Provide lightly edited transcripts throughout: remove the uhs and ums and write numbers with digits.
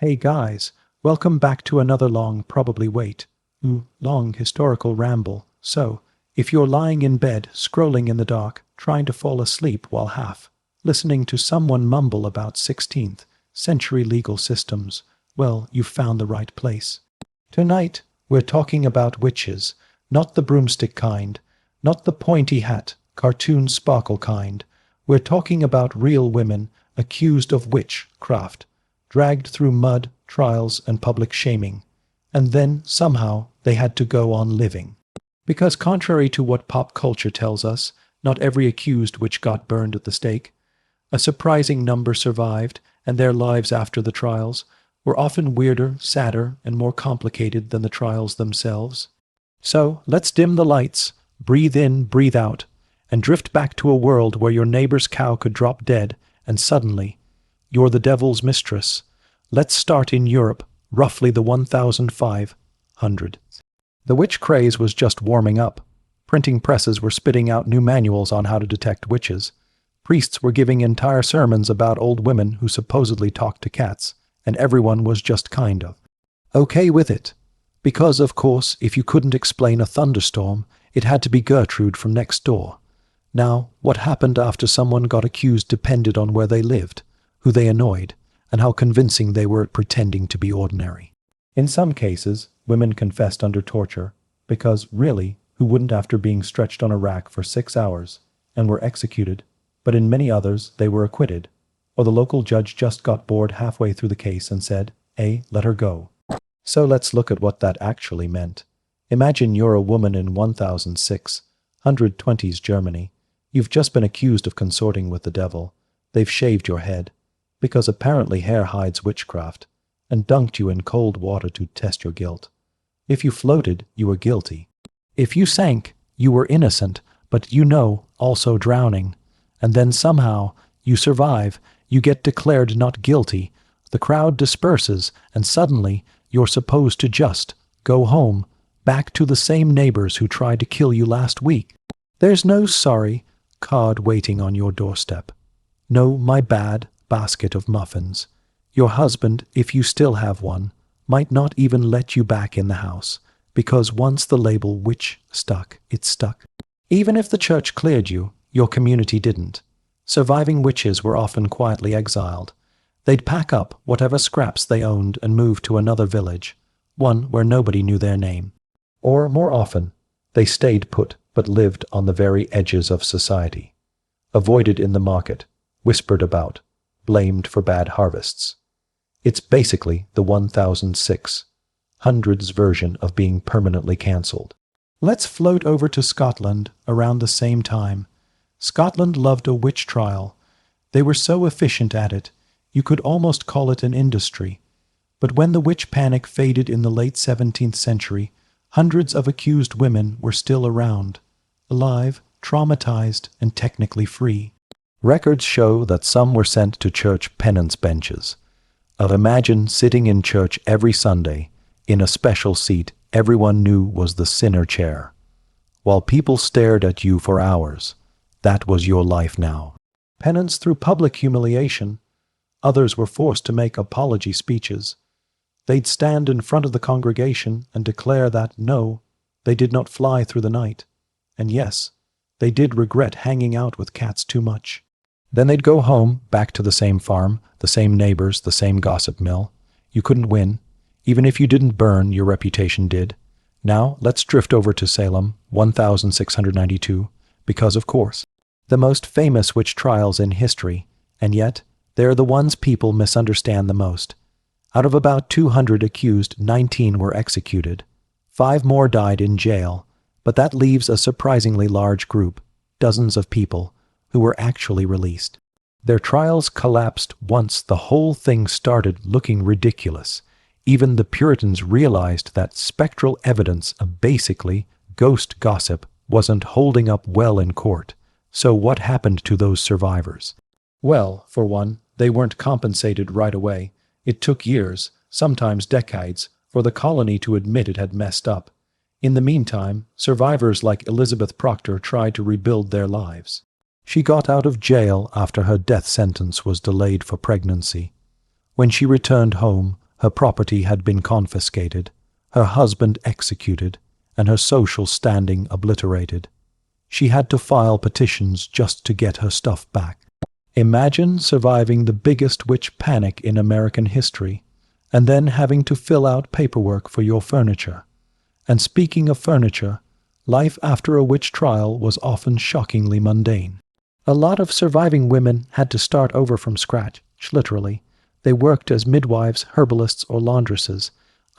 Hey guys, welcome back to another long historical ramble. So, if you're lying in bed, scrolling in the dark, trying to fall asleep while half listening to someone mumble about 16th century legal systems, well, you've found the right place. Tonight, we're talking about witches, not the broomstick kind, not the pointy hat, cartoon sparkle kind. We're talking about real women accused of witchcraft, dragged through mud, trials, and public shaming. And then, somehow, they had to go on living. Because contrary to what pop culture tells us, not every accused witch got burned at the stake. A surprising number survived, and their lives after the trials were often weirder, sadder, and more complicated than the trials themselves. So, let's dim the lights, breathe in, breathe out, and drift back to a world where your neighbor's cow could drop dead, and suddenly, you're the devil's mistress. Let's start in Europe, roughly the 1500. The witch craze was just warming up. Printing presses were spitting out new manuals on how to detect witches. Priests were giving entire sermons about old women who supposedly talked to cats, and everyone was just kind of okay with it. Because, of course, if you couldn't explain a thunderstorm, it had to be Gertrude from next door. Now, what happened after someone got accused depended on where they lived, who they annoyed, and how convincing they were at pretending to be ordinary. In some cases, women confessed under torture, because, really, who wouldn't after being stretched on a rack for 6 hours, and were executed? But in many others, they were acquitted, or the local judge just got bored halfway through the case and said, let her go. So let's look at what that actually meant. Imagine you're a woman in 1620s Germany. You've just been accused of consorting with the devil. They've shaved your head, because apparently hair hides witchcraft, and dunked you in cold water to test your guilt. If you floated, you were guilty. If you sank, you were innocent, but also drowning. And then somehow, you survive, you get declared not guilty, the crowd disperses, and suddenly, you're supposed to just go home, back to the same neighbors who tried to kill you last week. There's no sorry card waiting on your doorstep. No my bad basket of muffins. Your husband, if you still have one, might not even let you back in the house, because once the label witch stuck, it stuck. Even if the church cleared you, your community didn't. Surviving witches were often quietly exiled. They'd pack up whatever scraps they owned and move to another village, one where nobody knew their name. Or, more often, they stayed put but lived on the very edges of society. Avoided in the market, whispered about, blamed for bad harvests. It's basically the 1600s version of being permanently cancelled. Let's float over to Scotland around the same time. Scotland loved a witch trial. They were so efficient at it, you could almost call it an industry. But when the witch panic faded in the late 17th century, hundreds of accused women were still around, alive, traumatized, and technically free. Records show that some were sent to church penance benches. Imagine sitting in church every Sunday, in a special seat everyone knew was the sinner chair. While people stared at you for hours, that was your life now. Penance through public humiliation. Others were forced to make apology speeches. They'd stand in front of the congregation and declare that, no, they did not fly through the night. And yes, they did regret hanging out with cats too much. Then they'd go home, back to the same farm, the same neighbors, the same gossip mill. You couldn't win. Even if you didn't burn, your reputation did. Now, let's drift over to Salem, 1692, because of course, the most famous witch trials in history, and yet, they're the ones people misunderstand the most. Out of about 200 accused, 19 were executed. 5 more died in jail, but that leaves a surprisingly large group, dozens of people, who were actually released. Their trials collapsed once the whole thing started looking ridiculous. Even the Puritans realized that spectral evidence of basically ghost gossip wasn't holding up well in court. So what happened to those survivors? Well, for one, they weren't compensated right away. It took years, sometimes decades, for the colony to admit it had messed up. In the meantime, survivors like Elizabeth Proctor tried to rebuild their lives. She got out of jail after her death sentence was delayed for pregnancy. When she returned home, Her property had been confiscated, her husband executed, and her social standing obliterated. She had to file petitions just to get her stuff back. Imagine surviving the biggest witch panic in American history, and then having to fill out paperwork for your furniture. And speaking of furniture, life after a witch trial was often shockingly mundane. A lot of surviving women had to start over from scratch, literally. They worked as midwives, herbalists, or laundresses.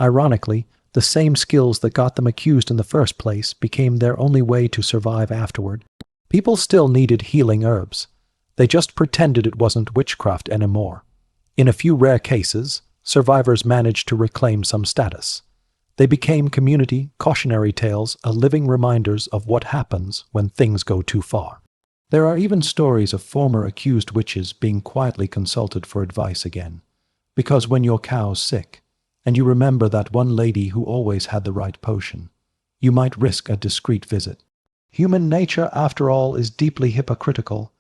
Ironically, the same skills that got them accused in the first place became their only way to survive afterward. People still needed healing herbs. They just pretended it wasn't witchcraft anymore. In a few rare cases, survivors managed to reclaim some status. They became community cautionary tales, living reminders of what happens when things go too far. There are even stories of former accused witches being quietly consulted for advice again. Because when your cow's sick, and you remember that one lady who always had the right potion, you might risk a discreet visit. Human nature, after all, is deeply hypocritical.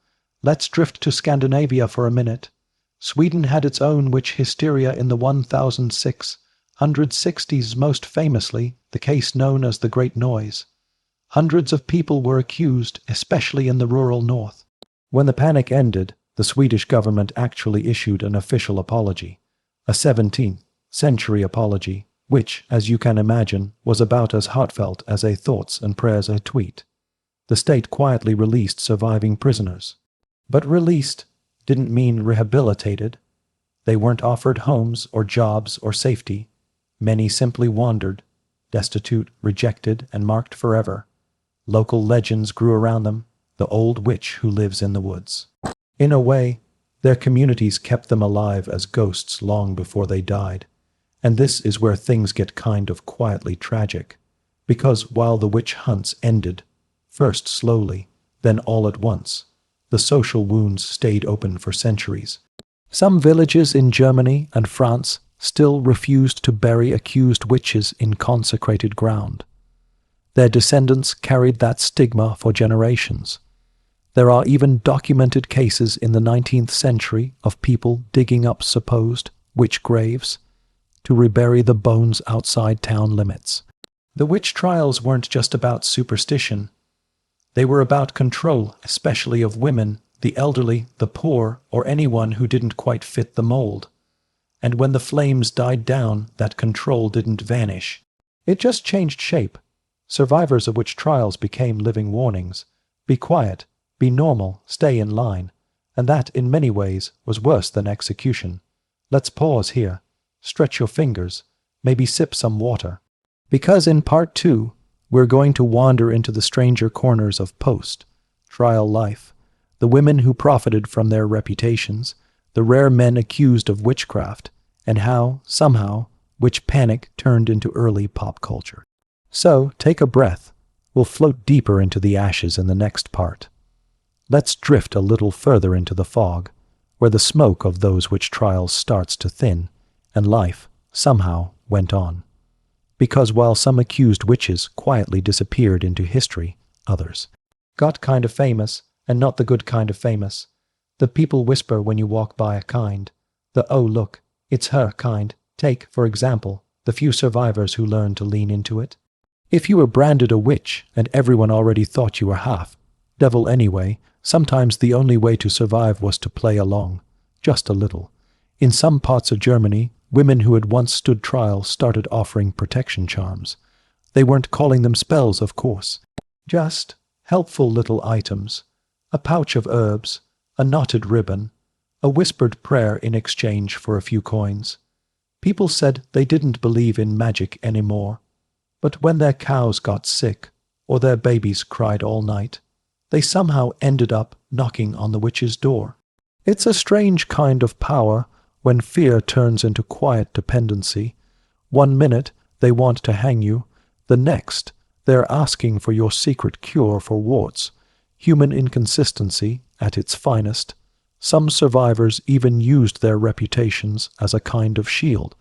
Let's drift to Scandinavia for a minute. Sweden had its own witch hysteria in the 1660s, most famously, the case known as the Great Noise. Hundreds of people were accused, especially in the rural north. When the panic ended, the Swedish government actually issued an official apology, a 17th century apology, which, as you can imagine, was about as heartfelt as a thoughts and prayers a tweet. The state quietly released surviving prisoners. But released didn't mean rehabilitated. They weren't offered homes or jobs or safety. Many simply wandered, destitute, rejected, and marked forever. Local legends grew around them, the old witch who lives in the woods. In a way, their communities kept them alive as ghosts long before they died. And this is where things get kind of quietly tragic. Because while the witch hunts ended, first slowly, then all at once, the social wounds stayed open for centuries. Some villages in Germany and France still refused to bury accused witches in consecrated ground. Their descendants carried that stigma for generations. There are even documented cases in the 19th century of people digging up supposed witch graves to rebury the bones outside town limits. The witch trials weren't just about superstition. They were about control, especially of women, the elderly, the poor, or anyone who didn't quite fit the mold. And when the flames died down, that control didn't vanish. It just changed shape. Survivors of witch trials became living warnings. Be quiet, be normal, stay in line. And that, in many ways, was worse than execution. Let's pause here. Stretch your fingers. Maybe sip some water. Because in part 2, we're going to wander into the stranger corners of post-trial life. The women who profited from their reputations, the rare men accused of witchcraft, and how, somehow, witch panic turned into early pop culture. So, take a breath. We'll float deeper into the ashes in the next part. Let's drift a little further into the fog, where the smoke of those witch trials starts to thin, and life, somehow, went on. Because while some accused witches quietly disappeared into history, others got kind of famous, and not the good kind of famous. The people whisper when you walk by a kind. The "oh look, it's her" kind. Take, for example, the few survivors who learned to lean into it. If you were branded a witch and everyone already thought you were half devil anyway, sometimes the only way to survive was to play along, just a little. In some parts of Germany, women who had once stood trial started offering protection charms. They weren't calling them spells, of course. Just helpful little items. A pouch of herbs, a knotted ribbon, a whispered prayer in exchange for a few coins. People said they didn't believe in magic anymore. But when their cows got sick, or their babies cried all night, they somehow ended up knocking on the witch's door. It's a strange kind of power when fear turns into quiet dependency. One minute they want to hang you, the next they're asking for your secret cure for warts. Human inconsistency at its finest. Some survivors even used their reputations as a kind of shield.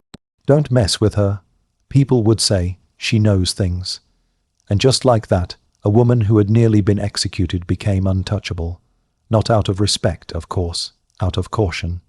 Don't mess with her. People would say, she knows things. And just like that, a woman who had nearly been executed became untouchable. Not out of respect, of course, out of caution.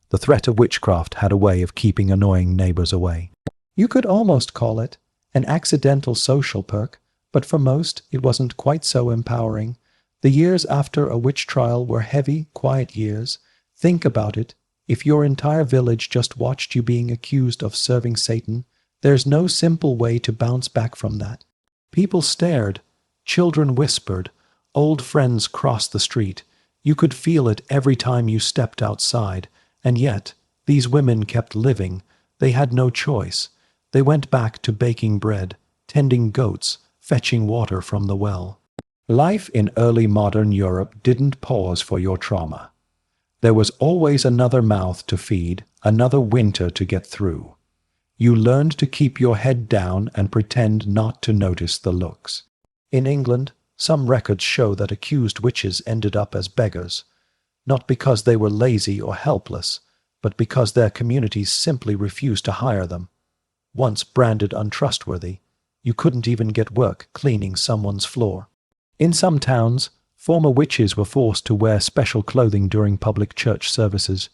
The threat of witchcraft had a way of keeping annoying neighbors away. You could almost call it an accidental social perk, but for most it wasn't quite so empowering. The years after a witch trial were heavy, quiet years. Think about it. If your entire village just watched you being accused of serving Satan, there's no simple way to bounce back from that. People stared, children whispered, old friends crossed the street. You could feel it every time you stepped outside, and yet these women kept living. They had no choice. They went back to baking bread, tending goats, fetching water from the well. Life in early modern Europe didn't pause for your trauma. There was always another mouth to feed, another winter to get through. You learned to keep your head down and pretend not to notice the looks. In England, some records show that accused witches ended up as beggars, not because they were lazy or helpless, but because their communities simply refused to hire them. Once branded untrustworthy, you couldn't even get work cleaning someone's floor. In some towns, former witches were forced to wear special clothing during public church services,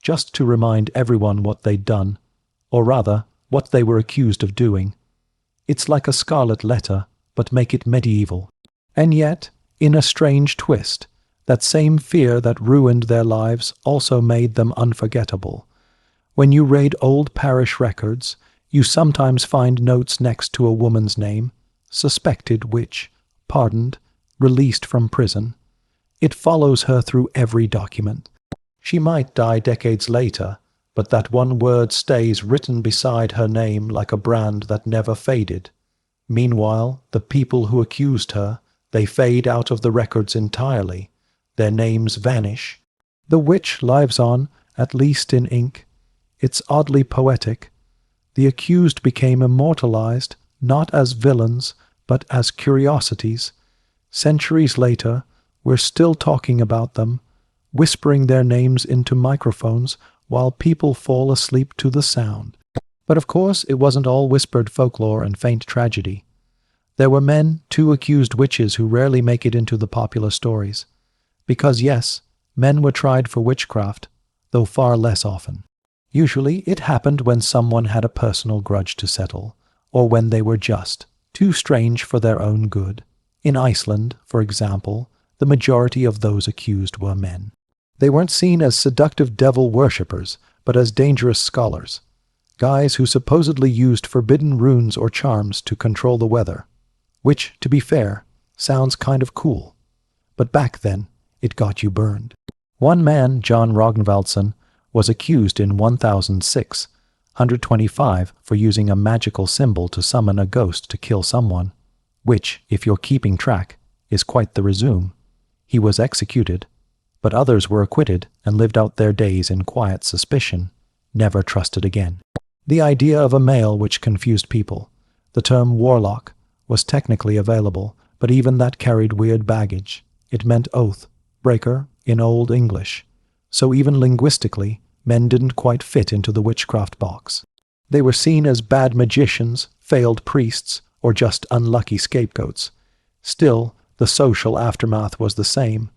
just to remind everyone what they'd done, or rather, what they were accused of doing. It's like a scarlet letter, but make it medieval. And yet, in a strange twist, that same fear that ruined their lives also made them unforgettable. When you read old parish records, you sometimes find notes next to a woman's name, suspected witch, pardoned, released from prison. It follows her through every document. She might die decades later, but that one word stays written beside her name like a brand that never faded. Meanwhile, the people who accused her, they fade out of the records entirely. Their names vanish. The witch lives on, at least in ink. It's oddly poetic. The accused became immortalized, not as villains, but as curiosities. Centuries later, we're still talking about them, whispering their names into microphones while people fall asleep to the sound. But of course, it wasn't all whispered folklore and faint tragedy. There were men, too, accused witches who rarely make it into the popular stories. Because yes, men were tried for witchcraft, though far less often. Usually it happened when someone had a personal grudge to settle, or when they were just too strange for their own good. In Iceland, for example, the majority of those accused were men. They weren't seen as seductive devil worshippers, but as dangerous scholars, guys who supposedly used forbidden runes or charms to control the weather, which, to be fair, sounds kind of cool. But back then, it got you burned. One man, John Rognvaldson, was accused in 1625 for using a magical symbol to summon a ghost to kill someone, which, if you're keeping track, is quite the resume. He was executed, but others were acquitted and lived out their days in quiet suspicion, never trusted again. The idea of a male which confused people. The term warlock was technically available, but even that carried weird baggage. It meant oath breaker in Old English. So even linguistically, men didn't quite fit into the witchcraft box. They were seen as bad magicians, failed priests, or just unlucky scapegoats. Still, the social aftermath was the same.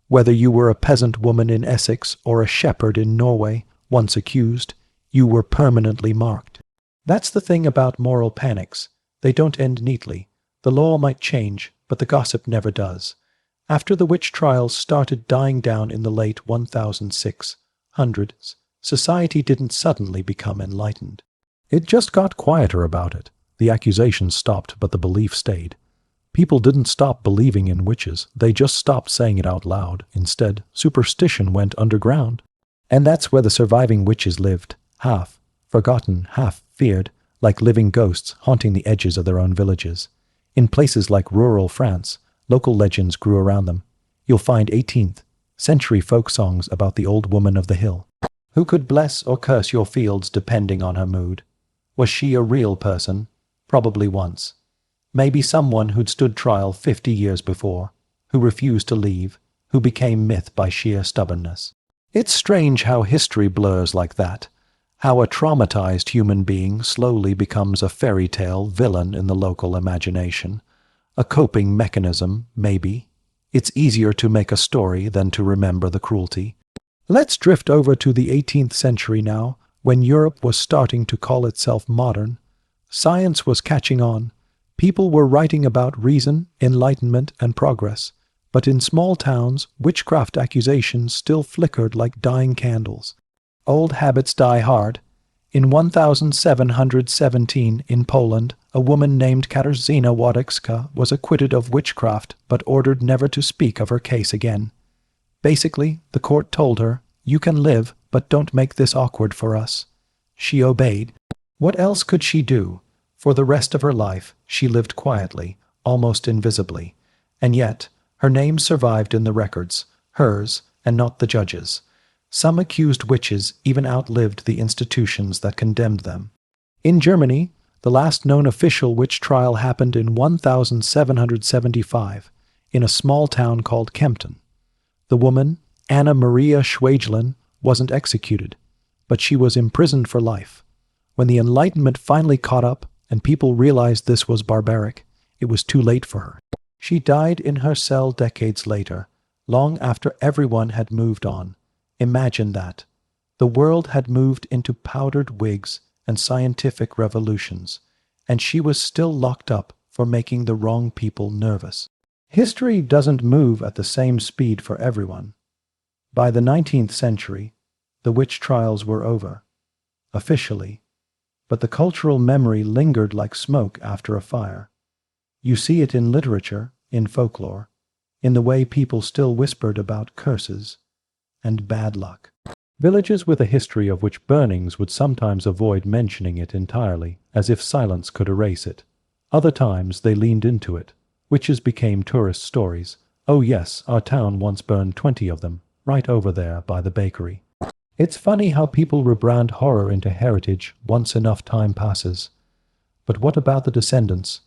Whether you were a peasant woman in Essex or a shepherd in Norway, once accused, you were permanently marked. That's the thing about moral panics. They don't end neatly. The law might change, but the gossip never does. After the witch trials started dying down in the late 1600s, society didn't suddenly become enlightened. It just got quieter about it. The accusations stopped, but the belief stayed. People didn't stop believing in witches, they just stopped saying it out loud. Instead, superstition went underground. And that's where the surviving witches lived, half forgotten, half feared, like living ghosts haunting the edges of their own villages. In places like rural France, local legends grew around them. You'll find 18th century folk songs about the old woman of the hill, who could bless or curse your fields depending on her mood. Was she a real person? Probably once. Maybe someone who'd stood trial 50 years before, who refused to leave, who became myth by sheer stubbornness. It's strange how history blurs like that, how a traumatized human being slowly becomes a fairy tale villain in the local imagination. A coping mechanism, maybe. It's easier to make a story than to remember the cruelty. Let's drift over to the 18th century now, when Europe was starting to call itself modern. Science was catching on. People were writing about reason, enlightenment, and progress. But in small towns, witchcraft accusations still flickered like dying candles. Old habits die hard. In 1717 in Poland, a woman named Katarzyna Wadecka was acquitted of witchcraft but ordered never to speak of her case again. Basically, the court told her, "You can live, but don't make this awkward for us." She obeyed. What else could she do? For the rest of her life, she lived quietly, almost invisibly. And yet, her name survived in the records, hers, and not the judges'. Some accused witches even outlived the institutions that condemned them. In Germany, the last known official witch trial happened in 1775, in a small town called Kempten. The woman, Anna Maria Schweiglen, wasn't executed, but she was imprisoned for life. When the Enlightenment finally caught up and people realized this was barbaric, it was too late for her. She died in her cell decades later, long after everyone had moved on. Imagine that. The world had moved into powdered wigs and scientific revolutions, and she was still locked up for making the wrong people nervous. History doesn't move at the same speed for everyone. By the 19th century, the witch trials were over, officially, but the cultural memory lingered like smoke after a fire. You see it in literature, in folklore, in the way people still whispered about curses and bad luck. Villages with a history of witch burnings would sometimes avoid mentioning it entirely, as if silence could erase it. Other times they leaned into it. Witches became tourist stories. Oh yes, our town once burned 20 of them, right over there by the bakery. It's funny how people rebrand horror into heritage once enough time passes. But what about the descendants?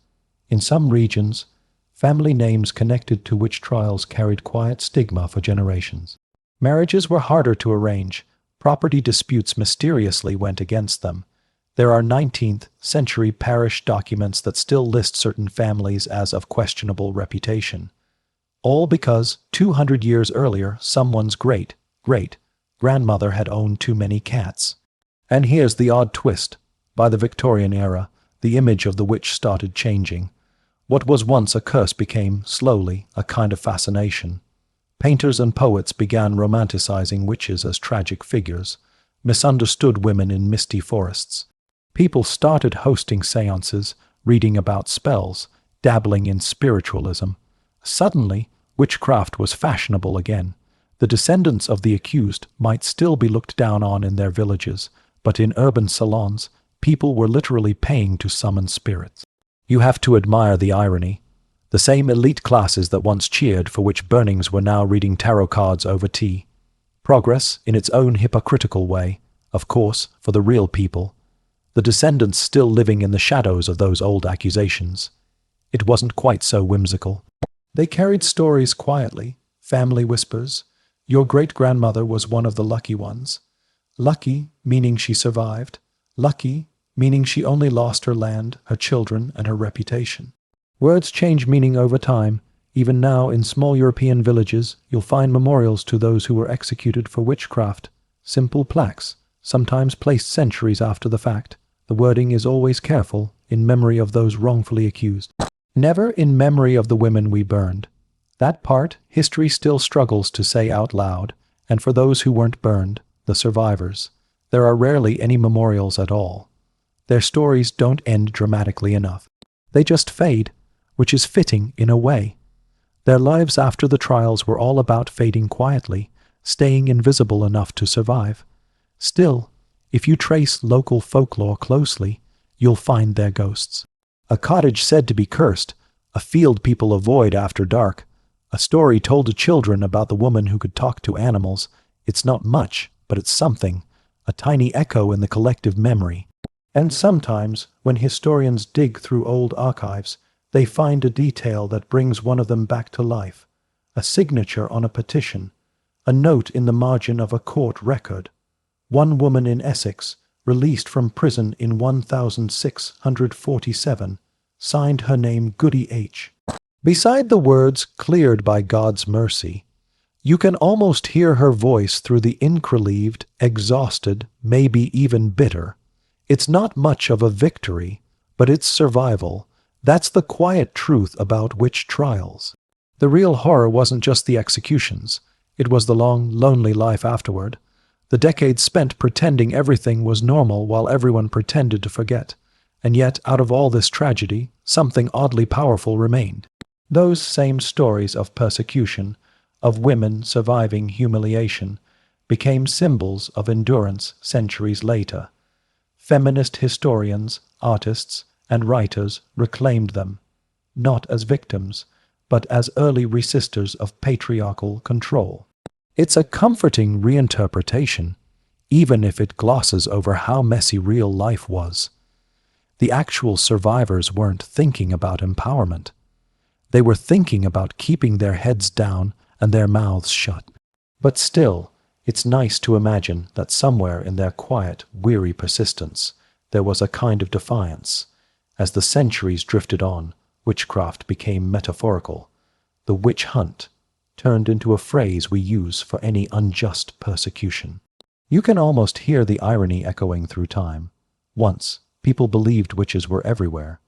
In some regions, family names connected to witch trials carried quiet stigma for generations. Marriages were harder to arrange. Property disputes mysteriously went against them. There are 19th century parish documents that still list certain families as of questionable reputation. All because 200 years earlier someone's great-grandmother had owned too many cats. And here's the odd twist. By the Victorian era, the image of the witch started changing. What was once a curse became, slowly, a kind of fascination. Painters and poets began romanticizing witches as tragic figures, misunderstood women in misty forests. People started hosting seances, reading about spells, dabbling in spiritualism. Suddenly, witchcraft was fashionable again. The descendants of the accused might still be looked down on in their villages, but in urban salons, people were literally paying to summon spirits. You have to admire the irony. The same elite classes that once cheered for witch burnings were now reading tarot cards over tea. Progress, in its own hypocritical way, of course, for the real people. The descendants still living in the shadows of those old accusations. It wasn't quite so whimsical. They carried stories quietly, family whispers. Your great-grandmother was one of the lucky ones. Lucky, meaning she survived. Lucky, meaning she only lost her land, her children, and her reputation. Words change meaning over time. Even now, in small European villages, you'll find memorials to those who were executed for witchcraft. Simple plaques, sometimes placed centuries after the fact. The wording is always careful, in memory of those wrongfully accused. Never in memory of the women we burned. That part, history still struggles to say out loud, and for those who weren't burned, the survivors, there are rarely any memorials at all. Their stories don't end dramatically enough. They just fade, which is fitting in a way. Their lives after the trials were all about fading quietly, staying invisible enough to survive. Still, if you trace local folklore closely, you'll find their ghosts. A cottage said to be cursed, a field people avoid after dark, a story told to children about the woman who could talk to animals. It's not much, but it's something, a tiny echo in the collective memory. And sometimes, when historians dig through old archives, they find a detail that brings one of them back to life, a signature on a petition, a note in the margin of a court record. One woman in Essex, released from prison in 1647, signed her name Goody H. Beside the words "cleared by God's mercy," You can almost hear her voice through the ink-relieved, exhausted, maybe even bitter. It's not much of a victory, but it's survival. That's the quiet truth about witch trials. The real horror wasn't just the executions. It was the long, lonely life afterward. The decades spent pretending everything was normal while everyone pretended to forget. And yet, out of all this tragedy, something oddly powerful remained. Those same stories of persecution, of women surviving humiliation, became symbols of endurance centuries later. Feminist historians, artists, and writers reclaimed them, not as victims, but as early resistors of patriarchal control. It's a comforting reinterpretation, even if it glosses over how messy real life was. The actual survivors weren't thinking about empowerment. They were thinking about keeping their heads down and their mouths shut. But still, it's nice to imagine that somewhere in their quiet, weary persistence, there was a kind of defiance. As the centuries drifted on, witchcraft became metaphorical. The witch hunt turned into a phrase we use for any unjust persecution. You can almost hear the irony echoing through time. Once, people believed witches were everywhere.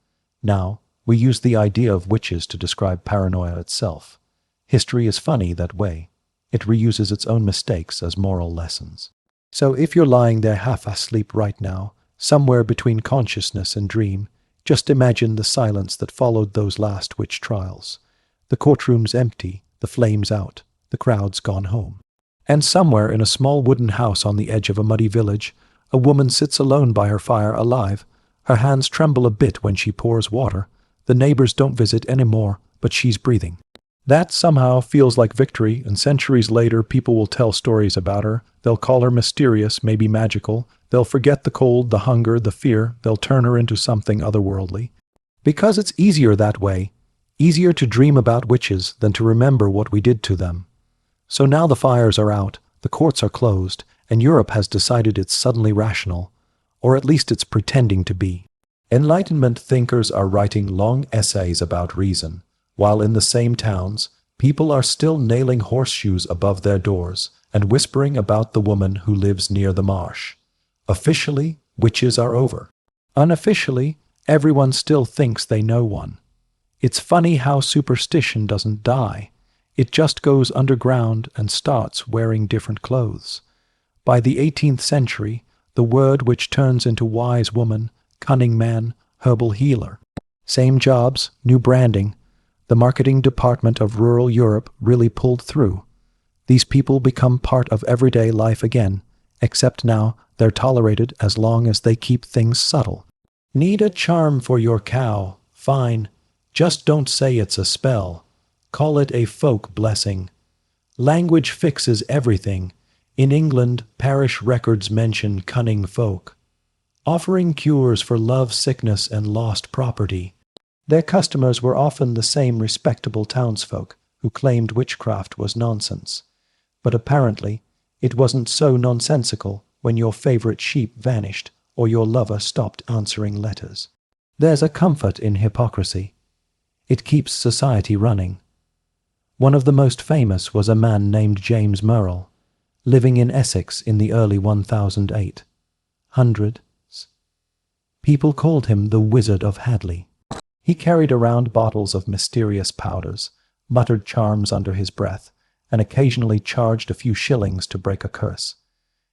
Now, we use the idea of witches to describe paranoia itself. History is funny that way. It reuses its own mistakes as moral lessons. So if you're lying there half asleep right now, somewhere between consciousness and dream, just imagine the silence that followed those last witch trials. The courtroom's empty, the flames out, the crowd's gone home. And somewhere in a small wooden house on the edge of a muddy village, a woman sits alone by her fire alive. Her hands tremble a bit when she pours water. The neighbors don't visit anymore, but she's breathing. That somehow feels like victory, and centuries later people will tell stories about her. They'll call her mysterious, maybe magical. They'll forget the cold, the hunger, the fear. They'll turn her into something otherworldly. Because it's easier that way. Easier to dream about witches than to remember what we did to them. So now the fires are out, the courts are closed, and Europe has decided it's suddenly rational. Or at least it's pretending to be. Enlightenment thinkers are writing long essays about reason, while in the same towns, people are still nailing horseshoes above their doors and whispering about the woman who lives near the marsh. Officially, witches are over. Unofficially, everyone still thinks they know one. It's funny how superstition doesn't die. It just goes underground and starts wearing different clothes. By the 18th century, the word which turns into wise woman, cunning man, herbal healer. Same jobs, new branding. The marketing department of rural Europe really pulled through. These people become part of everyday life again, except now they're tolerated as long as they keep things subtle. Need a charm for your cow? Fine. Just don't say it's a spell. Call it a folk blessing. Language fixes everything. In England, parish records mention cunning folk, offering cures for love, sickness, and lost property. Their customers were often the same respectable townsfolk who claimed witchcraft was nonsense. But apparently, it wasn't so nonsensical when your favorite sheep vanished or your lover stopped answering letters. There's a comfort in hypocrisy. It keeps society running. One of the most famous was a man named James Murrell, living in Essex in the early 1008. People called him the Wizard of Hadley. He carried around bottles of mysterious powders, muttered charms under his breath, and occasionally charged a few shillings to break a curse.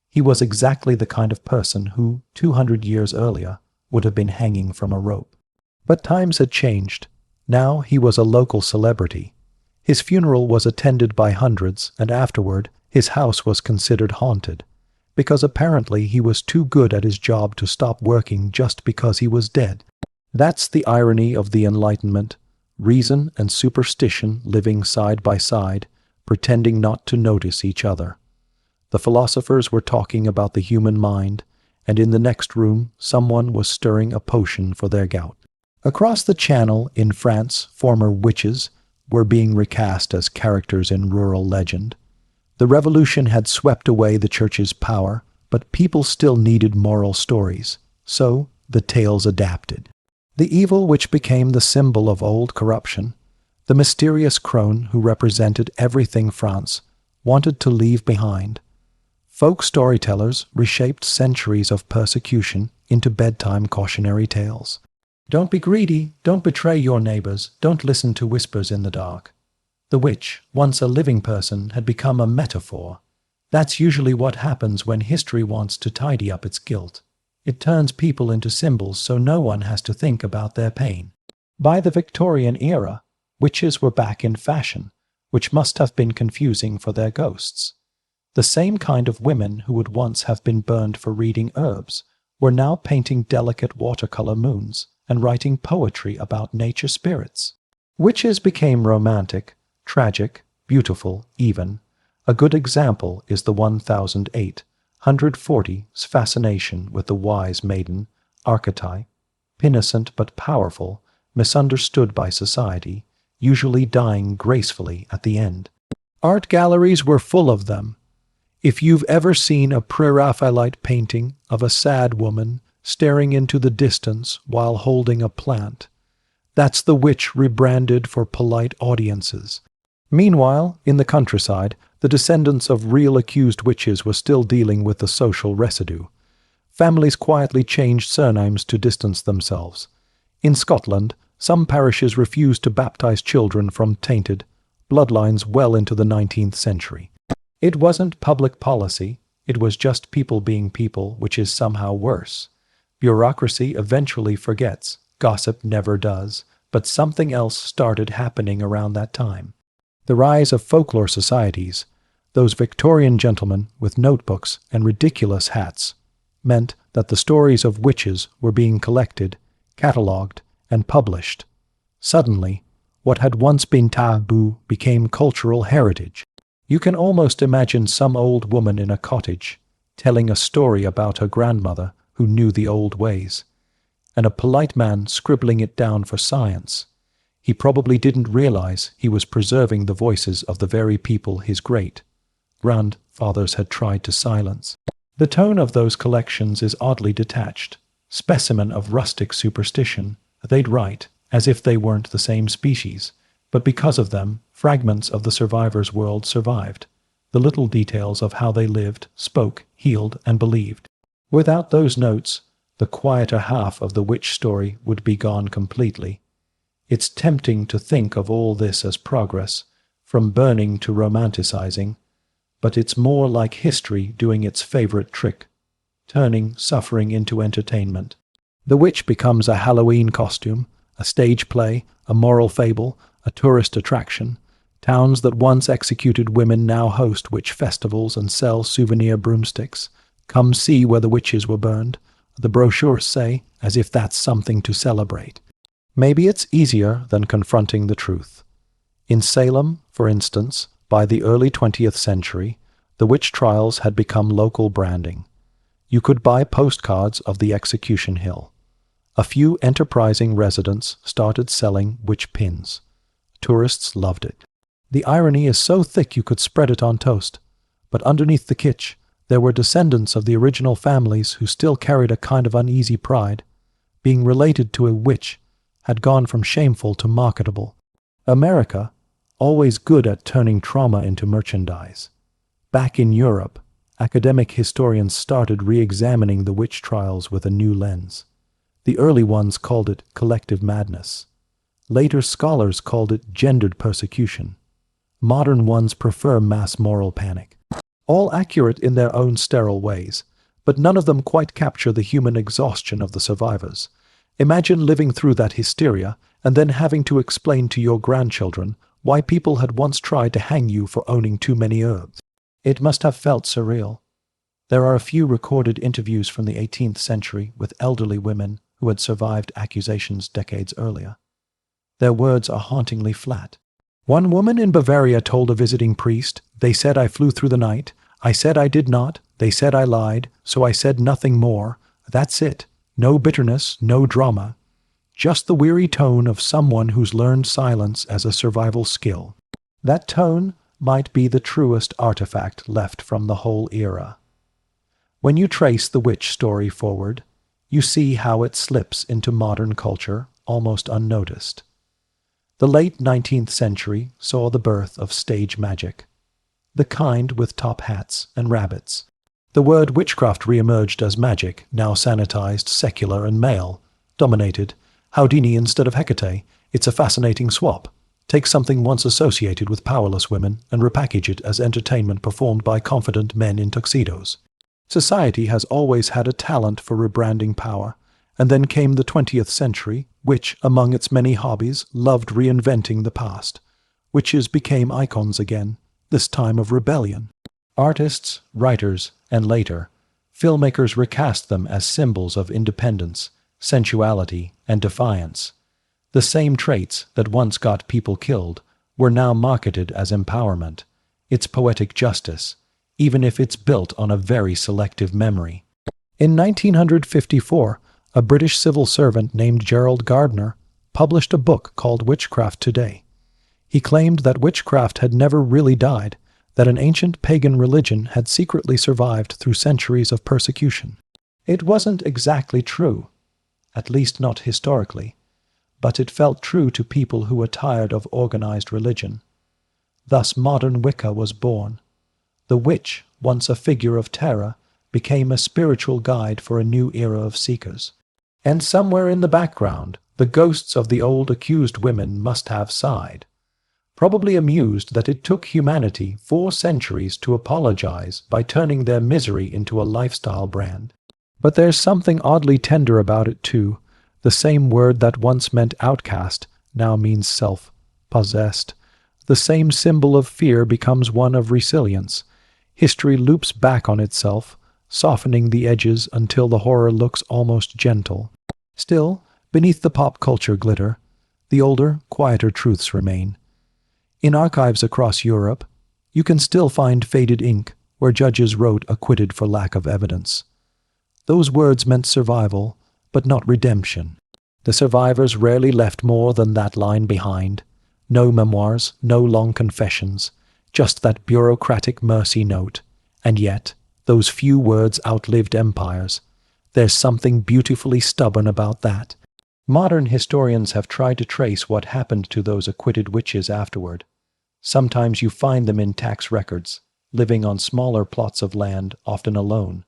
He was exactly the kind of person who, 200 years earlier, would have been hanging from a rope. But times had changed. Now he was a local celebrity. His funeral was attended by hundreds, and afterward his house was considered haunted, because apparently he was too good at his job to stop working just because he was dead. That's the irony of the Enlightenment, reason and superstition living side by side, pretending not to notice each other. The philosophers were talking about the human mind, and in the next room someone was stirring a potion for their gout. Across the channel, in France, former witches were being recast as characters in rural legend. The revolution had swept away the church's power, but people still needed moral stories, so the tales adapted. The evil which became the symbol of old corruption, the mysterious crone who represented everything France, wanted to leave behind. Folk storytellers reshaped centuries of persecution into bedtime cautionary tales. Don't be greedy, don't betray your neighbors, don't listen to whispers in the dark. The witch, once a living person, had become a metaphor. That's usually what happens when history wants to tidy up its guilt. It turns people into symbols so no one has to think about their pain. By the Victorian era, witches were back in fashion, which must have been confusing for their ghosts. The same kind of women who would once have been burned for reading herbs were now painting delicate watercolor moons and writing poetry about nature spirits. Witches became romantic, tragic, beautiful, even. A good example is the 1008's fascination with the wise maiden archetype, innocent but powerful, misunderstood by society, usually dying gracefully at the end. Art galleries were full of them. If you've ever seen a Pre-Raphaelite painting of a sad woman staring into the distance while holding a plant, that's the witch rebranded for polite audiences. Meanwhile, in the countryside, the descendants of real accused witches were still dealing with the social residue. Families quietly changed surnames to distance themselves. In Scotland, some parishes refused to baptize children from tainted bloodlines well into the 19th century. It wasn't public policy, it was just people being people, which is somehow worse. Bureaucracy eventually forgets, gossip never does, but something else started happening around that time. The rise of folklore societies, those Victorian gentlemen with notebooks and ridiculous hats, meant that the stories of witches were being collected, catalogued, and published. Suddenly, what had once been taboo became cultural heritage. You can almost imagine some old woman in a cottage telling a story about her grandmother who knew the old ways, and a polite man scribbling it down for science. He probably didn't realize he was preserving the voices of the very people his grandfathers had tried to silence. The tone of those collections is oddly detached, specimen of rustic superstition. They'd write as if they weren't the same species, but because of them, fragments of the survivors' world survived, the little details of how they lived, spoke, healed, and believed. Without those notes, the quieter half of the witch story would be gone completely. It's tempting to think of all this as progress, from burning to romanticizing, but it's more like history doing its favorite trick, turning suffering into entertainment. The witch becomes a Halloween costume, a stage play, a moral fable, a tourist attraction. Towns that once executed women now host witch festivals and sell souvenir broomsticks. Come see where the witches were burned, the brochures say, as if that's something to celebrate. Maybe it's easier than confronting the truth. In Salem, for instance, by the early 20th century, the witch trials had become local branding. You could buy postcards of the execution hill. A few enterprising residents started selling witch pins. Tourists loved it. The irony is so thick you could spread it on toast. But underneath the kitsch, there were descendants of the original families who still carried a kind of uneasy pride. Being related to a witch had gone from shameful to marketable. America, always good at turning trauma into merchandise. Back in Europe, academic historians started re-examining the witch trials with a new lens. The early ones called it collective madness. Later scholars called it gendered persecution. Modern ones prefer mass moral panic. All accurate in their own sterile ways, but none of them quite capture the human exhaustion of the survivors. Imagine living through that hysteria and then having to explain to your grandchildren why people had once tried to hang you for owning too many herbs. It must have felt surreal. There are a few recorded interviews from the 18th century with elderly women who had survived accusations decades earlier. Their words are hauntingly flat. One woman in Bavaria told a visiting priest, "They said I flew through the night. I said I did not. They said I lied, so I said nothing more. That's it. No bitterness, no drama. Just the weary tone of someone who's learned silence as a survival skill." That tone might be the truest artifact left from the whole era. When you trace the witch story forward, you see how it slips into modern culture almost unnoticed. The late 19th century saw the birth of stage magic. the kind with top hats and rabbits. The word witchcraft re-emerged as magic, now sanitized, secular, and male-dominated. Houdini instead of Hecate. It's a fascinating swap. Take something once associated with powerless women and repackage it as entertainment performed by confident men in tuxedos. Society has always had a talent for rebranding power, and then came the 20th century, which, among its many hobbies, loved reinventing the past. Witches became icons again, this time of rebellion. Artists, writers, and later, filmmakers recast them as symbols of independence, sensuality, and defiance. The same traits that once got people killed were now marketed as empowerment. It's poetic justice, even if it's built on a very selective memory. In 1954, a British civil servant named Gerald Gardner published a book called Witchcraft Today. He claimed that witchcraft had never really died, that an ancient pagan religion had secretly survived through centuries of persecution. It wasn't exactly true, at least not historically, but it felt true to people who were tired of organized religion. Thus modern Wicca was born. The witch, once a figure of terror, became a spiritual guide for a new era of seekers. And somewhere in the background, the ghosts of the old accused women must have sighed, probably amused that it took humanity 4 centuries to apologize by turning their misery into a lifestyle brand. But there's something oddly tender about it too. The same word that once meant outcast now means self-possessed. The same symbol of fear becomes one of resilience. History loops back on itself, softening the edges until the horror looks almost gentle. Still, beneath the pop culture glitter, the older, quieter truths remain. In archives across Europe, you can still find faded ink where judges wrote acquitted for lack of evidence. Those words meant survival, but not redemption. The survivors rarely left more than that line behind. No memoirs, no long confessions, just that bureaucratic mercy note. And yet, those few words outlived empires. There's something beautifully stubborn about that. Modern historians have tried to trace what happened to those acquitted witches afterward. Sometimes you find them in tax records, living on smaller plots of land, often alone.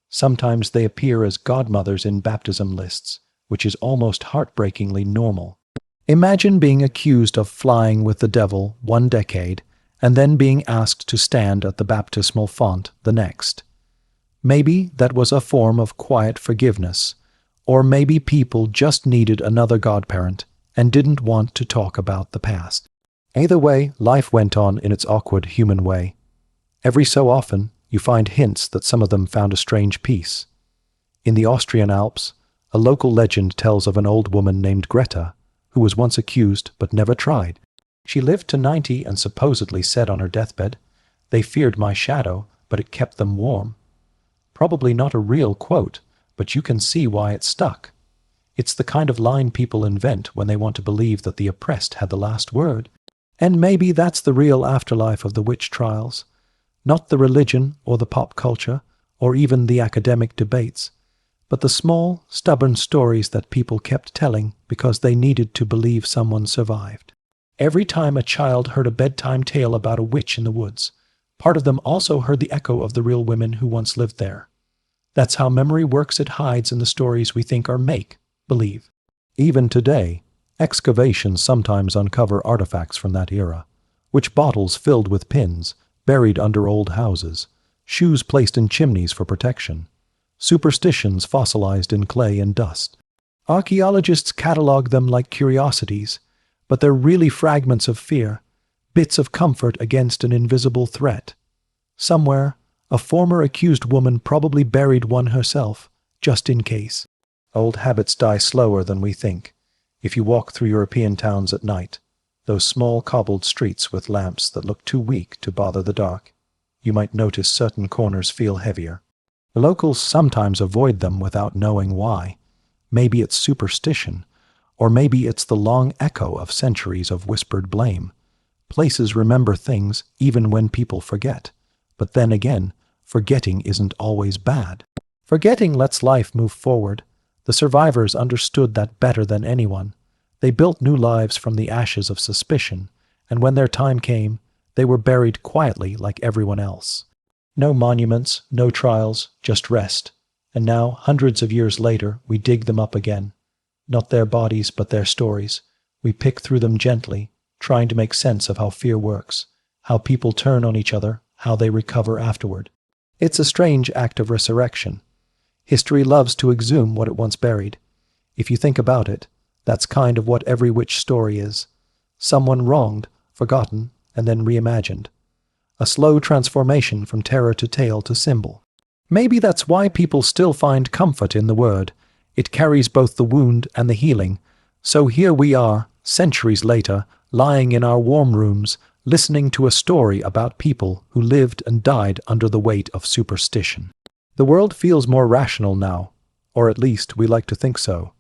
Sometimes they appear as godmothers in baptism lists, which is almost heartbreakingly normal. Imagine being accused of flying with the devil 1 decade, and then being asked to stand at the baptismal font the next. Maybe that was a form of quiet forgiveness, or maybe people just needed another godparent and didn't want to talk about the past. Either way, life went on in its awkward human way. Every so often, you find hints that some of them found a strange peace. In the Austrian Alps, a local legend tells of an old woman named Greta, who was once accused but never tried. She lived to 90 and supposedly said on her deathbed, "They feared my shadow, but it kept them warm." Probably not a real quote, but you can see why it stuck. It's the kind of line people invent when they want to believe that the oppressed had the last word. And maybe that's the real afterlife of the witch trials. Not the religion or the pop culture, or even the academic debates, but the small, stubborn stories that people kept telling because they needed to believe someone survived. Every time a child heard a bedtime tale about a witch in the woods, part of them also heard the echo of the real women who once lived there. That's how memory works. It hides in the stories we think are make-believe. Even today, excavations sometimes uncover artifacts from that era. Witch bottles filled with pins, buried under old houses, shoes placed in chimneys for protection, superstitions fossilized in clay and dust. Archaeologists catalog them like curiosities, but they're really fragments of fear, bits of comfort against an invisible threat. Somewhere, a former accused woman probably buried one herself, just in case. Old habits die slower than we think. If you walk through European towns at night, those small cobbled streets with lamps that look too weak to bother the dark, you might notice certain corners feel heavier. The locals sometimes avoid them without knowing why. Maybe it's superstition, or maybe it's the long echo of centuries of whispered blame. Places remember things even when people forget. But then again, forgetting isn't always bad. Forgetting lets life move forward. The survivors understood that better than anyone. They built new lives from the ashes of suspicion, and when their time came, They were buried quietly like everyone else. No monuments, no trials, just rest. And now, hundreds of years later, we dig them up again. Not their bodies, but their stories. We pick through them gently, trying to make sense of how fear works, how people turn on each other, how they recover afterward. It's a strange act of resurrection. History loves to exhume what it once buried. If you think about it, that's kind of what every witch story is. Someone wronged, forgotten, and then reimagined. A slow transformation from terror to tale to symbol. Maybe that's why people still find comfort in the word. It carries both the wound and the healing. So here we are, centuries later, lying in our warm rooms, listening to a story about people who lived and died under the weight of superstition. The world feels more rational now, or at least we like to think so.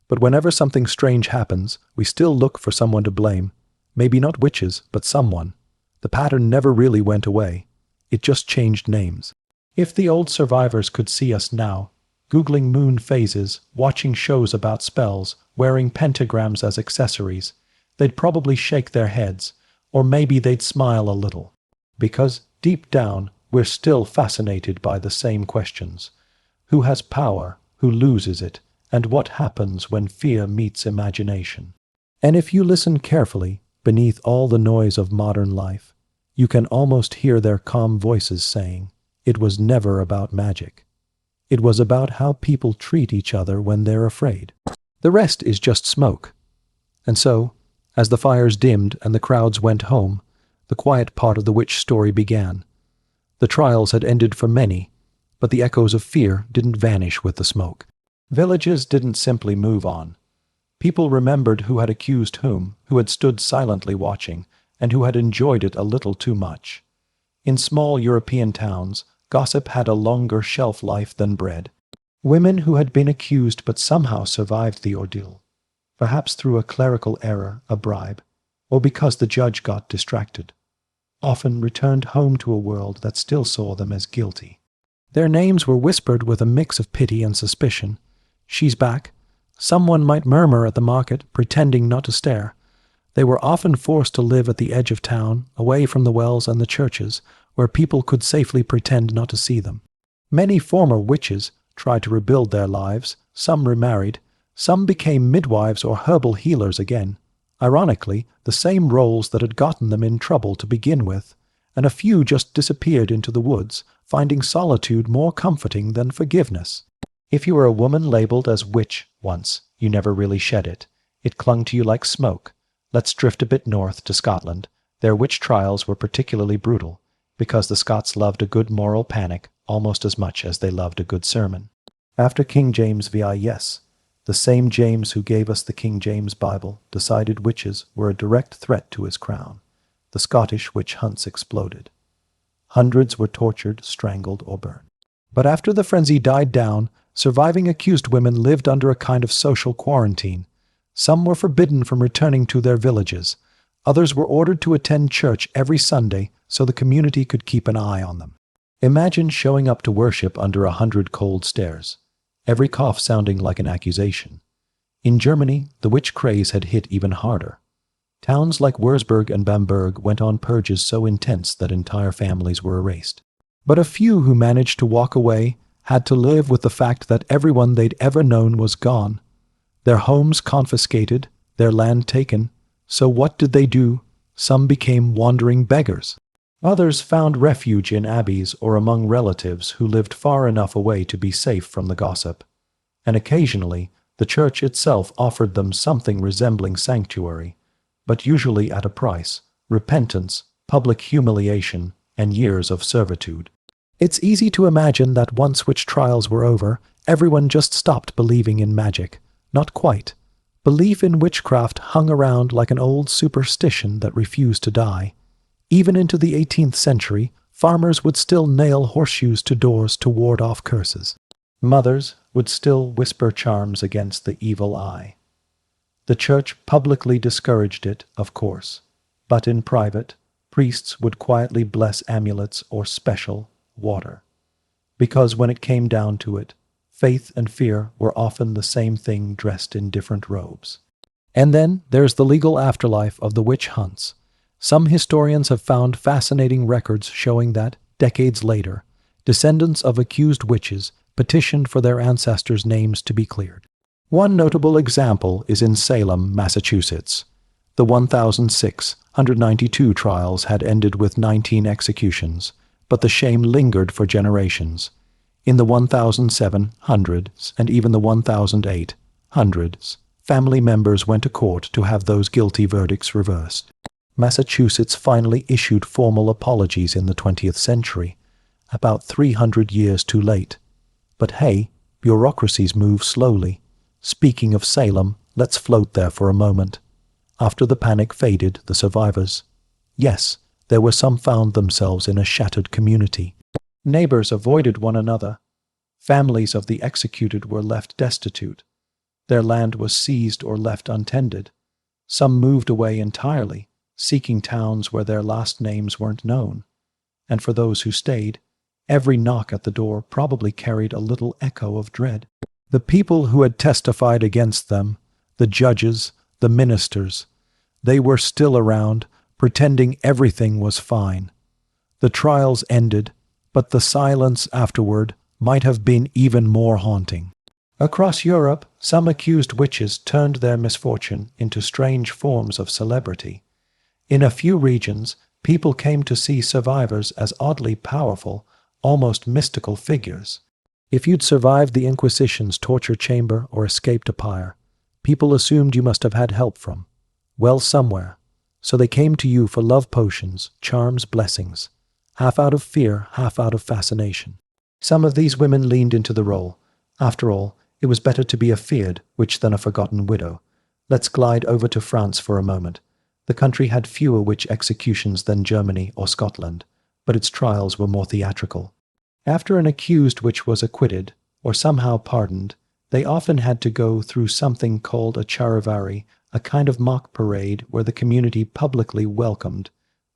But whenever something strange happens, we still look for someone to blame. Maybe not witches, but someone. The pattern never really went away. It just changed names. If the old survivors could see us now, Googling moon phases, watching shows about spells, wearing pentagrams as accessories, they'd probably shake their heads, or maybe they'd smile a little. Because, deep down, we're still fascinated by the same questions. Who has power? Who loses it? And what happens when fear meets imagination? And if you listen carefully, beneath all the noise of modern life, you can almost hear their calm voices saying, it was never about magic. It was about how people treat each other when they're afraid. The rest is just smoke. And so, as the fires dimmed and the crowds went home, the quiet part of the witch story began. The trials had ended for many, but the echoes of fear didn't vanish with the smoke. Villages didn't simply move on. People remembered who had accused whom, who had stood silently watching, and who had enjoyed it a little too much. In small European towns, gossip had a longer shelf life than bread. Women who had been accused but somehow survived the ordeal, perhaps through a clerical error, a bribe, or because the judge got distracted, often returned home to a world that still saw them as guilty. Their names were whispered with a mix of pity and suspicion. She's back. Someone might murmur at the market, pretending not to stare. They were often forced to live at the edge of town, away from the wells and the churches, where people could safely pretend not to see them. Many former witches tried to rebuild their lives, some remarried, some became midwives or herbal healers again. Ironically, the same roles that had gotten them in trouble to begin with, and a few just disappeared into the woods, finding solitude more comforting than forgiveness. If you were a woman labeled as witch once, you never really shed it. It clung to you like smoke. Let's drift a bit north to Scotland. Their witch trials were particularly brutal, because the Scots loved a good moral panic almost as much as they loved a good sermon. After King James VI, yes, the same James who gave us the King James Bible decided witches were a direct threat to his crown. The Scottish witch hunts exploded. Hundreds were tortured, strangled, or burned. But after the frenzy died down, surviving accused women lived under a kind of social quarantine. Some were forbidden from returning to their villages. Others were ordered to attend church every Sunday so the community could keep an eye on them. Imagine showing up to worship under 100 cold stares, every cough sounding like an accusation. In Germany, the witch craze had hit even harder. Towns like Würzburg and Bamberg went on purges so intense that entire families were erased. But a few who managed to walk away had to live with the fact that everyone they'd ever known was gone. Their homes confiscated, their land taken. So what did they do? Some became wandering beggars. Others found refuge in abbeys or among relatives who lived far enough away to be safe from the gossip. And occasionally, the church itself offered them something resembling sanctuary, but usually at a price: repentance, public humiliation, and years of servitude. It's easy to imagine that once witch trials were over, everyone just stopped believing in magic. Not quite. Belief in witchcraft hung around like an old superstition that refused to die. Even into the 18th century, farmers would still nail horseshoes to doors to ward off curses. Mothers would still whisper charms against the evil eye. The church publicly discouraged it, of course, but in private, priests would quietly bless amulets or special water. Because when it came down to it, faith and fear were often the same thing dressed in different robes. And then there's the legal afterlife of the witch hunts. Some historians have found fascinating records showing that, decades later, descendants of accused witches petitioned for their ancestors' names to be cleared. One notable example is in Salem, Massachusetts. The 1,692 trials had ended with 19 executions, but the shame lingered for generations. In the 1,700s and even the 1,800s, family members went to court to have those guilty verdicts reversed. Massachusetts finally issued formal apologies in the 20th century, about 300 years too late. But hey, bureaucracies move slowly. Speaking of Salem, let's float there for a moment. After the panic faded, the survivors. Yes, there were some found themselves in a shattered community. Neighbors avoided one another. Families of the executed were left destitute. Their land was seized or left untended. Some moved away entirely, seeking towns where their last names weren't known. And for those who stayed, every knock at the door probably carried a little echo of dread. The people who had testified against them, the judges, the ministers, they were still around, pretending everything was fine. The trials ended, but the silence afterward might have been even more haunting. Across Europe, some accused witches turned their misfortune into strange forms of celebrity. In a few regions, people came to see survivors as oddly powerful, almost mystical figures. If you'd survived the Inquisition's torture chamber or escaped a pyre, people assumed you must have had help from, well, somewhere. So they came to you for love potions, charms, blessings, half out of fear, half out of fascination. Some of these women leaned into the role. After all, it was better to be a feared witch than a forgotten widow. Let's glide over to France for a moment. The country had fewer witch executions than Germany or Scotland, but its trials were more theatrical. After an accused witch was acquitted, or somehow pardoned, they often had to go through something called a charivari, a kind of mock parade where the community publicly welcomed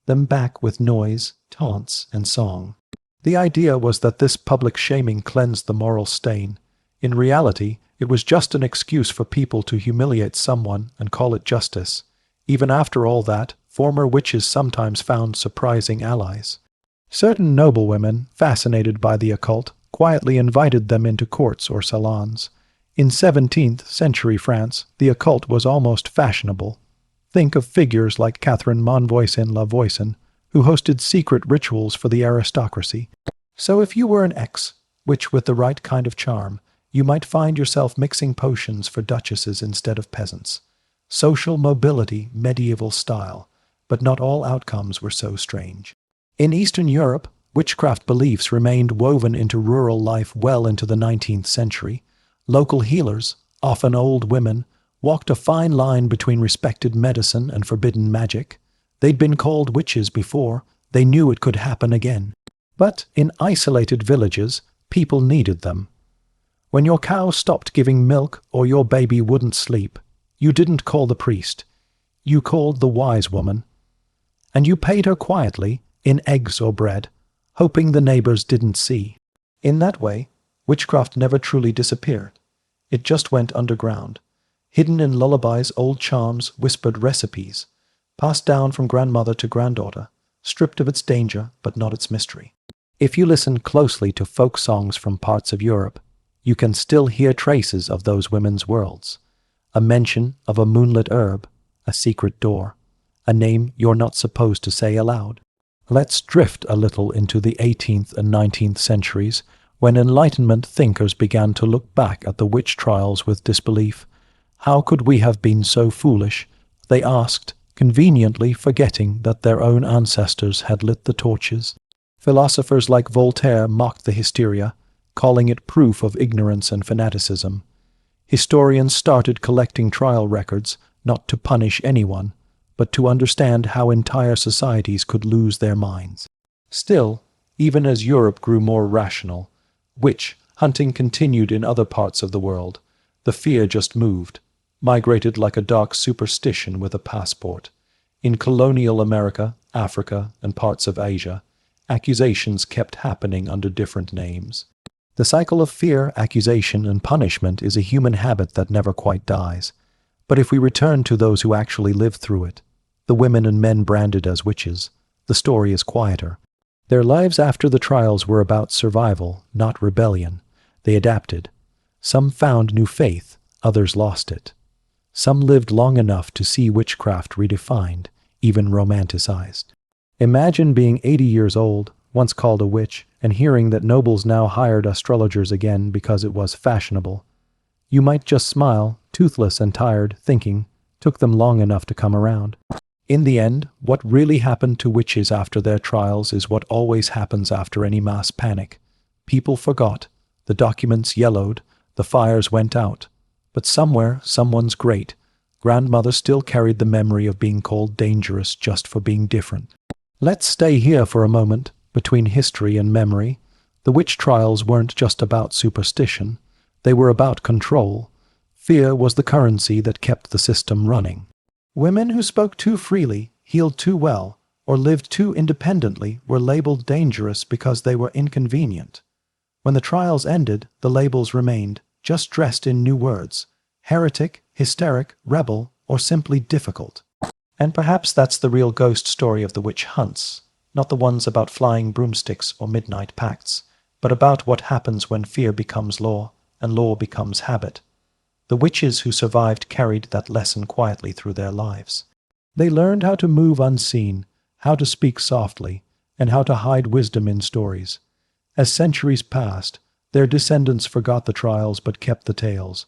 them back with noise, taunts, and song. The idea was that this public shaming cleansed the moral stain. In reality, it was just an excuse for people to humiliate someone and call it justice. Even after all that, former witches sometimes found surprising allies. Certain noblewomen, fascinated by the occult, quietly invited them into courts or salons. In 17th century France, the occult was almost fashionable. Think of figures like Catherine Monvoisin La Voisin, who hosted secret rituals for the aristocracy. So if you were an ex-witch with the right kind of charm, you might find yourself mixing potions for duchesses instead of peasants. Social mobility, medieval style, but not all outcomes were so strange. In Eastern Europe, witchcraft beliefs remained woven into rural life well into the 19th century. Local healers, often old women, walked a fine line between respected medicine and forbidden magic. They'd been called witches before. They knew it could happen again. But in isolated villages, people needed them. When your cow stopped giving milk or your baby wouldn't sleep, you didn't call the priest. You called the wise woman. And you paid her quietly, in eggs or bread, hoping the neighbors didn't see. In that way, witchcraft never truly disappeared. It just went underground, hidden in lullabies, old charms, whispered recipes, passed down from grandmother to granddaughter, stripped of its danger but not its mystery. If you listen closely to folk songs from parts of Europe, you can still hear traces of those women's worlds. A mention of a moonlit herb, a secret door, a name you're not supposed to say aloud. Let's drift a little into the 18th and 19th centuries, when Enlightenment thinkers began to look back at the witch trials with disbelief. How could we have been so foolish? They asked, conveniently forgetting that their own ancestors had lit the torches. Philosophers like Voltaire mocked the hysteria, calling it proof of ignorance and fanaticism. Historians started collecting trial records, not to punish anyone, but to understand how entire societies could lose their minds. Still, even as Europe grew more rational, witch hunting continued in other parts of the world. The fear just moved, migrated like a dark superstition with a passport. In colonial America, Africa, and parts of Asia, accusations kept happening under different names. The cycle of fear, accusation, and punishment is a human habit that never quite dies. But if we return to those who actually lived through it, the women and men branded as witches, the story is quieter. Their lives after the trials were about survival, not rebellion. They adapted. Some found new faith, others lost it. Some lived long enough to see witchcraft redefined, even romanticized. Imagine being 80 years old, once called a witch, and hearing that nobles now hired astrologers again because it was fashionable. You might just smile, toothless and tired, thinking, took them long enough to come around. In the end, what really happened to witches after their trials is what always happens after any mass panic. People forgot, the documents yellowed, the fires went out. But somewhere, someone's great grandmother still carried the memory of being called dangerous just for being different. Let's stay here for a moment, between history and memory. The witch trials weren't just about superstition. They were about control. Fear was the currency that kept the system running. Women who spoke too freely, healed too well, or lived too independently were labeled dangerous because they were inconvenient. When the trials ended, the labels remained, just dressed in new words: heretic, hysteric, rebel, or simply difficult. And perhaps that's the real ghost story of the witch hunts, not the ones about flying broomsticks or midnight pacts, but about what happens when fear becomes law and law becomes habit. The witches who survived carried that lesson quietly through their lives. They learned how to move unseen, how to speak softly, and how to hide wisdom in stories. As centuries passed, their descendants forgot the trials but kept the tales.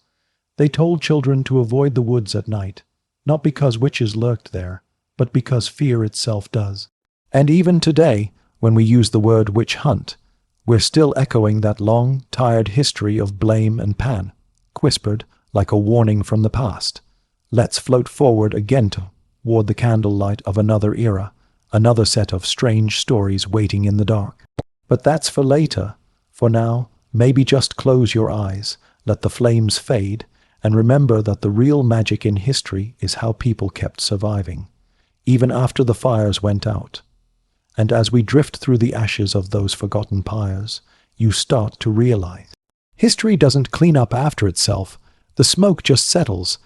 They told children to avoid the woods at night, not because witches lurked there, but because fear itself does. And even today, when we use the word witch hunt, we're still echoing that long, tired history of blame and pan, whispered like a warning from the past. Let's float forward again toward the candlelight of another era, another set of strange stories waiting in the dark. But that's for later. For now, maybe just close your eyes, let the flames fade, and remember that the real magic in history is how people kept surviving, even after the fires went out. And as we drift through the ashes of those forgotten pyres, you start to realize. History doesn't clean up after itself. The smoke just settles.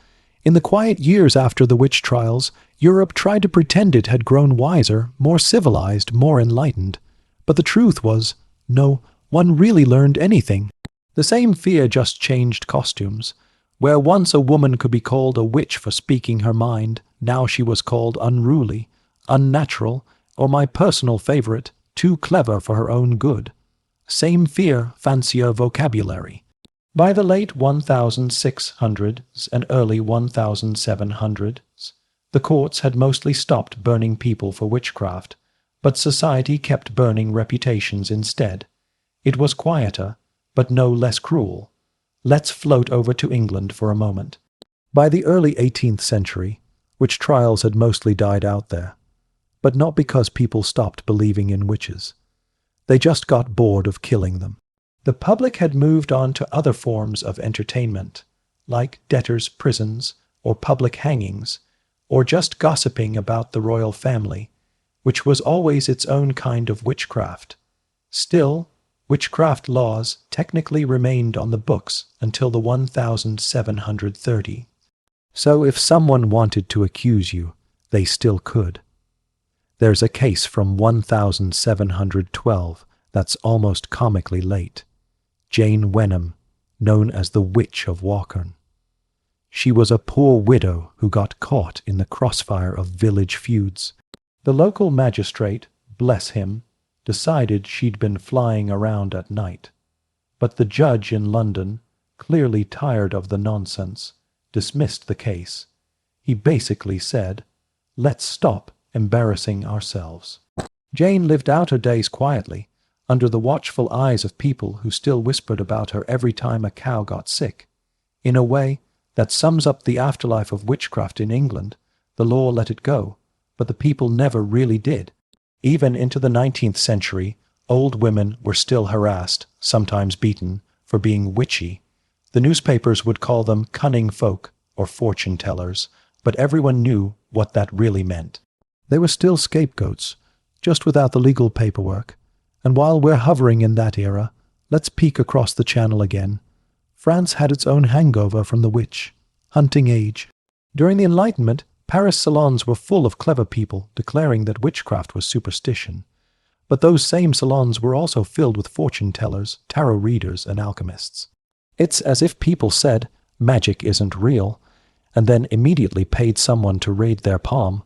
In the quiet years after the witch trials, Europe tried to pretend it had grown wiser, more civilized, more enlightened. But the truth was, no one really learned anything. The same fear just changed costumes. Where once a woman could be called a witch for speaking her mind, now she was called unruly, unnatural, or my personal favorite, too clever for her own good. Same fear, fancier vocabulary. By the late 1600s and early 1700s, the courts had mostly stopped burning people for witchcraft, but society kept burning reputations instead. It was quieter, but no less cruel. Let's float over to England for a moment. By the early 18th century, witch trials had mostly died out there, but not because people stopped believing in witches. They just got bored of killing them. The public had moved on to other forms of entertainment, like debtors' prisons or public hangings, or just gossiping about the royal family, which was always its own kind of witchcraft. Still, witchcraft laws technically remained on the books until the 1730. So if someone wanted to accuse you, they still could. There's a case from 1712 that's almost comically late. Jane Wenham, known as the Witch of Walkern. She was a poor widow who got caught in the crossfire of village feuds. The local magistrate, bless him, decided she'd been flying around at night. But the judge in London, clearly tired of the nonsense, dismissed the case. He basically said, "Let's stop embarrassing ourselves." Jane lived out her days quietly, under the watchful eyes of people who still whispered about her every time a cow got sick. In a way, that sums up the afterlife of witchcraft in England. The law let it go, but the people never really did. Even into the 19th century, old women were still harassed, sometimes beaten, for being witchy. The newspapers would call them cunning folk or fortune-tellers, but everyone knew what that really meant. They were still scapegoats, just without the legal paperwork. And while we're hovering in that era, let's peek across the channel again. France had its own hangover from the witch hunting age. During the Enlightenment, Paris salons were full of clever people declaring that witchcraft was superstition. But those same salons were also filled with fortune-tellers, tarot readers, and alchemists. It's as if people said, magic isn't real, and then immediately paid someone to read their palm.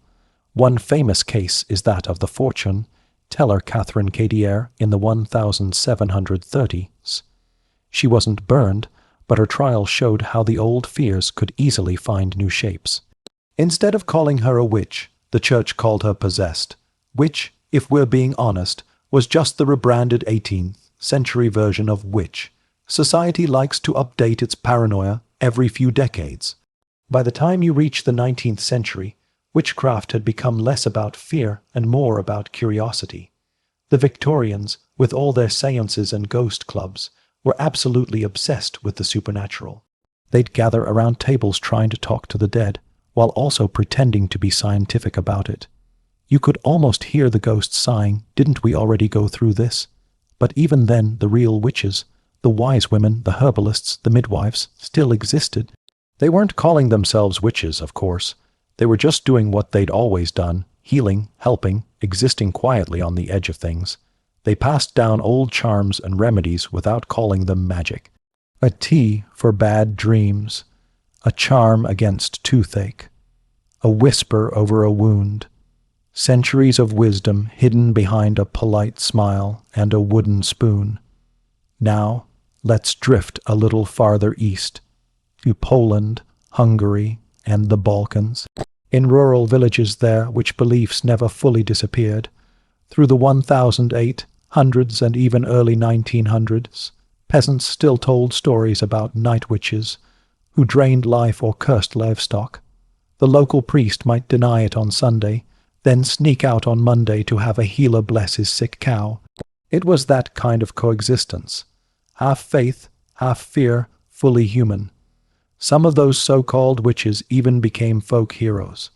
One famous case is that of the fortune-teller Catherine Cadier in the 1730s. She wasn't burned, but her trial showed how the old fears could easily find new shapes. Instead of calling her a witch, the church called her possessed, which, if we're being honest, was just the rebranded 18th century version of witch. Society likes to update its paranoia every few decades. By the time you reach the 19th century, witchcraft had become less about fear and more about curiosity. The Victorians, with all their seances and ghost clubs, were absolutely obsessed with the supernatural. They'd gather around tables trying to talk to the dead, while also pretending to be scientific about it. You could almost hear the ghosts sighing, "Didn't we already go through this?" But even then, the real witches, the wise women, the herbalists, the midwives, still existed. They weren't calling themselves witches, of course. They were just doing what they'd always done, healing, helping, existing quietly on the edge of things. They passed down old charms and remedies without calling them magic. A tea for bad dreams, a charm against toothache, a whisper over a wound, centuries of wisdom hidden behind a polite smile and a wooden spoon. Now, let's drift a little farther east, to Poland, Hungary, and the Balkans. In rural villages there, which beliefs never fully disappeared, through the 1800s and even early 1900s, peasants still told stories about night witches who drained life or cursed livestock. The local priest might deny it on Sunday, then sneak out on Monday to have a healer bless his sick cow. It was that kind of coexistence, half faith, half fear, fully human. Some of those so-called witches even became folk heroes.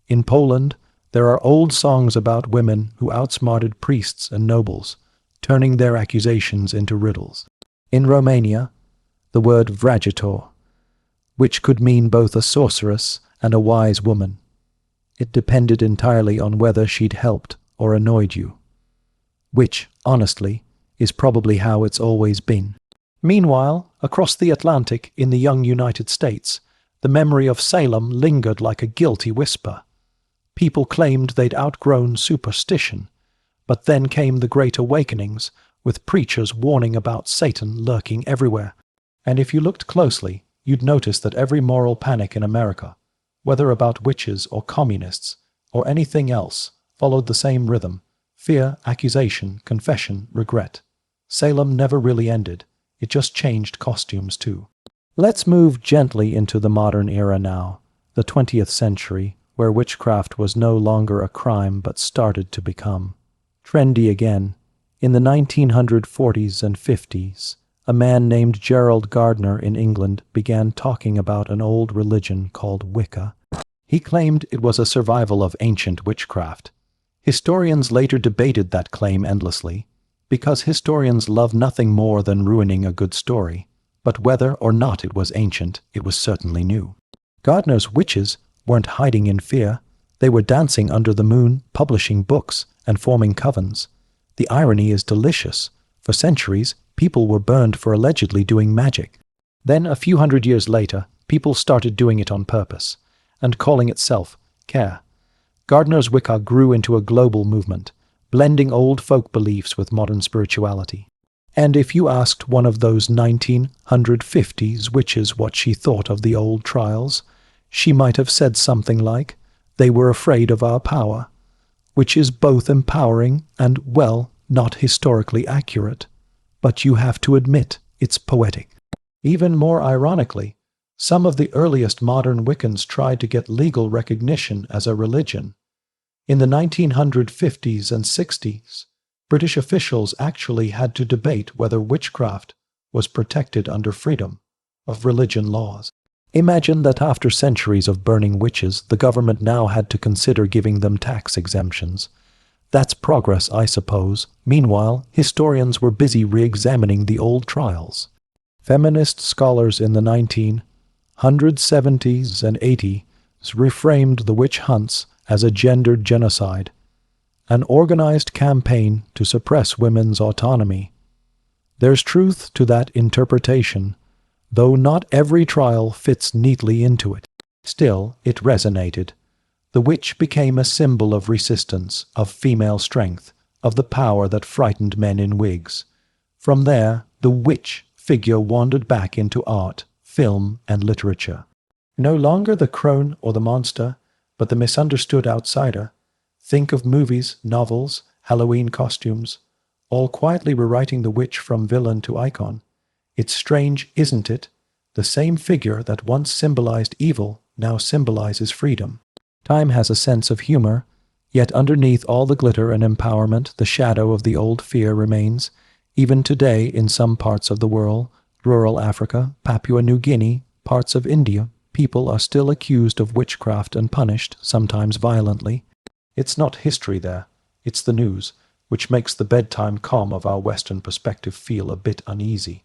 In Poland, there are old songs about women who outsmarted priests and nobles, turning their accusations into riddles. In Romania, the word vragitor, which could mean both a sorceress and a wise woman. It depended entirely on whether she'd helped or annoyed you. Which, honestly, is probably how it's always been. Meanwhile, across the Atlantic in the young United States, the memory of Salem lingered like a guilty whisper. People claimed they'd outgrown superstition, but then came the Great Awakenings, with preachers warning about Satan lurking everywhere. And if you looked closely, you'd notice that every moral panic in America, whether about witches or communists or anything else, followed the same rhythm: fear, accusation, confession, regret. Salem never really ended. It just changed costumes too. Let's move gently into the modern era now, the 20th century, where witchcraft was no longer a crime but started to become trendy again. In the 1940s and 50s, a man named Gerald Gardner in England began talking about an old religion called Wicca. He claimed it was a survival of ancient witchcraft. Historians later debated that claim endlessly, because historians love nothing more than ruining a good story. But whether or not it was ancient, it was certainly new. Gardner's witches weren't hiding in fear. They were dancing under the moon, publishing books, and forming covens. The irony is delicious. For centuries, people were burned for allegedly doing magic. Then, a few hundred years later, people started doing it on purpose, and calling it self-care. Gardner's Wicca grew into a global movement, blending old folk beliefs with modern spirituality. And if you asked one of those 1950s witches what she thought of the old trials, she might have said something like, "They were afraid of our power," which is both empowering and, well, not historically accurate. But you have to admit it's poetic. Even more ironically, some of the earliest modern Wiccans tried to get legal recognition as a religion. In the 1950s and 60s, British officials actually had to debate whether witchcraft was protected under freedom of religion laws. Imagine that after centuries of burning witches, the government now had to consider giving them tax exemptions. That's progress, I suppose. Meanwhile, historians were busy re-examining the old trials. Feminist scholars in the 1970s and 80s reframed the witch hunts as a gendered genocide, an organized campaign to suppress women's autonomy. There's truth to that interpretation, though not every trial fits neatly into it. Still, it resonated. The witch became a symbol of resistance, of female strength, of the power that frightened men in wigs. From there, the witch figure wandered back into art, film, and literature. No longer the crone or the monster, but the misunderstood outsider. Think of movies, novels, Halloween costumes, all quietly rewriting the witch from villain to icon. It's strange, isn't it? The same figure that once symbolized evil now symbolizes freedom. Time has a sense of humor, yet underneath all the glitter and empowerment, the shadow of the old fear remains. Even today, in some parts of the world, rural Africa, Papua New Guinea, parts of India, people are still accused of witchcraft and punished, sometimes violently. It's not history there, it's the news, which makes the bedtime calm of our Western perspective feel a bit uneasy.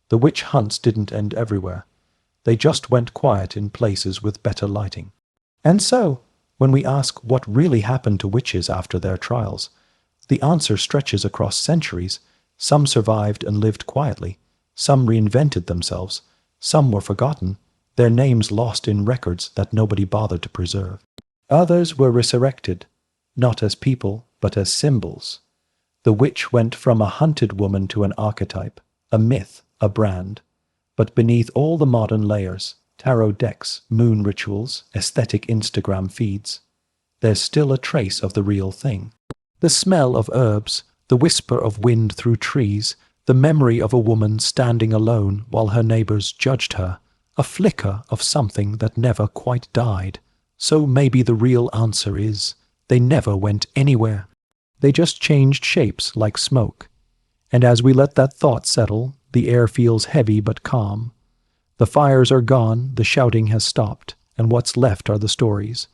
The witch hunts didn't end everywhere. They just went quiet in places with better lighting. And so, when we ask what really happened to witches after their trials, the answer stretches across centuries. Some survived and lived quietly. Some reinvented themselves. Some were forgotten, their names lost in records that nobody bothered to preserve. Others were resurrected, not as people, but as symbols. The witch went from a hunted woman to an archetype, a myth, a brand. But beneath all the modern layers, tarot decks, moon rituals, aesthetic Instagram feeds, there's still a trace of the real thing. The smell of herbs, the whisper of wind through trees, the memory of a woman standing alone while her neighbors judged her, a flicker of something that never quite died. So maybe the real answer is, they never went anywhere. They just changed shapes like smoke. And as we let that thought settle, the air feels heavy but calm. The fires are gone, the shouting has stopped, and what's left are the stories.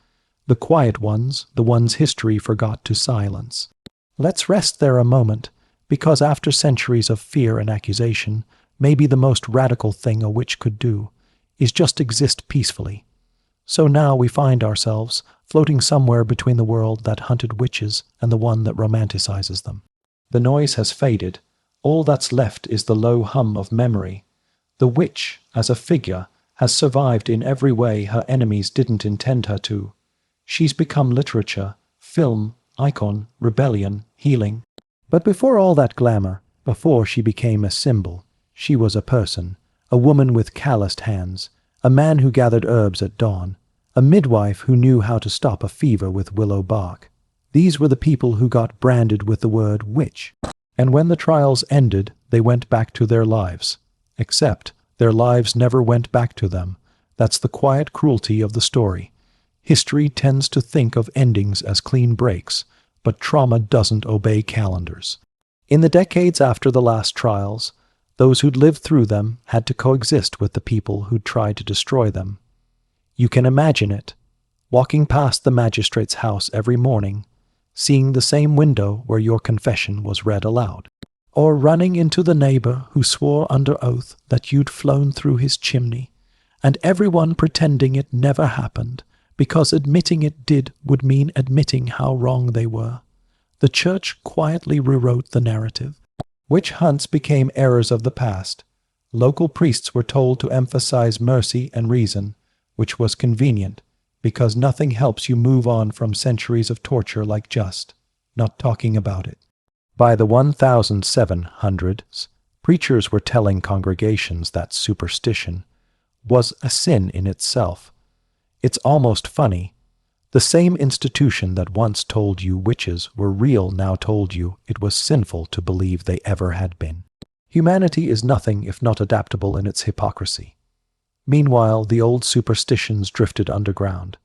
The quiet ones, the ones history forgot to silence. Let's rest there a moment, because after centuries of fear and accusation, maybe the most radical thing a witch could do is just exist peacefully. So now we find ourselves floating somewhere between the world that hunted witches and the one that romanticizes them. The noise has faded. All that's left is the low hum of memory. The witch, as a figure, has survived in every way her enemies didn't intend her to. She's become literature, film, icon, rebellion, healing. But before all that glamour, before she became a symbol, she was a person, a woman with calloused hands, a man who gathered herbs at dawn, a midwife who knew how to stop a fever with willow bark. These were the people who got branded with the word witch. And when the trials ended, they went back to their lives. Except their lives never went back to them. That's the quiet cruelty of the story. History tends to think of endings as clean breaks, but trauma doesn't obey calendars. In the decades after the last trials, those who'd lived through them had to coexist with the people who'd tried to destroy them. You can imagine it, walking past the magistrate's house every morning, seeing the same window where your confession was read aloud, or running into the neighbor who swore under oath that you'd flown through his chimney, and everyone pretending it never happened, because admitting it did would mean admitting how wrong they were. The church quietly rewrote the narrative. Witch hunts became errors of the past. Local priests were told to emphasize mercy and reason, which was convenient, because nothing helps you move on from centuries of torture like just not talking about it. By the 1700s, preachers were telling congregations that superstition was a sin in itself. It's almost funny. The same institution that once told you witches were real now told you it was sinful to believe they ever had been. Humanity is nothing if not adaptable in its hypocrisy. Meanwhile, the old superstitions drifted underground.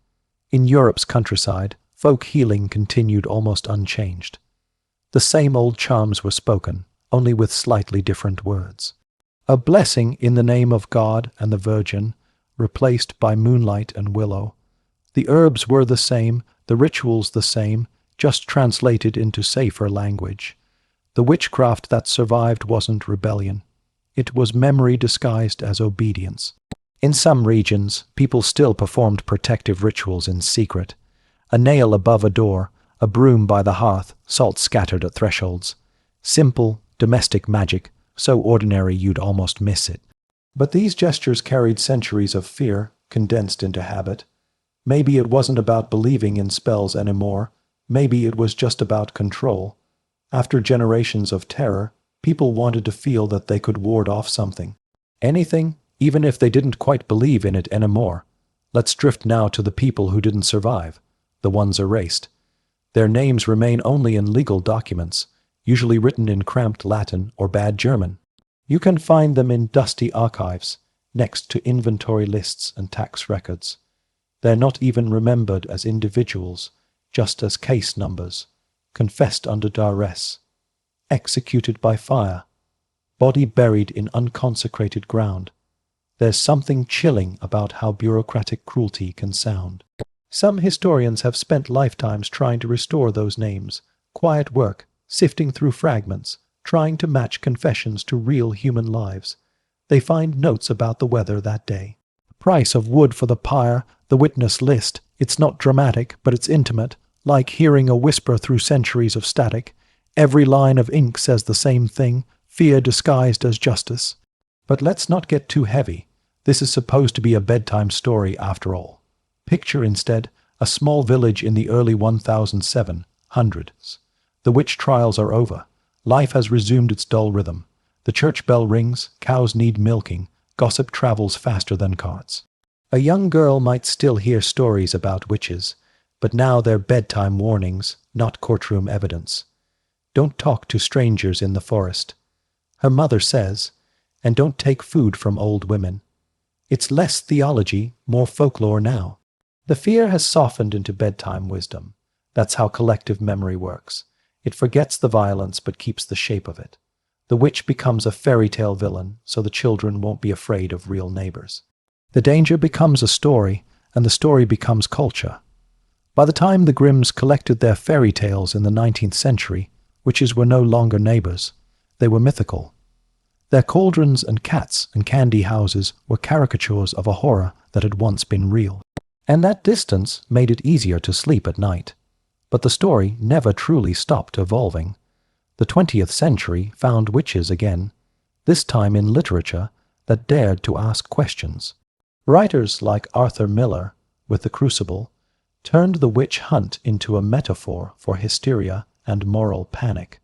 In Europe's countryside, folk healing continued almost unchanged. The same old charms were spoken, only with slightly different words. A blessing in the name of God and the Virgin, replaced by moonlight and willow. The herbs were the same, the rituals the same, just translated into safer language. The witchcraft that survived wasn't rebellion. It was memory disguised as obedience. In some regions, people still performed protective rituals in secret. A nail above a door, a broom by the hearth, salt scattered at thresholds. Simple, domestic magic, so ordinary you'd almost miss it. But these gestures carried centuries of fear, condensed into habit. Maybe it wasn't about believing in spells anymore. Maybe it was just about control. After generations of terror, people wanted to feel that they could ward off something. Anything, even if they didn't quite believe in it anymore. Let's drift now to the people who didn't survive, the ones erased. Their names remain only in legal documents, usually written in cramped Latin or bad German. You can find them in dusty archives, next to inventory lists and tax records. They're not even remembered as individuals, just as case numbers, confessed under duress, executed by fire, body buried in unconsecrated ground. There's something chilling about how bureaucratic cruelty can sound. Some historians have spent lifetimes trying to restore those names, quiet work, sifting through fragments, trying to match confessions to real human lives. They find notes about the weather that day. The price of wood for the pyre, the witness list. It's not dramatic, but it's intimate, like hearing a whisper through centuries of static. Every line of ink says the same thing, fear disguised as justice. But let's not get too heavy. This is supposed to be a bedtime story after all. Picture instead a small village in the early 1700s. The witch trials are over. Life has resumed its dull rhythm. The church bell rings, cows need milking, gossip travels faster than carts. A young girl might still hear stories about witches, but now they're bedtime warnings, not courtroom evidence. Don't talk to strangers in the forest, her mother says, and don't take food from old women. It's less theology, more folklore now. The fear has softened into bedtime wisdom. That's how collective memory works. It forgets the violence but keeps the shape of it. The witch becomes a fairy tale villain, so the children won't be afraid of real neighbors. The danger becomes a story, and the story becomes culture. By the time the Grimms collected their fairy tales in the 19th century, witches were no longer neighbors. They were mythical. Their cauldrons and cats and candy houses were caricatures of a horror that had once been real. And that distance made it easier to sleep at night. But the story never truly stopped evolving. The 20th century found witches again, this time in literature that dared to ask questions. Writers like Arthur Miller, with The Crucible, turned the witch hunt into a metaphor for hysteria and moral panic.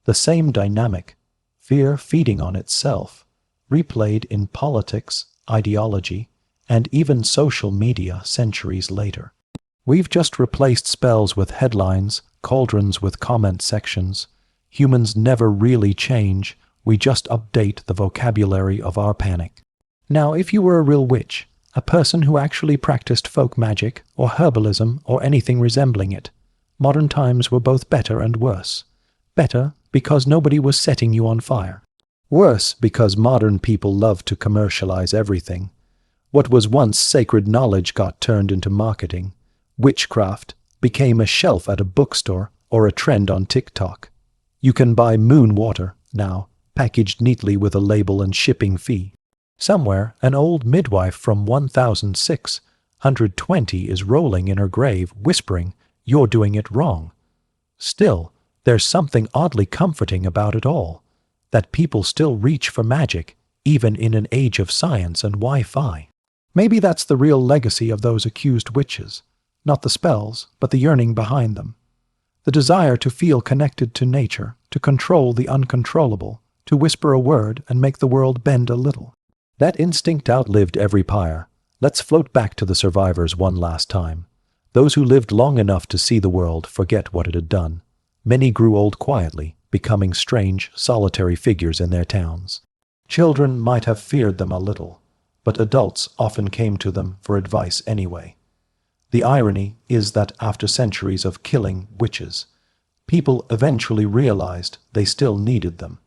The same dynamic, fear feeding on itself, replayed in politics, ideology, and even social media centuries later. We've just replaced spells with headlines, cauldrons with comment sections. Humans never really change, we just update the vocabulary of our panic. Now, if you were a real witch, a person who actually practiced folk magic or herbalism or anything resembling it, modern times were both better and worse. Better because nobody was setting you on fire. Worse because modern people love to commercialize everything. What was once sacred knowledge got turned into marketing. Witchcraft became a shelf at a bookstore or a trend on TikTok. You can buy moon water now, packaged neatly with a label and shipping fee. Somewhere, an old midwife from 1620 is rolling in her grave, whispering, "You're doing it wrong." Still, there's something oddly comforting about it all, that people still reach for magic, even in an age of science and Wi-Fi. Maybe that's the real legacy of those accused witches. Not the spells, but the yearning behind them. The desire to feel connected to nature, to control the uncontrollable, to whisper a word and make the world bend a little. That instinct outlived every pyre. Let's float back to the survivors one last time. Those who lived long enough to see the world forget what it had done. Many grew old quietly, becoming strange, solitary figures in their towns. Children might have feared them a little, but adults often came to them for advice anyway. The irony is that after centuries of killing witches, people eventually realized they still needed them.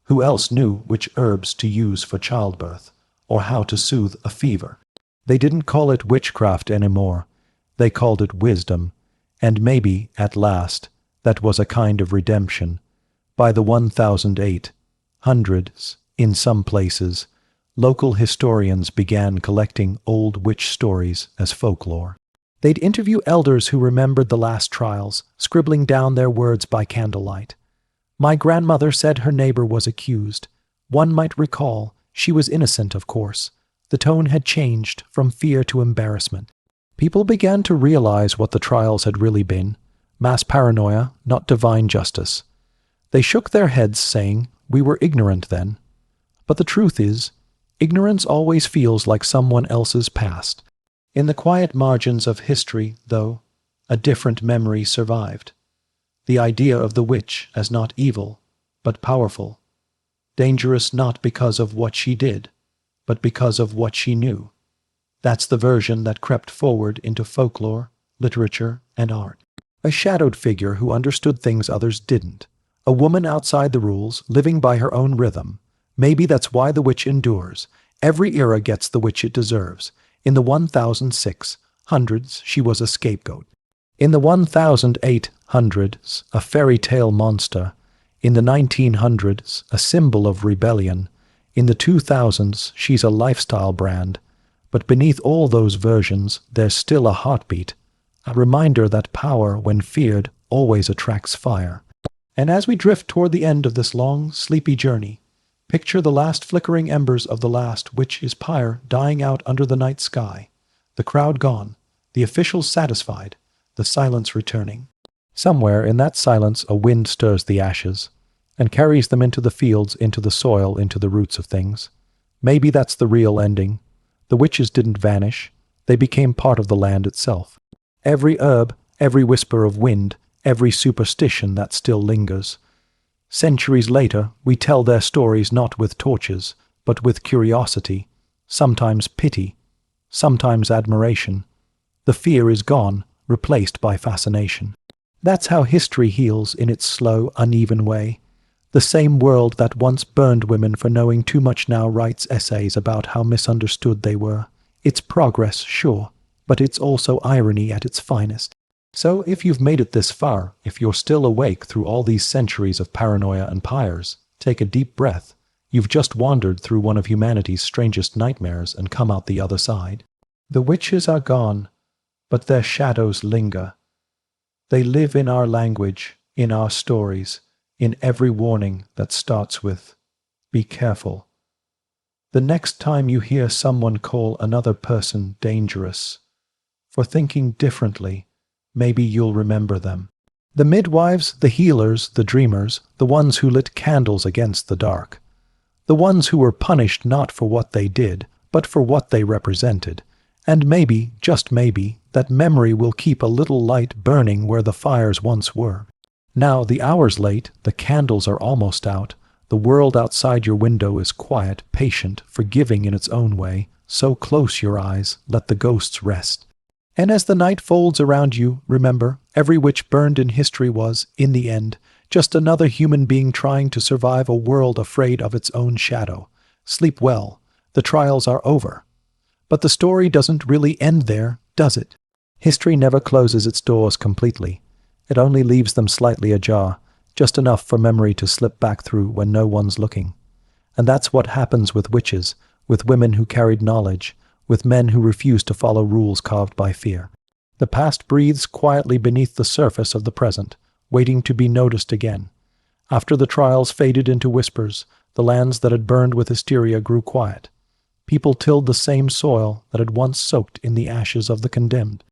Who else knew which herbs to use for childbirth, or how to soothe a fever? They didn't call it witchcraft anymore. They called it wisdom, and maybe, at last, that was a kind of redemption. By the 1800s, in some places, local historians began collecting old witch stories as folklore. They'd interview elders who remembered the last trials, scribbling down their words by candlelight. My grandmother said her neighbor was accused. One might recall she was innocent, of course. The tone had changed from fear to embarrassment. People began to realize what the trials had really been: mass paranoia, not divine justice. They shook their heads, saying, "We were ignorant then." But the truth is, ignorance always feels like someone else's past. In the quiet margins of history, though, a different memory survived. The idea of the witch as not evil, but powerful. Dangerous not because of what she did, but because of what she knew. That's the version that crept forward into folklore, literature, and art. A shadowed figure who understood things others didn't. A woman outside the rules, living by her own rhythm. Maybe that's why the witch endures. Every era gets the witch it deserves. In the 1600s, she was a scapegoat. In the 1800s, a fairy tale monster. In the 1900s, a symbol of rebellion. In the 2000s, she's a lifestyle brand. But beneath all those versions, there's still a heartbeat, a reminder that power, when feared, always attracts fire. And as we drift toward the end of this long, sleepy journey, picture the last flickering embers of the last witch's pyre dying out under the night sky, the crowd gone, the officials satisfied, the silence returning. Somewhere in that silence a wind stirs the ashes and carries them into the fields, into the soil, into the roots of things. Maybe that's the real ending. The witches didn't vanish. They became part of the land itself. Every herb, every whisper of wind, every superstition that still lingers. Centuries later, we tell their stories not with torches, but with curiosity, sometimes pity, sometimes admiration. The fear is gone, replaced by fascination. That's how history heals in its slow, uneven way. The same world that once burned women for knowing too much now writes essays about how misunderstood they were. It's progress, sure, but it's also irony at its finest. So if you've made it this far, if you're still awake through all these centuries of paranoia and pyres, take a deep breath. You've just wandered through one of humanity's strangest nightmares and come out the other side. The witches are gone, but their shadows linger. They live in our language, in our stories, in every warning that starts with, "Be careful." The next time you hear someone call another person dangerous for thinking differently, maybe you'll remember them. The midwives, the healers, the dreamers, the ones who lit candles against the dark. The ones who were punished not for what they did, but for what they represented. And maybe, just maybe, that memory will keep a little light burning where the fires once were. Now the hour's late, the candles are almost out. The world outside your window is quiet, patient, forgiving in its own way. So close your eyes, let the ghosts rest. And as the night folds around you, remember, every witch burned in history was, in the end, just another human being trying to survive a world afraid of its own shadow. Sleep well. The trials are over. But the story doesn't really end there, does it? History never closes its doors completely. It only leaves them slightly ajar, just enough for memory to slip back through when no one's looking. And that's what happens with witches, with women who carried knowledge, with men who refused to follow rules carved by fear. The past breathes quietly beneath the surface of the present, waiting to be noticed again. After the trials faded into whispers, the lands that had burned with hysteria grew quiet. People tilled the same soil that had once soaked in the ashes of the condemned.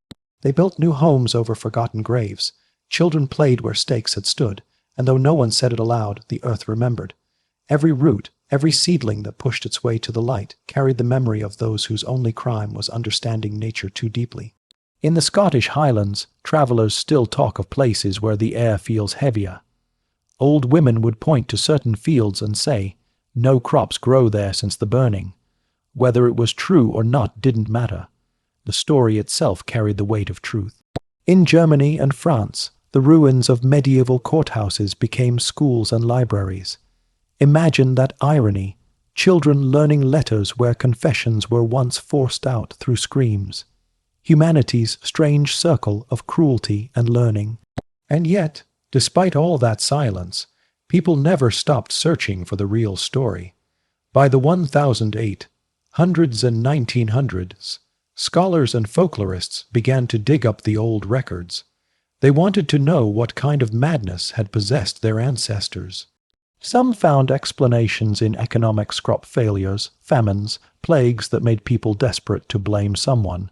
They built new homes over forgotten graves. Children played where stakes had stood, and though no one said it aloud, the earth remembered. Every root, every seedling that pushed its way to the light carried the memory of those whose only crime was understanding nature too deeply. In the Scottish Highlands, travelers still talk of places where the air feels heavier. Old women would point to certain fields and say, "No crops grow there since the burning." Whether it was true or not didn't matter. The story itself carried the weight of truth. In Germany and France, the ruins of medieval courthouses became schools and libraries. Imagine that irony, children learning letters where confessions were once forced out through screams. Humanity's strange circle of cruelty and learning. And yet, despite all that silence, people never stopped searching for the real story. By the 1800s and 1900s, scholars and folklorists began to dig up the old records. They wanted to know what kind of madness had possessed their ancestors. Some found explanations in economic crop failures, famines, plagues that made people desperate to blame someone.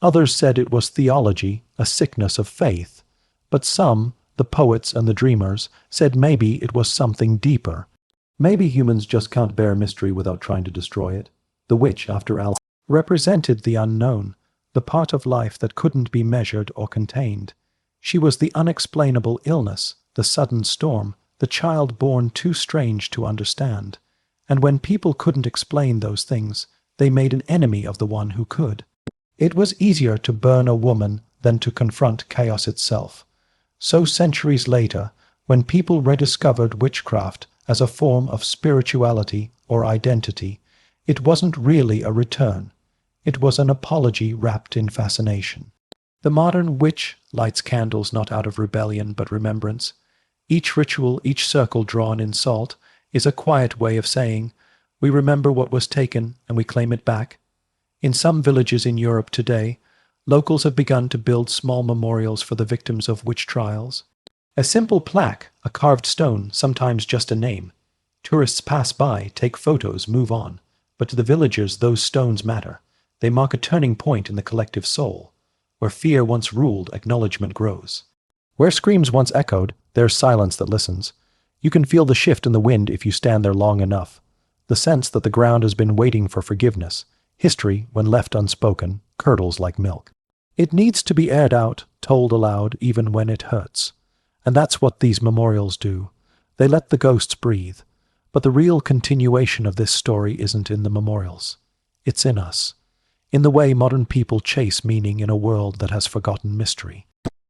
Others said it was theology, a sickness of faith. But some, the poets and the dreamers, said maybe it was something deeper. Maybe humans just can't bear mystery without trying to destroy it. The witch, after all, represented the unknown, the part of life that couldn't be measured or contained. She was the unexplainable illness, the sudden storm, the child born too strange to understand. And when people couldn't explain those things, they made an enemy of the one who could. It was easier to burn a woman than to confront chaos itself. So centuries later, when people rediscovered witchcraft as a form of spirituality or identity, it wasn't really a return. It was an apology wrapped in fascination. The modern witch lights candles not out of rebellion but remembrance. Each ritual, each circle drawn in salt, is a quiet way of saying, we remember what was taken and we claim it back. In some villages in Europe today, locals have begun to build small memorials for the victims of witch trials. A simple plaque, a carved stone, sometimes just a name. Tourists pass by, take photos, move on. But to the villagers, those stones matter. They mark a turning point in the collective soul. Where fear once ruled, acknowledgement grows. Where screams once echoed, there's silence that listens. You can feel the shift in the wind if you stand there long enough. The sense that the ground has been waiting for forgiveness. History, when left unspoken, curdles like milk. It needs to be aired out, told aloud, even when it hurts. And that's what these memorials do. They let the ghosts breathe. But the real continuation of this story isn't in the memorials. It's in us. In the way modern people chase meaning in a world that has forgotten mystery.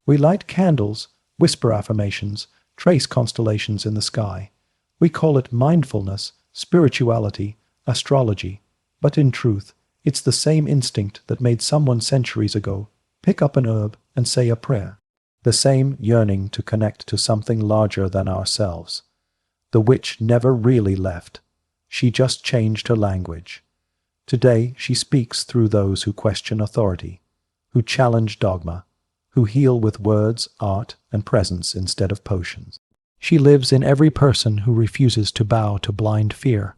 We light candles, whisper affirmations, trace constellations in the sky. We call it mindfulness, spirituality, astrology. But in truth, it's the same instinct that made someone centuries ago pick up an herb and say a prayer. The same yearning to connect to something larger than ourselves. The witch never really left. She just changed her language. Today she speaks through those who question authority, who challenge dogma, who heal with words, art, and presence instead of potions. She lives in every person who refuses to bow to blind fear.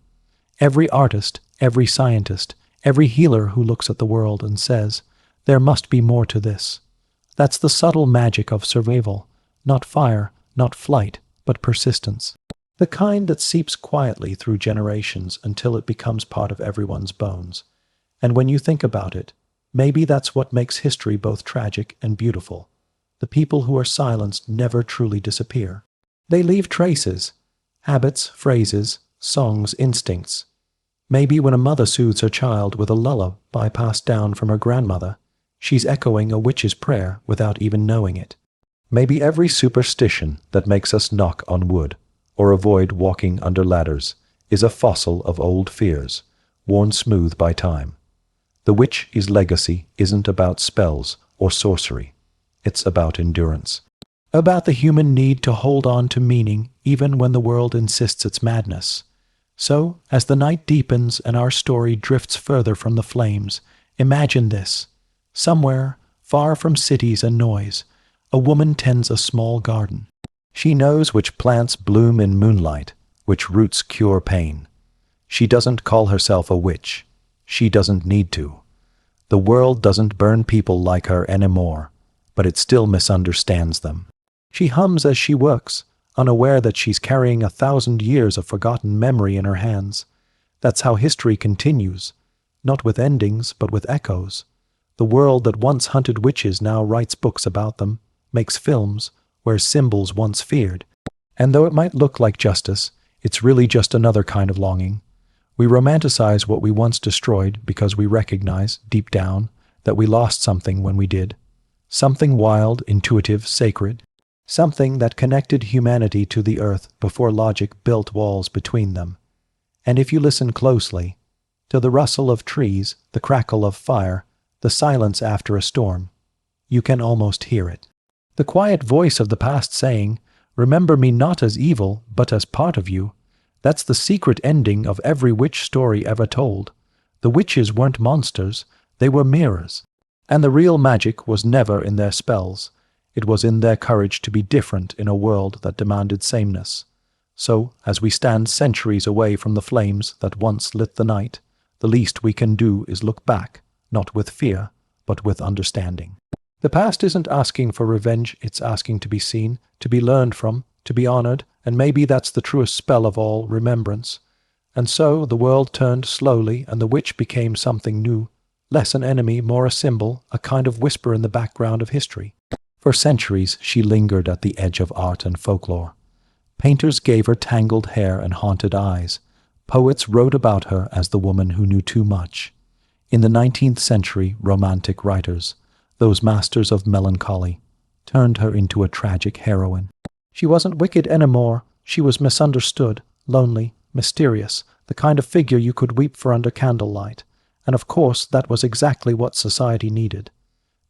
Every artist, every scientist, every healer who looks at the world and says, there must be more to this. That's the subtle magic of survival, not fire, not flight, but persistence. The kind that seeps quietly through generations until it becomes part of everyone's bones. And when you think about it, maybe that's what makes history both tragic and beautiful. The people who are silenced never truly disappear. They leave traces, habits, phrases, songs, instincts. Maybe when a mother soothes her child with a lullaby passed down from her grandmother, she's echoing a witch's prayer without even knowing it. Maybe every superstition that makes us knock on wood or avoid walking under ladders is a fossil of old fears, worn smooth by time. The witch's legacy isn't about spells or sorcery. It's about endurance. About the human need to hold on to meaning even when the world insists it's madness. So, as the night deepens and our story drifts further from the flames, imagine this. Somewhere, far from cities and noise, a woman tends a small garden. She knows which plants bloom in moonlight, which roots cure pain. She doesn't call herself a witch. She doesn't need to. The world doesn't burn people like her anymore, but it still misunderstands them. She hums as she works, unaware that she's carrying 1,000 years of forgotten memory in her hands. That's how history continues, not with endings, but with echoes. The world that once hunted witches now writes books about them, makes films, where symbols once feared. And though it might look like justice, it's really just another kind of longing. We romanticize what we once destroyed because we recognize, deep down, that we lost something when we did. Something wild, intuitive, sacred. Something that connected humanity to the earth before logic built walls between them. And if you listen closely, to the rustle of trees, the crackle of fire, the silence after a storm, you can almost hear it. The quiet voice of the past saying, remember me not as evil, but as part of you. That's the secret ending of every witch story ever told. The witches weren't monsters, they were mirrors. And the real magic was never in their spells. It was in their courage to be different in a world that demanded sameness. So, as we stand centuries away from the flames that once lit the night, the least we can do is look back, not with fear, but with understanding. The past isn't asking for revenge, it's asking to be seen, to be learned from, to be honored, and maybe that's the truest spell of all, remembrance. And so the world turned slowly, and the witch became something new, less an enemy, more a symbol, a kind of whisper in the background of history. For centuries she lingered at the edge of art and folklore. Painters gave her tangled hair and haunted eyes. Poets wrote about her as the woman who knew too much. In the 19th century, romantic writers, those masters of melancholy, turned her into a tragic heroine. She wasn't wicked anymore. She was misunderstood, lonely, mysterious, the kind of figure you could weep for under candlelight. And of course, that was exactly what society needed.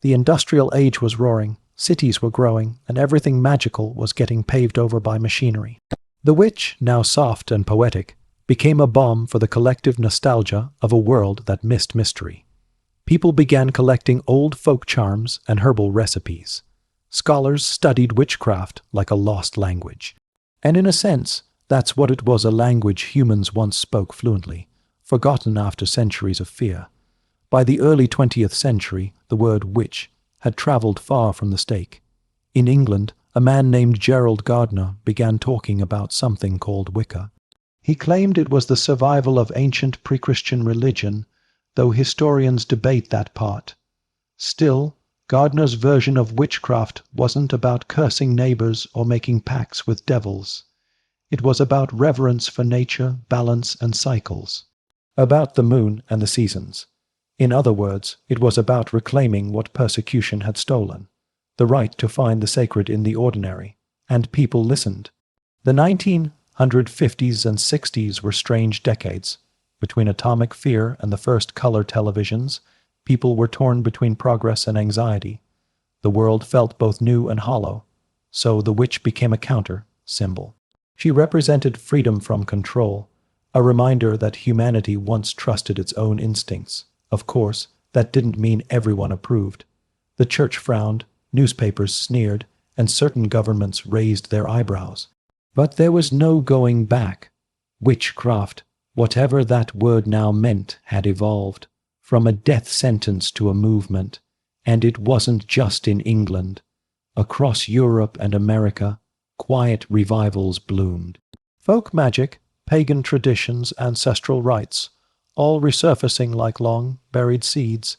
The industrial age was roaring, cities were growing, and everything magical was getting paved over by machinery. The witch, now soft and poetic, became a balm for the collective nostalgia of a world that missed mystery. People began collecting old folk charms and herbal recipes. Scholars studied witchcraft like a lost language. And in a sense, that's what it was, a language humans once spoke fluently, forgotten after centuries of fear. By the early 20th century, the word witch had traveled far from the stake. In England, a man named Gerald Gardner began talking about something called Wicca. He claimed it was the survival of ancient pre-Christian religion, though historians debate that part. Still, Gardner's version of witchcraft wasn't about cursing neighbors or making pacts with devils. It was about reverence for nature, balance, and cycles. About the moon and the seasons. In other words, it was about reclaiming what persecution had stolen, the right to find the sacred in the ordinary, and people listened. The 1950s and 60s were strange decades. Between atomic fear and the first color televisions, people were torn between progress and anxiety. The world felt both new and hollow, so the witch became a counter symbol. She represented freedom from control, a reminder that humanity once trusted its own instincts. Of course, that didn't mean everyone approved. The church frowned, newspapers sneered, and certain governments raised their eyebrows. But there was no going back. Witchcraft, whatever that word now meant, had evolved from a death sentence to a movement, and it wasn't just in England. Across Europe and America, quiet revivals bloomed. Folk magic, pagan traditions, ancestral rites, all resurfacing like long, buried seeds.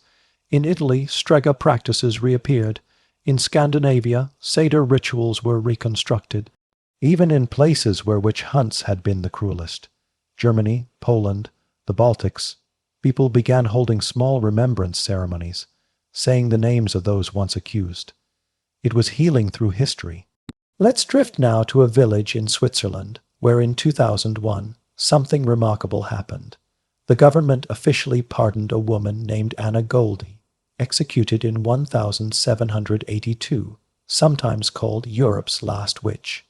In Italy, strega practices reappeared. In Scandinavia, satyr rituals were reconstructed. Even in places where witch hunts had been the cruelest, Germany, Poland, the Baltics, people began holding small remembrance ceremonies, saying the names of those once accused. It was healing through history. Let's drift now to a village in Switzerland, where in 2001, something remarkable happened. The government officially pardoned a woman named Anna Goldie, executed in 1782, sometimes called Europe's last witch.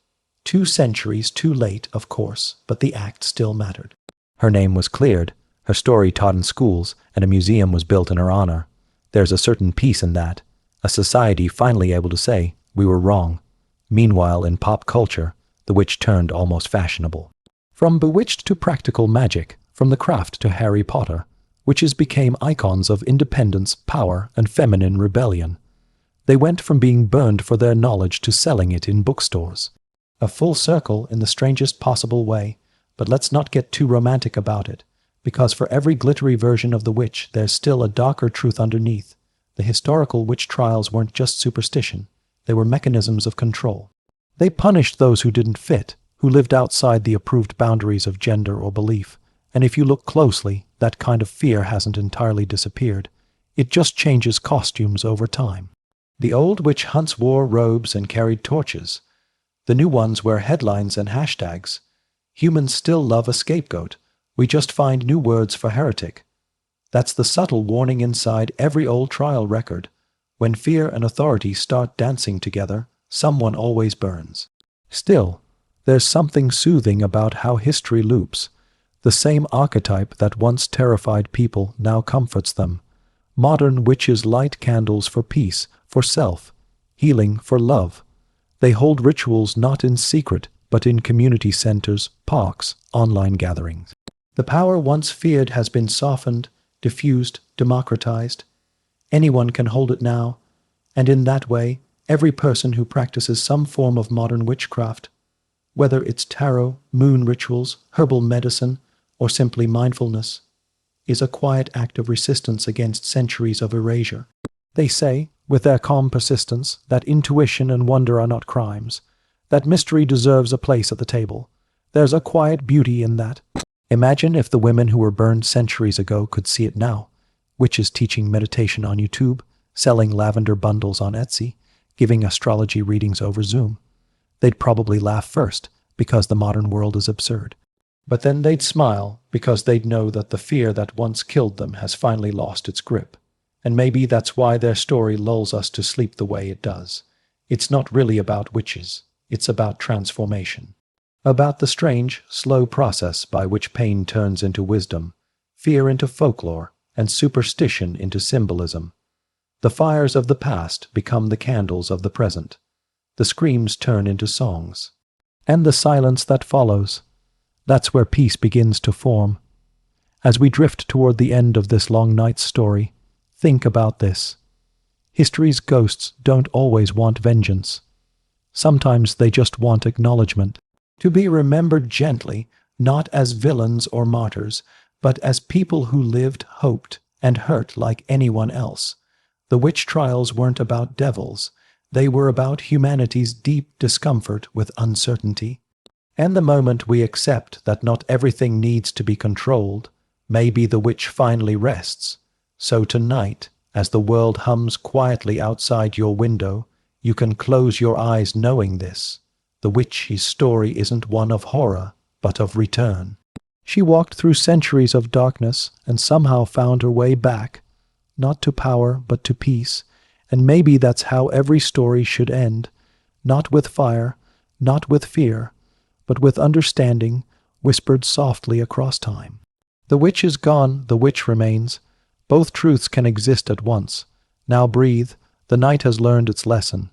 2 centuries too late, of course, but the act still mattered. Her name was cleared, her story taught in schools, and a museum was built in her honor. There's a certain peace in that, a society finally able to say, we were wrong. Meanwhile, in pop culture, the witch turned almost fashionable. From bewitched to practical magic, from the craft to Harry Potter, witches became icons of independence, power, and feminine rebellion. They went from being burned for their knowledge to selling it in bookstores. A full circle in the strangest possible way, but let's not get too romantic about it, because for every glittery version of the witch, there's still a darker truth underneath. The historical witch trials weren't just superstition, they were mechanisms of control. They punished those who didn't fit, who lived outside the approved boundaries of gender or belief. And if you look closely, that kind of fear hasn't entirely disappeared. It just changes costumes over time. The old witch hunts wore robes and carried torches. The new ones wear headlines and hashtags. Humans still love a scapegoat. We just find new words for heretic. That's the subtle warning inside every old trial record. When fear and authority start dancing together, someone always burns. Still, There's something soothing about how history loops. The same archetype that once terrified people now comforts them. Modern witches light candles for peace, for self, healing, for love. They hold rituals not in secret, but in community centers, parks, online gatherings. The power once feared has been softened, diffused, democratized. Anyone can hold it now, and in that way, every person who practices some form of modern witchcraft, whether it's tarot, moon rituals, herbal medicine, or simply mindfulness, is a quiet act of resistance against centuries of erasure. They say, with their calm persistence, that intuition and wonder are not crimes, that mystery deserves a place at the table. There's a quiet beauty in that. Imagine if the women who were burned centuries ago could see it now. Witches teaching meditation on YouTube, selling lavender bundles on Etsy, giving astrology readings over Zoom. They'd probably laugh first, because the modern world is absurd. But then they'd smile, because they'd know that the fear that once killed them has finally lost its grip. And maybe that's why their story lulls us to sleep the way it does. It's not really about witches. It's about transformation. About the strange, slow process by which pain turns into wisdom, fear into folklore, and superstition into symbolism. The fires of the past become the candles of the present. The screams turn into songs. And the silence that follows. That's where peace begins to form. As we drift toward the end of this long night's story, think about this. History's ghosts don't always want vengeance. Sometimes they just want acknowledgement. To be remembered gently, not as villains or martyrs, but as people who lived, hoped, and hurt like anyone else. The witch trials weren't about devils. They were about humanity's deep discomfort with uncertainty. And the moment we accept that not everything needs to be controlled, maybe the witch finally rests. So tonight, as the world hums quietly outside your window, you can close your eyes knowing this. The witch's story isn't one of horror, but of return. She walked through centuries of darkness and somehow found her way back, not to power, but to peace. And maybe that's how every story should end, not with fire, not with fear, but with understanding, whispered softly across time. The witch is gone, the witch remains. Both truths can exist at once. Now breathe, the night has learned its lesson.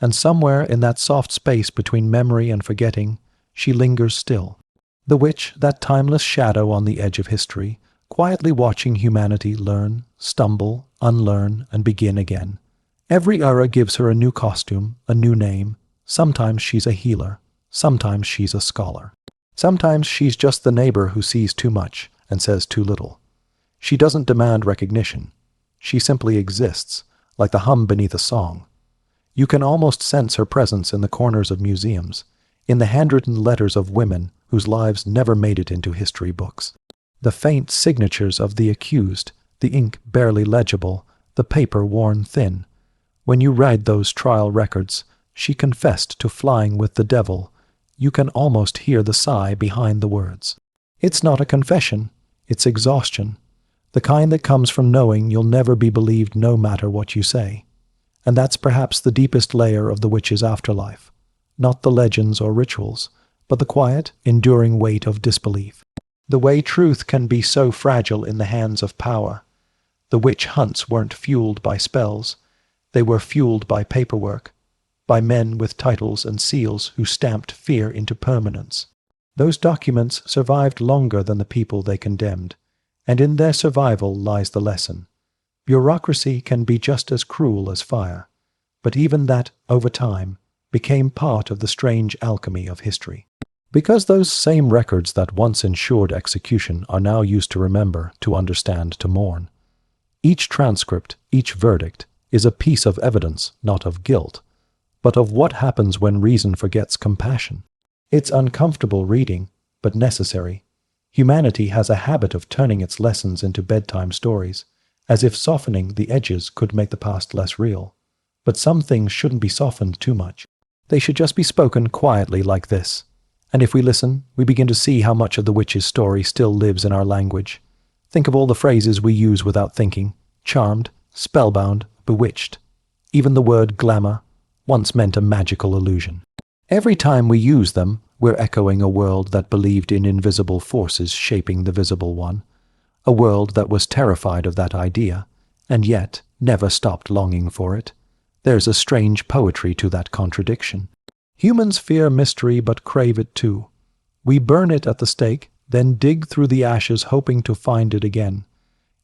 And somewhere in that soft space between memory and forgetting, she lingers still. The witch, that timeless shadow on the edge of history, quietly watching humanity learn, stumble, unlearn, and begin again. Every era gives her a new costume, a new name. Sometimes she's a healer. Sometimes she's a scholar. Sometimes she's just the neighbor who sees too much and says too little. She doesn't demand recognition. She simply exists, like the hum beneath a song. You can almost sense her presence in the corners of museums, in the handwritten letters of women whose lives never made it into history books. The faint signatures of the accused, the ink barely legible, the paper worn thin. When you read those trial records, she confessed to flying with the devil. You can almost hear the sigh behind the words. It's not a confession, it's exhaustion, the kind that comes from knowing you'll never be believed no matter what you say. And that's perhaps the deepest layer of the witch's afterlife. Not the legends or rituals, but the quiet, enduring weight of disbelief. The way truth can be so fragile in the hands of power. The witch hunts weren't fueled by spells. They were fueled by paperwork, by men with titles and seals who stamped fear into permanence. Those documents survived longer than the people they condemned, and in their survival lies the lesson. Bureaucracy can be just as cruel as fire, but even that, over time, became part of the strange alchemy of history. Because those same records that once ensured execution are now used to remember, to understand, to mourn. Each transcript, each verdict, is a piece of evidence, not of guilt, but of what happens when reason forgets compassion. It's uncomfortable reading, but necessary. Humanity has a habit of turning its lessons into bedtime stories, as if softening the edges could make the past less real. But some things shouldn't be softened too much. They should just be spoken quietly like this. And if we listen, we begin to see how much of the witch's story still lives in our language. Think of all the phrases we use without thinking. Charmed, spellbound, bewitched. Even the word glamour once meant a magical illusion. Every time we use them, we're echoing a world that believed in invisible forces shaping the visible one, a world that was terrified of that idea, and yet never stopped longing for it. There's a strange poetry to that contradiction. Humans fear mystery but crave it too. We burn it at the stake, then dig through the ashes hoping to find it again.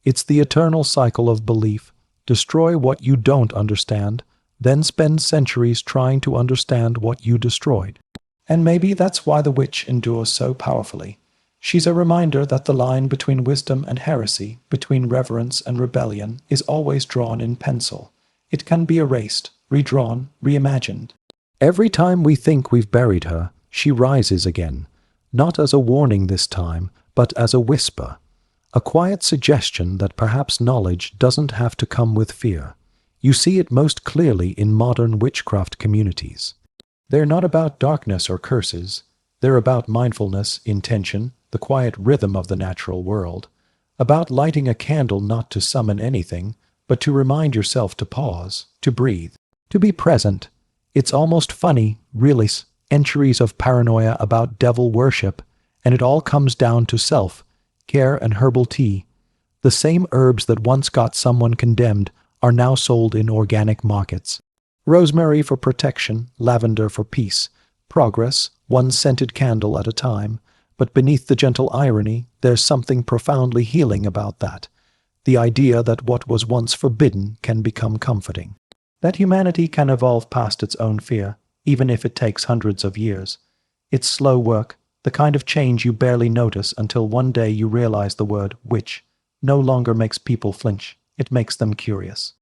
It's the eternal cycle of belief. Destroy what you don't understand, then spend centuries trying to understand what you destroyed. And maybe that's why the witch endures so powerfully. She's a reminder that the line between wisdom and heresy, between reverence and rebellion, is always drawn in pencil. It can be erased, redrawn, reimagined. Every time we think we've buried her, she rises again, not as a warning this time, but as a whisper, a quiet suggestion that perhaps knowledge doesn't have to come with fear. You see it most clearly in modern witchcraft communities. They're not about darkness or curses. They're about mindfulness, intention, the quiet rhythm of the natural world, about lighting a candle not to summon anything, but to remind yourself to pause, to breathe, to be present. It's almost funny, really, centuries of paranoia about devil worship, and it all comes down to self, care and herbal tea. The same herbs that once got someone condemned are now sold in organic markets. Rosemary for protection, lavender for peace, progress, one scented candle at a time, but beneath the gentle irony, there's something profoundly healing about that. The idea that what was once forbidden can become comforting. That humanity can evolve past its own fear, even if it takes hundreds of years. It's slow work, the kind of change you barely notice until one day you realize the word witch no longer makes people flinch, it makes them curious.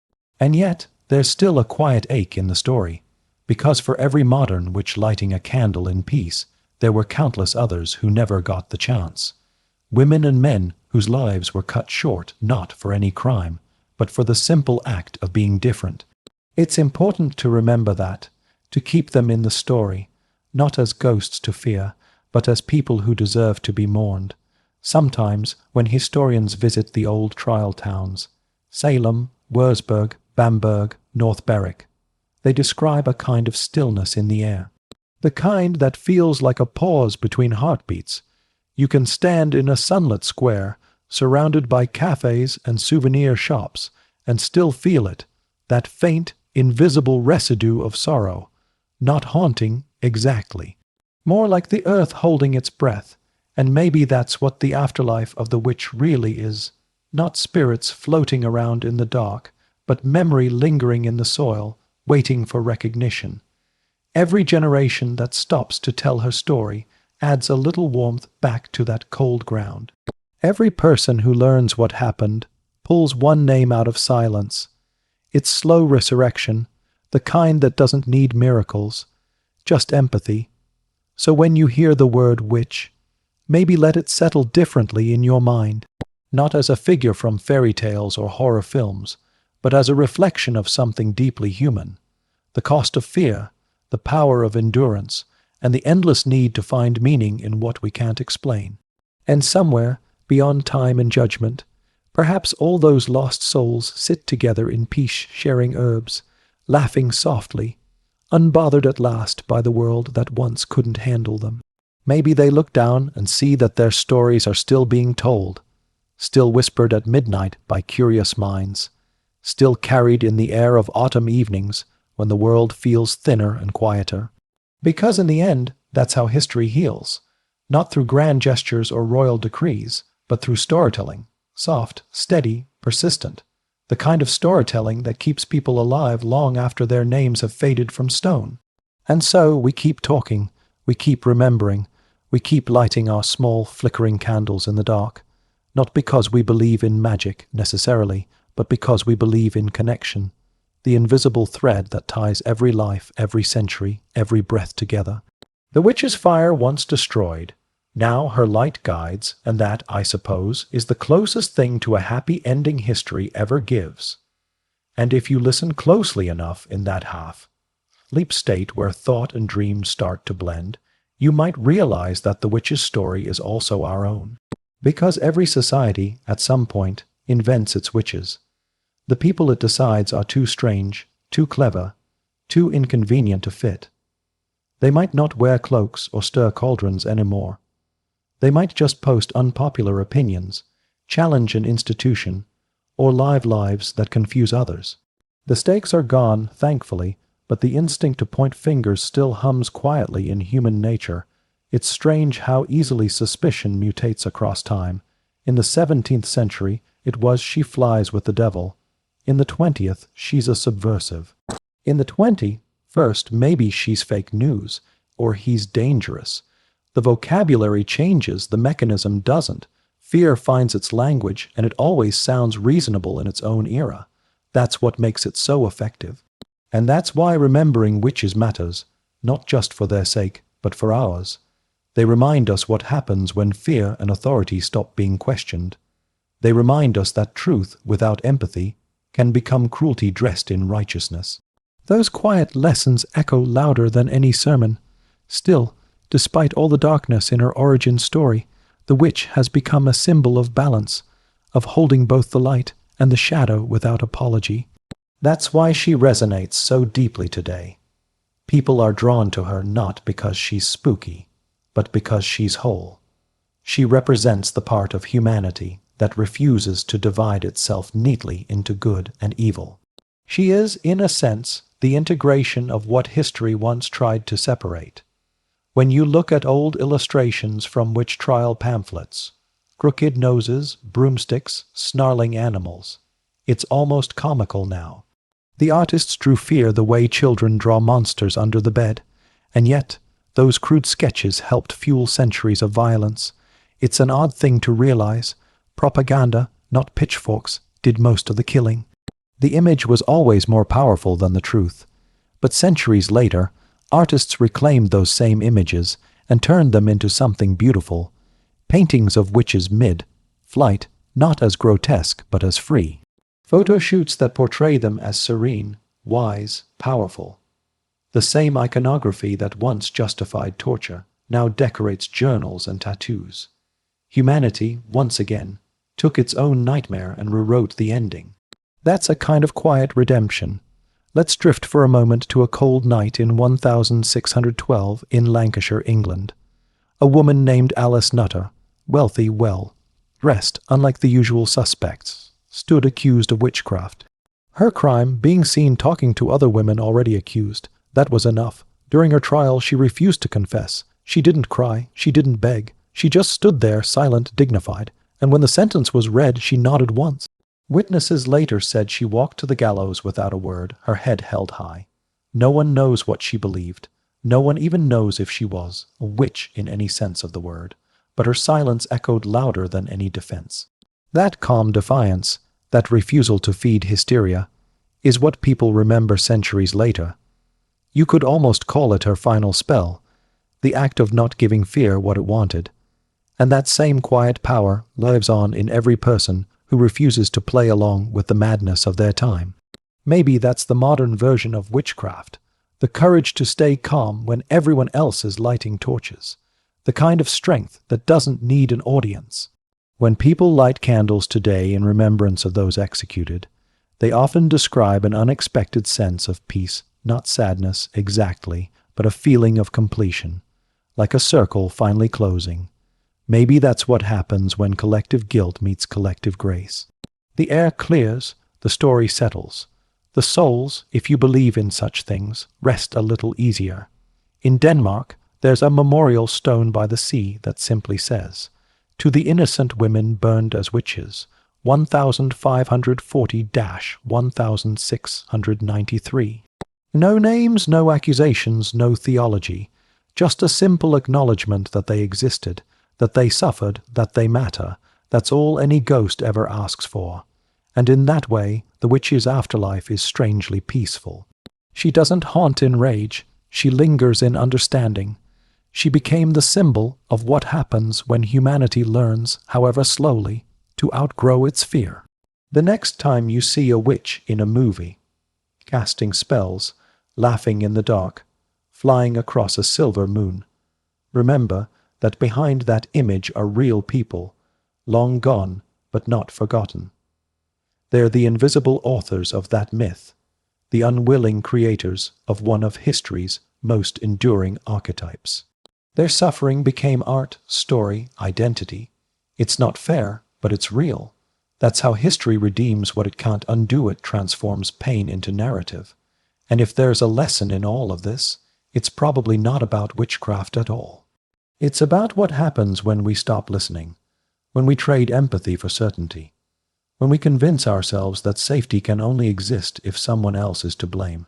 And yet, there's still a quiet ache in the story, because for every modern witch lighting a candle in peace, there were countless others who never got the chance. Women and men whose lives were cut short not for any crime, but for the simple act of being different. It's important to remember that, to keep them in the story, not as ghosts to fear, but as people who deserve to be mourned. Sometimes, when historians visit the old trial towns, Salem, Wurzburg, Bamberg, North Berwick, they describe a kind of stillness in the air, the kind that feels like a pause between heartbeats. You can stand in a sunlit square, surrounded by cafes and souvenir shops, and still feel it, that faint, invisible residue of sorrow, not haunting exactly, more like the earth holding its breath. And maybe that's what the afterlife of the witch really is, not spirits floating around in the dark, but memory lingering in the soil, waiting for recognition. Every generation that stops to tell her story adds a little warmth back to that cold ground. Every person who learns what happened pulls one name out of silence. It's slow resurrection, the kind that doesn't need miracles, just empathy. So when you hear the word witch, maybe let it settle differently in your mind, not as a figure from fairy tales or horror films, but as a reflection of something deeply human. The cost of fear, the power of endurance, and the endless need to find meaning in what we can't explain. And somewhere, beyond time and judgment, perhaps all those lost souls sit together in peace sharing herbs, laughing softly, unbothered at last by the world that once couldn't handle them. Maybe they look down and see that their stories are still being told, still whispered at midnight by curious minds, still carried in the air of autumn evenings when the world feels thinner and quieter. Because in the end, that's how history heals, not through grand gestures or royal decrees, but through storytelling, soft, steady, persistent, the kind of storytelling that keeps people alive long after their names have faded from stone. And so we keep talking, we keep remembering, we keep lighting our small, flickering candles in the dark, not because we believe in magic necessarily, but because we believe in connection, the invisible thread that ties every life, every century, every breath together. The witch's fire once destroyed, now her light guides, and that, I suppose, is the closest thing to a happy ending history ever gives. And if you listen closely enough in that half-sleep state where thought and dream start to blend, you might realize that the witch's story is also our own. Because every society, at some point, invents its witches. The people it decides are too strange, too clever, too inconvenient to fit. They might not wear cloaks or stir cauldrons anymore. They might just post unpopular opinions, challenge an institution, or live lives that confuse others. The stakes are gone, thankfully, but the instinct to point fingers still hums quietly in human nature. It's strange how easily suspicion mutates across time. In the 17th century, it was she flies with the devil. In the 20th, she's a subversive. In the 21st, maybe she's fake news, or he's dangerous. The vocabulary changes, the mechanism doesn't. Fear finds its language, and it always sounds reasonable in its own era. That's what makes it so effective. And that's why remembering witches matters, not just for their sake, but for ours. They remind us what happens when fear and authority stop being questioned. They remind us that truth without empathy can become cruelty dressed in righteousness. Those quiet lessons echo louder than any sermon. Still, despite all the darkness in her origin story, the witch has become a symbol of balance, of holding both the light and the shadow without apology. That's why she resonates so deeply today. People are drawn to her not because she's spooky, but because she's whole. She represents the part of humanity that refuses to divide itself neatly into good and evil. She is, in a sense, the integration of what history once tried to separate. When you look at old illustrations from witch trial pamphlets, crooked noses, broomsticks, snarling animals, it's almost comical now. The artists drew fear the way children draw monsters under the bed, and yet those crude sketches helped fuel centuries of violence. It's an odd thing to realize. Propaganda, not pitchforks, did most of the killing. The image was always more powerful than the truth. But centuries later, artists reclaimed those same images and turned them into something beautiful. Paintings of witches mid-flight, not as grotesque but as free. Photo shoots that portray them as serene, wise, powerful. The same iconography that once justified torture now decorates journals and tattoos. Humanity, once again, took its own nightmare and rewrote the ending. That's a kind of quiet redemption. Let's drift for a moment to a cold night in 1612 in Lancashire, England. A woman named Alice Nutter, wealthy, well-dressed, unlike the usual suspects, stood accused of witchcraft. Her crime, being seen talking to other women already accused, that was enough. During her trial, she refused to confess. She didn't cry. She didn't beg. She just stood there, silent, dignified, and when the sentence was read, she nodded once. Witnesses later said she walked to the gallows without a word, her head held high. No one knows what she believed. No one even knows if she was a witch in any sense of the word, but her silence echoed louder than any defense. That calm defiance, that refusal to feed hysteria, is what people remember centuries later. You could almost call it her final spell, the act of not giving fear what it wanted. And that same quiet power lives on in every person who refuses to play along with the madness of their time. Maybe that's the modern version of witchcraft, the courage to stay calm when everyone else is lighting torches, the kind of strength that doesn't need an audience. When people light candles today in remembrance of those executed, they often describe an unexpected sense of peace, not sadness exactly, but a feeling of completion, like a circle finally closing. Maybe that's what happens when collective guilt meets collective grace. The air clears, the story settles. The souls, if you believe in such things, rest a little easier. In Denmark, there's a memorial stone by the sea that simply says, "To the innocent women burned as witches, 1540-1693. No names, no accusations, no theology, just a simple acknowledgement that they existed, that they suffered, that they matter. That's all any ghost ever asks for. And in that way, the witch's afterlife is strangely peaceful. She doesn't haunt in rage, she lingers in understanding. She became the symbol of what happens when humanity learns, however slowly, to outgrow its fear. The next time you see a witch in a movie, casting spells, laughing in the dark, flying across a silver moon, remember that behind that image are real people, long gone but not forgotten. They're the invisible authors of that myth, the unwilling creators of one of history's most enduring archetypes. Their suffering became art, story, identity. It's not fair, but it's real. That's how history redeems what it can't undo. It transforms pain into narrative. And if there's a lesson in all of this, it's probably not about witchcraft at all. It's about what happens when we stop listening, when we trade empathy for certainty, when we convince ourselves that safety can only exist if someone else is to blame.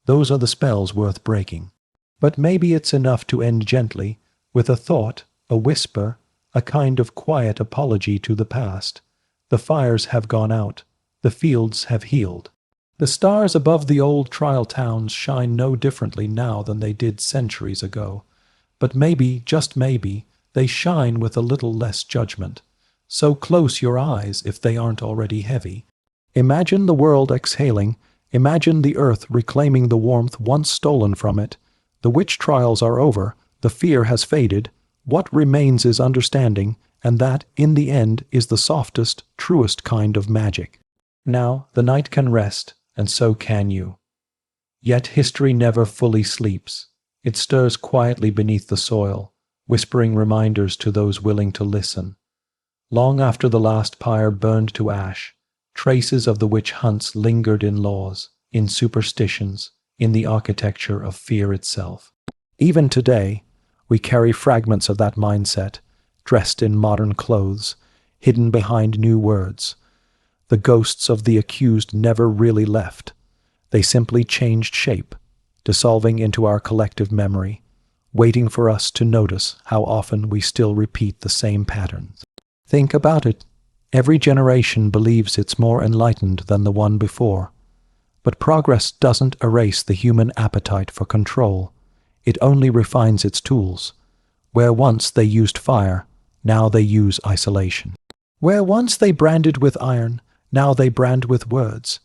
Those are the spells worth breaking. But maybe it's enough to end gently, with a thought, a whisper, a kind of quiet apology to the past. The fires have gone out. The fields have healed. The stars above the old trial towns shine no differently now than they did centuries ago. But maybe, just maybe, they shine with a little less judgment. So close your eyes if they aren't already heavy. Imagine the world exhaling. Imagine the earth reclaiming the warmth once stolen from it. The witch trials are over. The fear has faded. What remains is understanding, and that, in the end, is the softest, truest kind of magic. Now the night can rest, and so can you. Yet history never fully sleeps. It stirs quietly beneath the soil, whispering reminders to those willing to listen. Long after the last pyre burned to ash, traces of the witch hunts lingered in laws, in superstitions, in the architecture of fear itself. Even today, we carry fragments of that mindset, dressed in modern clothes, hidden behind new words. The ghosts of the accused never really left. They simply changed shape, dissolving into our collective memory, waiting for us to notice how often we still repeat the same patterns. Think about it. Every generation believes it's more enlightened than the one before. But progress doesn't erase the human appetite for control. It only refines its tools. Where once they used fire, now they use isolation. Where once they branded with iron, now they brand with words.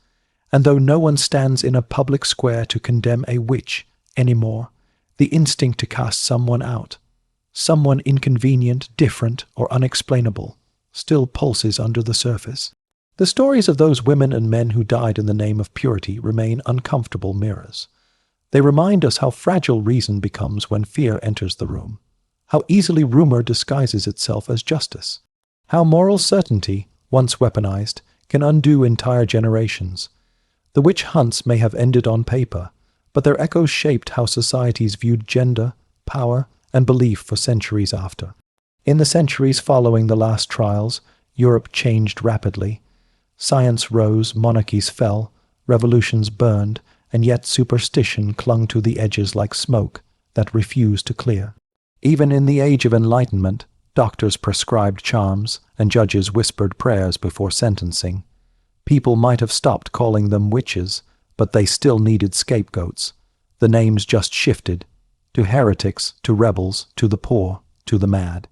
And though no one stands in a public square to condemn a witch anymore, the instinct to cast someone out, someone inconvenient, different, or unexplainable, still pulses under the surface. The stories of those women and men who died in the name of purity remain uncomfortable mirrors. They remind us how fragile reason becomes when fear enters the room, how easily rumor disguises itself as justice, how moral certainty, once weaponized, can undo entire generations. The witch hunts may have ended on paper, but their echoes shaped how societies viewed gender, power, and belief for centuries after. In the centuries following the last trials, Europe changed rapidly. Science rose, monarchies fell, revolutions burned, and yet superstition clung to the edges like smoke that refused to clear. Even in the Age of Enlightenment, doctors prescribed charms, and judges whispered prayers before sentencing. People might have stopped calling them witches, but they still needed scapegoats. The names just shifted, to heretics, to rebels, to the poor, to the mad.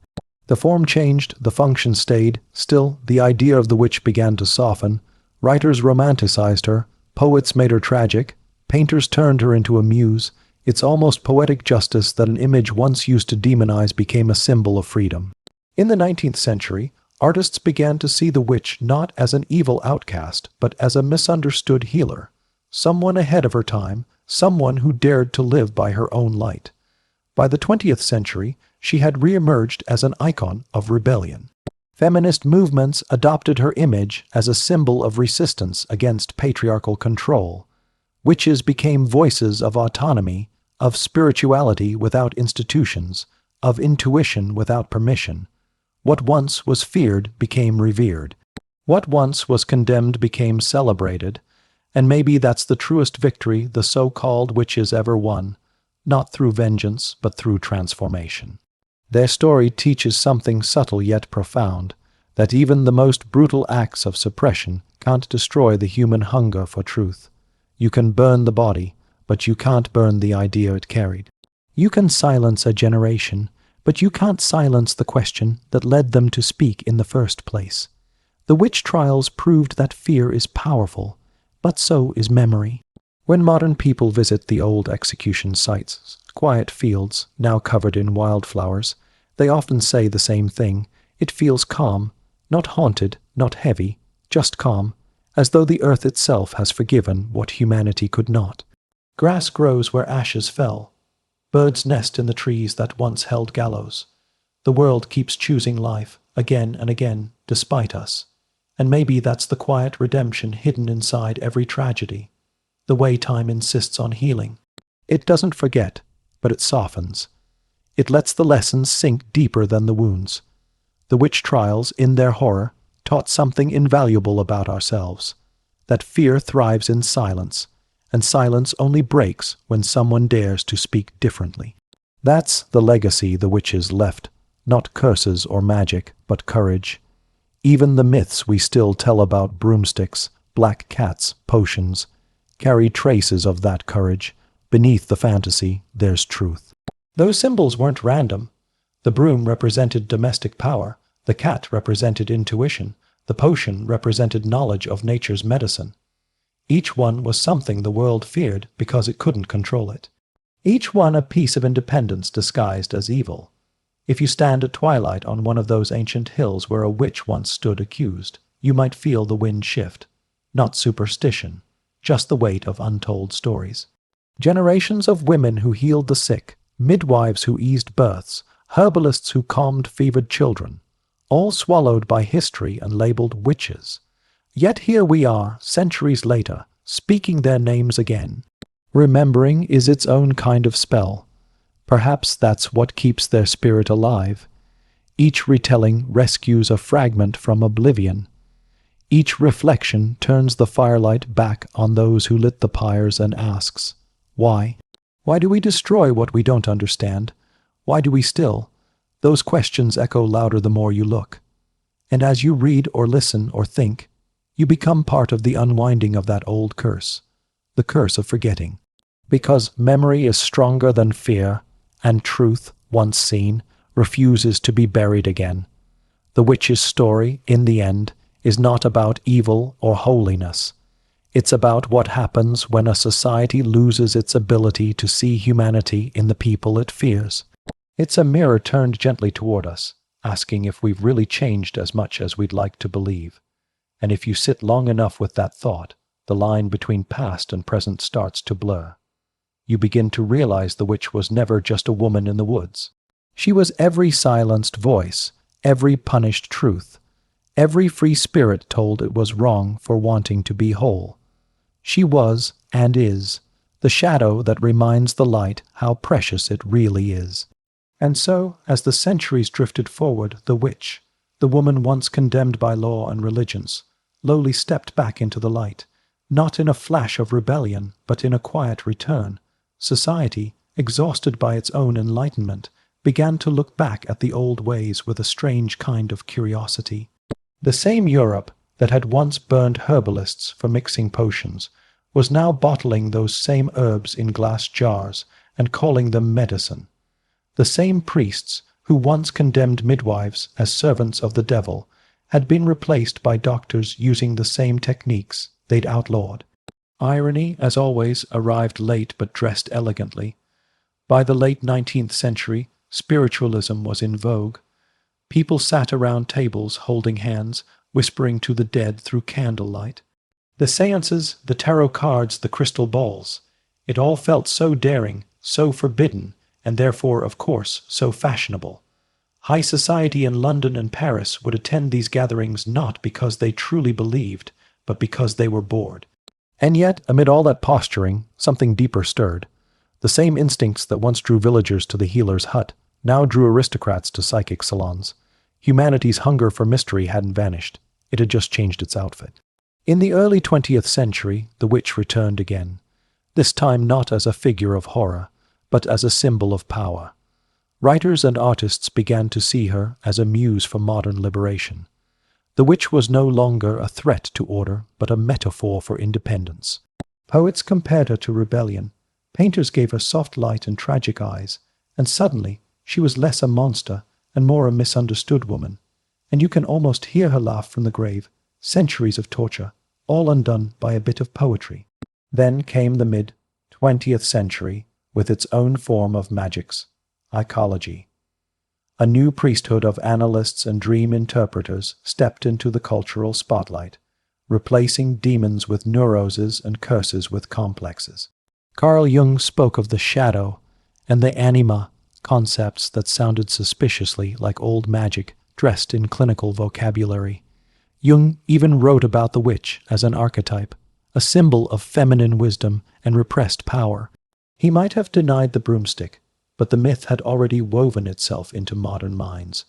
The form changed, the function stayed. Still, the idea of the witch began to soften. Writers romanticized her, poets made her tragic, painters turned her into a muse. It's almost poetic justice that an image once used to demonize became a symbol of freedom. In the 19th century, artists began to see the witch not as an evil outcast, but as a misunderstood healer, someone ahead of her time, someone who dared to live by her own light. By the 20th century, she had re-emerged as an icon of rebellion. Feminist movements adopted her image as a symbol of resistance against patriarchal control. Witches became voices of autonomy, of spirituality without institutions, of intuition without permission. What once was feared became revered. What once was condemned became celebrated. And maybe that's the truest victory the so-called witches ever won, not through vengeance, but through transformation. Their story teaches something subtle yet profound, that even the most brutal acts of suppression can't destroy the human hunger for truth. You can burn the body, but you can't burn the idea it carried. You can silence a generation, but you can't silence the question that led them to speak in the first place. The witch trials proved that fear is powerful, but so is memory. When modern people visit the old execution sites, quiet fields, now covered in wildflowers, they often say the same thing. It feels calm, not haunted, not heavy, just calm, as though the earth itself has forgiven what humanity could not. Grass grows where ashes fell, Birds nest in the trees that once held gallows. The world keeps choosing life again and again, despite us. And maybe that's the quiet redemption hidden inside every tragedy. The way time insists on healing. It doesn't forget, but it softens. It lets the lessons sink deeper than the wounds. The witch trials, in their horror, taught something invaluable about ourselves. That fear thrives in silence, and silence only breaks when someone dares to speak differently. That's the legacy the witches left, not curses or magic, but courage. Even the myths we still tell about broomsticks, black cats, potions, carry traces of that courage. Beneath the fantasy, there's truth. Those symbols weren't random. The broom represented domestic power, the cat represented intuition, the potion represented knowledge of nature's medicine. Each one was something the world feared because it couldn't control it. Each one a piece of independence disguised as evil. If you stand at twilight on one of those ancient hills where a witch once stood accused, you might feel the wind shift. Not superstition, just the weight of untold stories. Generations of women who healed the sick, midwives who eased births, herbalists who calmed fevered children, all swallowed by history and labeled witches. Yet here we are, centuries later, speaking their names again. Remembering is its own kind of spell. Perhaps that's what keeps their spirit alive. Each retelling rescues a fragment from oblivion. Each reflection turns the firelight back on those who lit the pyres and asks, why? Why do we destroy what we don't understand? Why do we still? Those questions echo louder the more you look. And as you read or listen or think, you become part of the unwinding of that old curse, the curse of forgetting. Because memory is stronger than fear, and truth, once seen, refuses to be buried again. The witch's story, in the end, is not about evil or holiness. It's about what happens when a society loses its ability to see humanity in the people it fears. It's a mirror turned gently toward us, asking if we've really changed as much as we'd like to believe. And if you sit long enough with that thought, the line between past and present starts to blur. You begin to realize the witch was never just a woman in the woods. She was every silenced voice, every punished truth, every free spirit told it was wrong for wanting to be whole. She was, and is, the shadow that reminds the light how precious it really is. And so, as the centuries drifted forward, the witch, the woman once condemned by law and religions, lowly stepped back into the light, not in a flash of rebellion, but in a quiet return. Society, exhausted by its own enlightenment, began to look back at the old ways with a strange kind of curiosity. The same Europe that had once burned herbalists for mixing potions was now bottling those same herbs in glass jars and calling them medicine. The same priests who once condemned midwives as servants of the devil had been replaced by doctors using the same techniques they'd outlawed. Irony, as always, arrived late but dressed elegantly. By the late 19th century, spiritualism was in vogue. People sat around tables holding hands, whispering to the dead through candlelight. The seances, the tarot cards, the crystal balls, it all felt so daring, so forbidden, and therefore, of course, so fashionable. High society in London and Paris would attend these gatherings not because they truly believed, but because they were bored. And yet, amid all that posturing, something deeper stirred. The same instincts that once drew villagers to the healer's hut now drew aristocrats to psychic salons. Humanity's hunger for mystery hadn't vanished. It had just changed its outfit. In the early 20th century, the witch returned again, this time not as a figure of horror, but as a symbol of power. Writers and artists began to see her as a muse for modern liberation. The witch was no longer a threat to order, but a metaphor for independence. Poets compared her to rebellion. Painters gave her soft light and tragic eyes, and suddenly she was less a monster and more a misunderstood woman. And you can almost hear her laugh from the grave, centuries of torture, all undone by a bit of poetry. Then came the mid-20th century, with its own form of magics, icology. A new priesthood of analysts and dream interpreters stepped into the cultural spotlight, replacing demons with neuroses and curses with complexes. Carl Jung spoke of the shadow, and the anima, concepts that sounded suspiciously like old magic dressed in clinical vocabulary. Jung even wrote about the witch as an archetype, a symbol of feminine wisdom and repressed power. He might have denied the broomstick, but the myth had already woven itself into modern minds.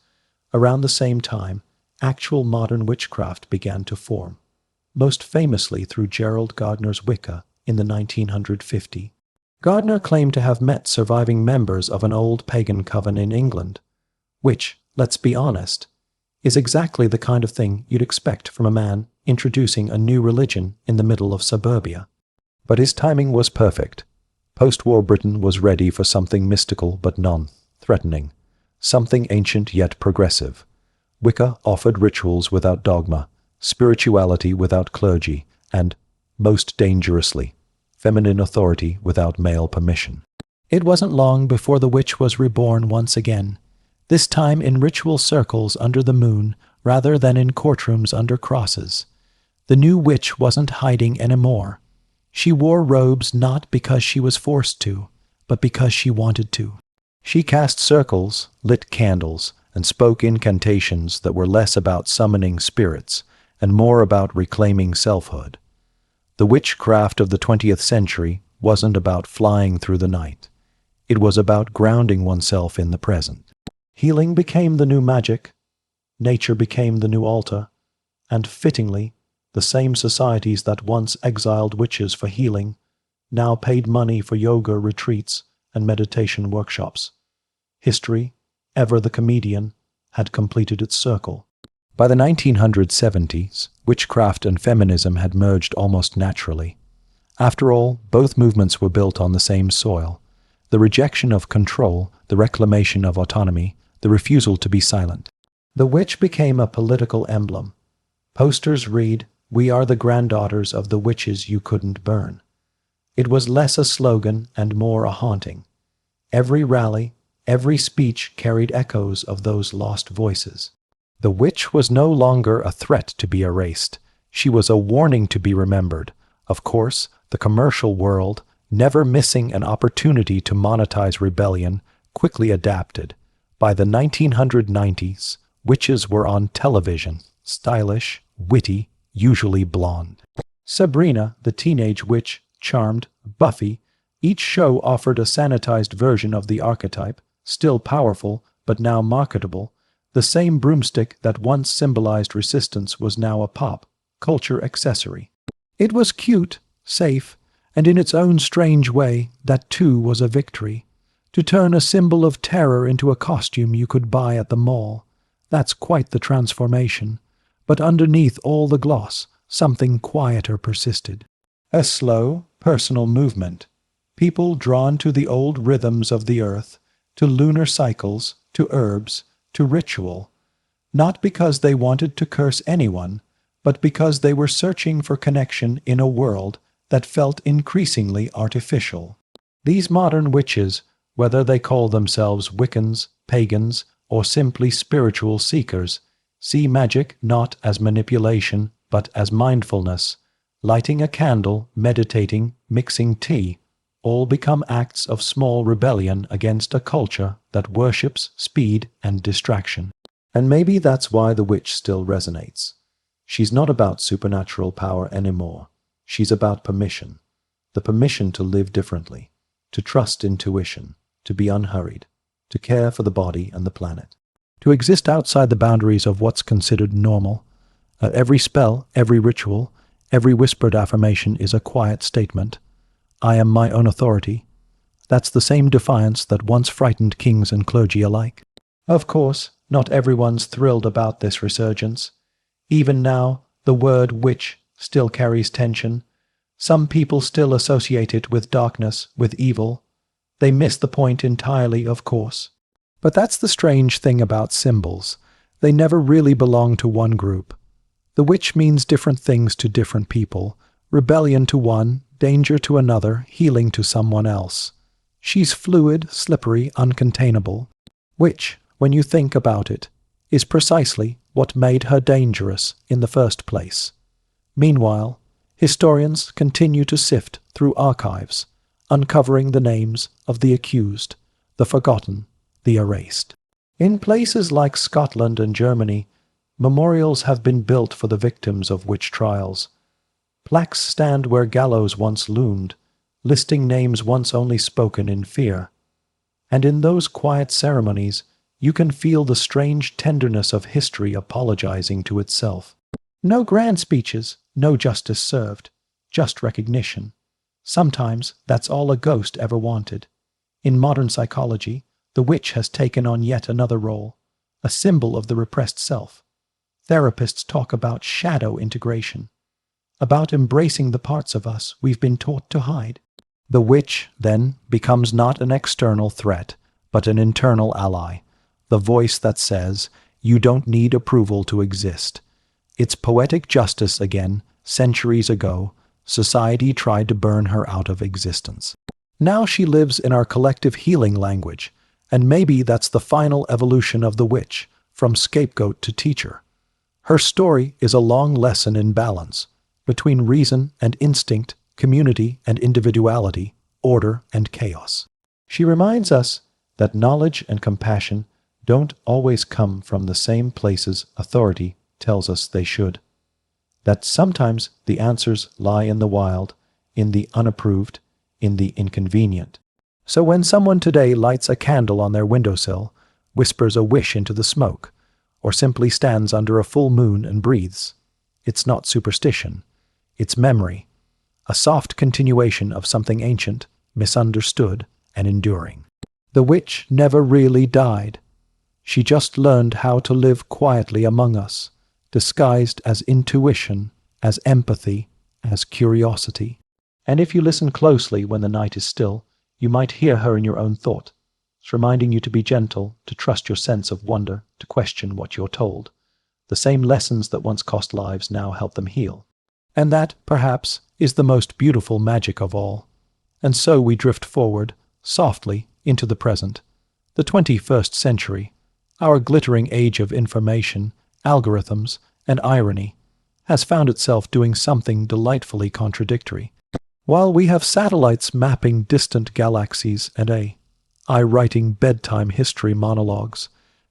Around the same time, actual modern witchcraft began to form, most famously through Gerald Gardner's Wicca in the 1950. Gardner claimed to have met surviving members of an old pagan coven in England, which, let's be honest, is exactly the kind of thing you'd expect from a man introducing a new religion in the middle of suburbia. But his timing was perfect. Post-war Britain was ready for something mystical but non-threatening, something ancient yet progressive. Wicca offered rituals without dogma, spirituality without clergy, and, most dangerously, feminine authority without male permission. It wasn't long before the witch was reborn once again, this time in ritual circles under the moon rather than in courtrooms under crosses. The new witch wasn't hiding anymore. She wore robes not because she was forced to, but because she wanted to. She cast circles, lit candles, and spoke incantations that were less about summoning spirits and more about reclaiming selfhood. The witchcraft of the 20th century wasn't about flying through the night. It was about grounding oneself in the present. Healing became the new magic, nature became the new altar, and fittingly, the same societies that once exiled witches for healing now paid money for yoga retreats and meditation workshops. History, ever the comedian, had completed its circle. By the 1970s, witchcraft and feminism had merged almost naturally. After all, both movements were built on the same soil: the rejection of control, the reclamation of autonomy, the refusal to be silent. The witch became a political emblem. Posters read, "We are the granddaughters of the witches you couldn't burn." It was less a slogan and more a haunting. Every rally, every speech carried echoes of those lost voices. The witch was no longer a threat to be erased. She was a warning to be remembered. Of course, the commercial world, never missing an opportunity to monetize rebellion, quickly adapted. By the 1990s, witches were on television, stylish, witty, usually blonde. Sabrina, the teenage witch, Charmed, Buffy, each show offered a sanitized version of the archetype, still powerful, but now marketable. The same broomstick that once symbolized resistance was now a pop culture accessory. It was cute, safe, and in its own strange way, that too was a victory. To turn a symbol of terror into a costume you could buy at the mall, that's quite the transformation. But underneath all the gloss, something quieter persisted. A slow, personal movement. People drawn to the old rhythms of the earth, to lunar cycles, to herbs, to ritual, not because they wanted to curse anyone, but because they were searching for connection in a world that felt increasingly artificial. These modern witches, whether they call themselves Wiccans, pagans, or simply spiritual seekers, see magic not as manipulation, but as mindfulness. Lighting a candle, meditating, mixing tea, all become acts of small rebellion against a culture that worships speed and distraction. And maybe that's why the witch still resonates. She's not about supernatural power anymore. She's about permission. The permission to live differently, to trust intuition, to be unhurried, to care for the body and the planet, to exist outside the boundaries of what's considered normal. Every spell, every ritual, every whispered affirmation is a quiet statement. I am my own authority. That's the same defiance that once frightened kings and clergy alike. Of course, not everyone's thrilled about this resurgence. Even now, the word witch still carries tension. Some people still associate it with darkness, with evil. They miss the point entirely, of course. But that's the strange thing about symbols. They never really belong to one group. The witch means different things to different people. Rebellion to one, danger to another, healing to someone else. She's fluid, slippery, uncontainable, which, when you think about it, is precisely what made her dangerous in the first place. Meanwhile, historians continue to sift through archives, uncovering the names of the accused, the forgotten, the erased. In places like Scotland and Germany, memorials have been built for the victims of witch trials. Plaques stand where gallows once loomed, listing names once only spoken in fear. And in those quiet ceremonies, you can feel the strange tenderness of history apologizing to itself. No grand speeches, no justice served, just recognition. Sometimes that's all a ghost ever wanted. In modern psychology, the witch has taken on yet another role, a symbol of the repressed self. Therapists talk about shadow integration, about embracing the parts of us we've been taught to hide. The witch, then, becomes not an external threat, but an internal ally, the voice that says, "You don't need approval to exist." It's poetic justice again. Centuries ago, society tried to burn her out of existence. Now she lives in our collective healing language, and maybe that's the final evolution of the witch, from scapegoat to teacher. Her story is a long lesson in balance, between reason and instinct, community and individuality, order and chaos. She reminds us that knowledge and compassion don't always come from the same places authority tells us they should. That sometimes the answers lie in the wild, in the unapproved, in the inconvenient. So when someone today lights a candle on their windowsill, whispers a wish into the smoke, or simply stands under a full moon and breathes, it's not superstition, it's memory, a soft continuation of something ancient, misunderstood, and enduring. The witch never really died. She just learned how to live quietly among us, disguised as intuition, as empathy, as curiosity. And if you listen closely when the night is still, you might hear her in your own thought, reminding you to be gentle, to trust your sense of wonder, to question what you're told. The same lessons that once cost lives now help them heal. And that, perhaps, is the most beautiful magic of all. And so we drift forward, softly, into the present, the 21st century, our glittering age of information, algorithms, and irony, has found itself doing something delightfully contradictory. While we have satellites mapping distant galaxies and AI writing bedtime history monologues,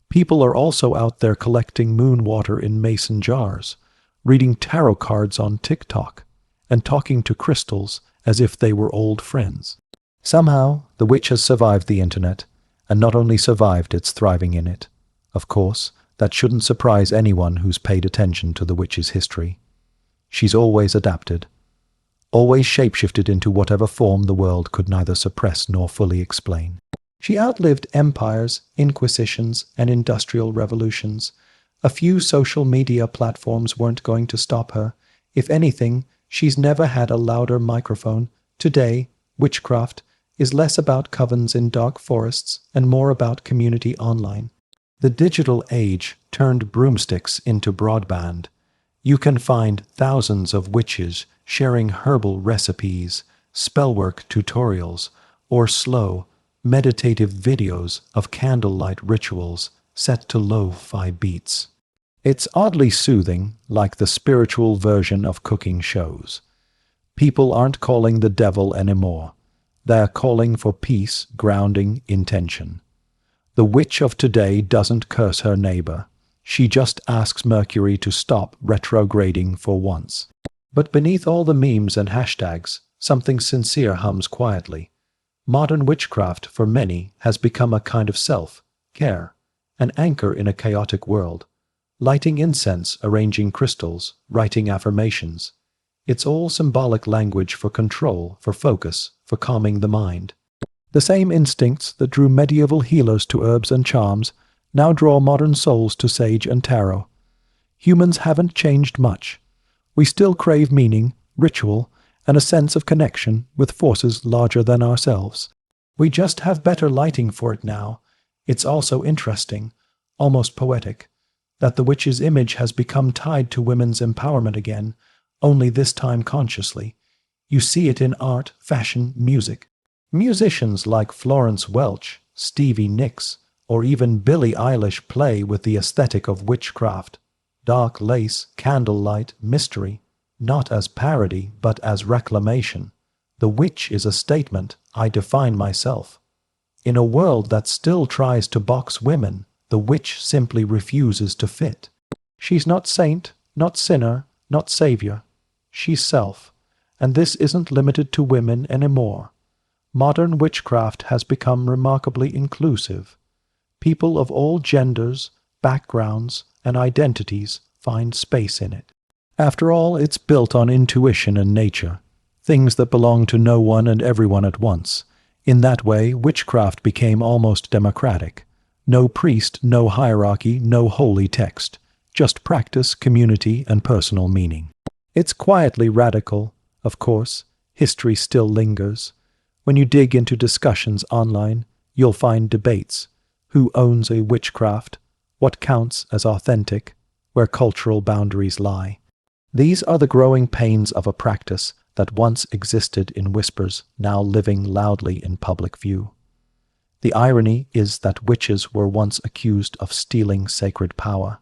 people are also out there collecting moon water in mason jars, reading tarot cards on TikTok, and talking to crystals as if they were old friends. Somehow, the witch has survived the internet, and not only survived, it's thriving in it. Of course, that shouldn't surprise anyone who's paid attention to the witch's history. She's always adapted, always shapeshifted into whatever form the world could neither suppress nor fully explain. She outlived empires, inquisitions, and industrial revolutions. A few social media platforms weren't going to stop her. If anything, she's never had a louder microphone. Today, witchcraft is less about covens in dark forests and more about community online. The digital age turned broomsticks into broadband. You can find thousands of witches sharing herbal recipes, spellwork tutorials, or slow, meditative videos of candlelight rituals set to lo-fi beats. It's oddly soothing, like the spiritual version of cooking shows. People aren't calling the devil anymore. They're calling for peace, grounding, intention. The witch of today doesn't curse her neighbor. She just asks Mercury to stop retrograding for once. But beneath all the memes and hashtags, something sincere hums quietly. Modern witchcraft, for many, has become a kind of self-care, an anchor in a chaotic world. Lighting incense, arranging crystals, writing affirmations. It's all symbolic language for control, for focus, for calming the mind. The same instincts that drew medieval healers to herbs and charms now draw modern souls to sage and tarot. Humans haven't changed much. We still crave meaning, ritual, and a sense of connection with forces larger than ourselves. We just have better lighting for it now. It's also interesting, almost poetic, that the witch's image has become tied to women's empowerment again, only this time consciously. You see it in art, fashion, music. Musicians like Florence Welch, Stevie Nicks, or even Billie Eilish play with the aesthetic of witchcraft. Dark lace, candlelight, mystery, not as parody, but as reclamation. The witch is a statement, I define myself. In a world that still tries to box women, the witch simply refuses to fit. She's not saint, not sinner, not savior. She's self. And this isn't limited to women anymore. Modern witchcraft has become remarkably inclusive. People of all genders, backgrounds, and identities find space in it. After all, it's built on intuition and nature, things that belong to no one and everyone at once. In that way, witchcraft became almost democratic. No priest, no hierarchy, no holy text. Just practice, community, and personal meaning. It's quietly radical, of course. History still lingers. When you dig into discussions online, you'll find debates. Who owns a witchcraft? What counts as authentic? Where cultural boundaries lie? These are the growing pains of a practice that once existed in whispers, now living loudly in public view. The irony is that witches were once accused of stealing sacred power.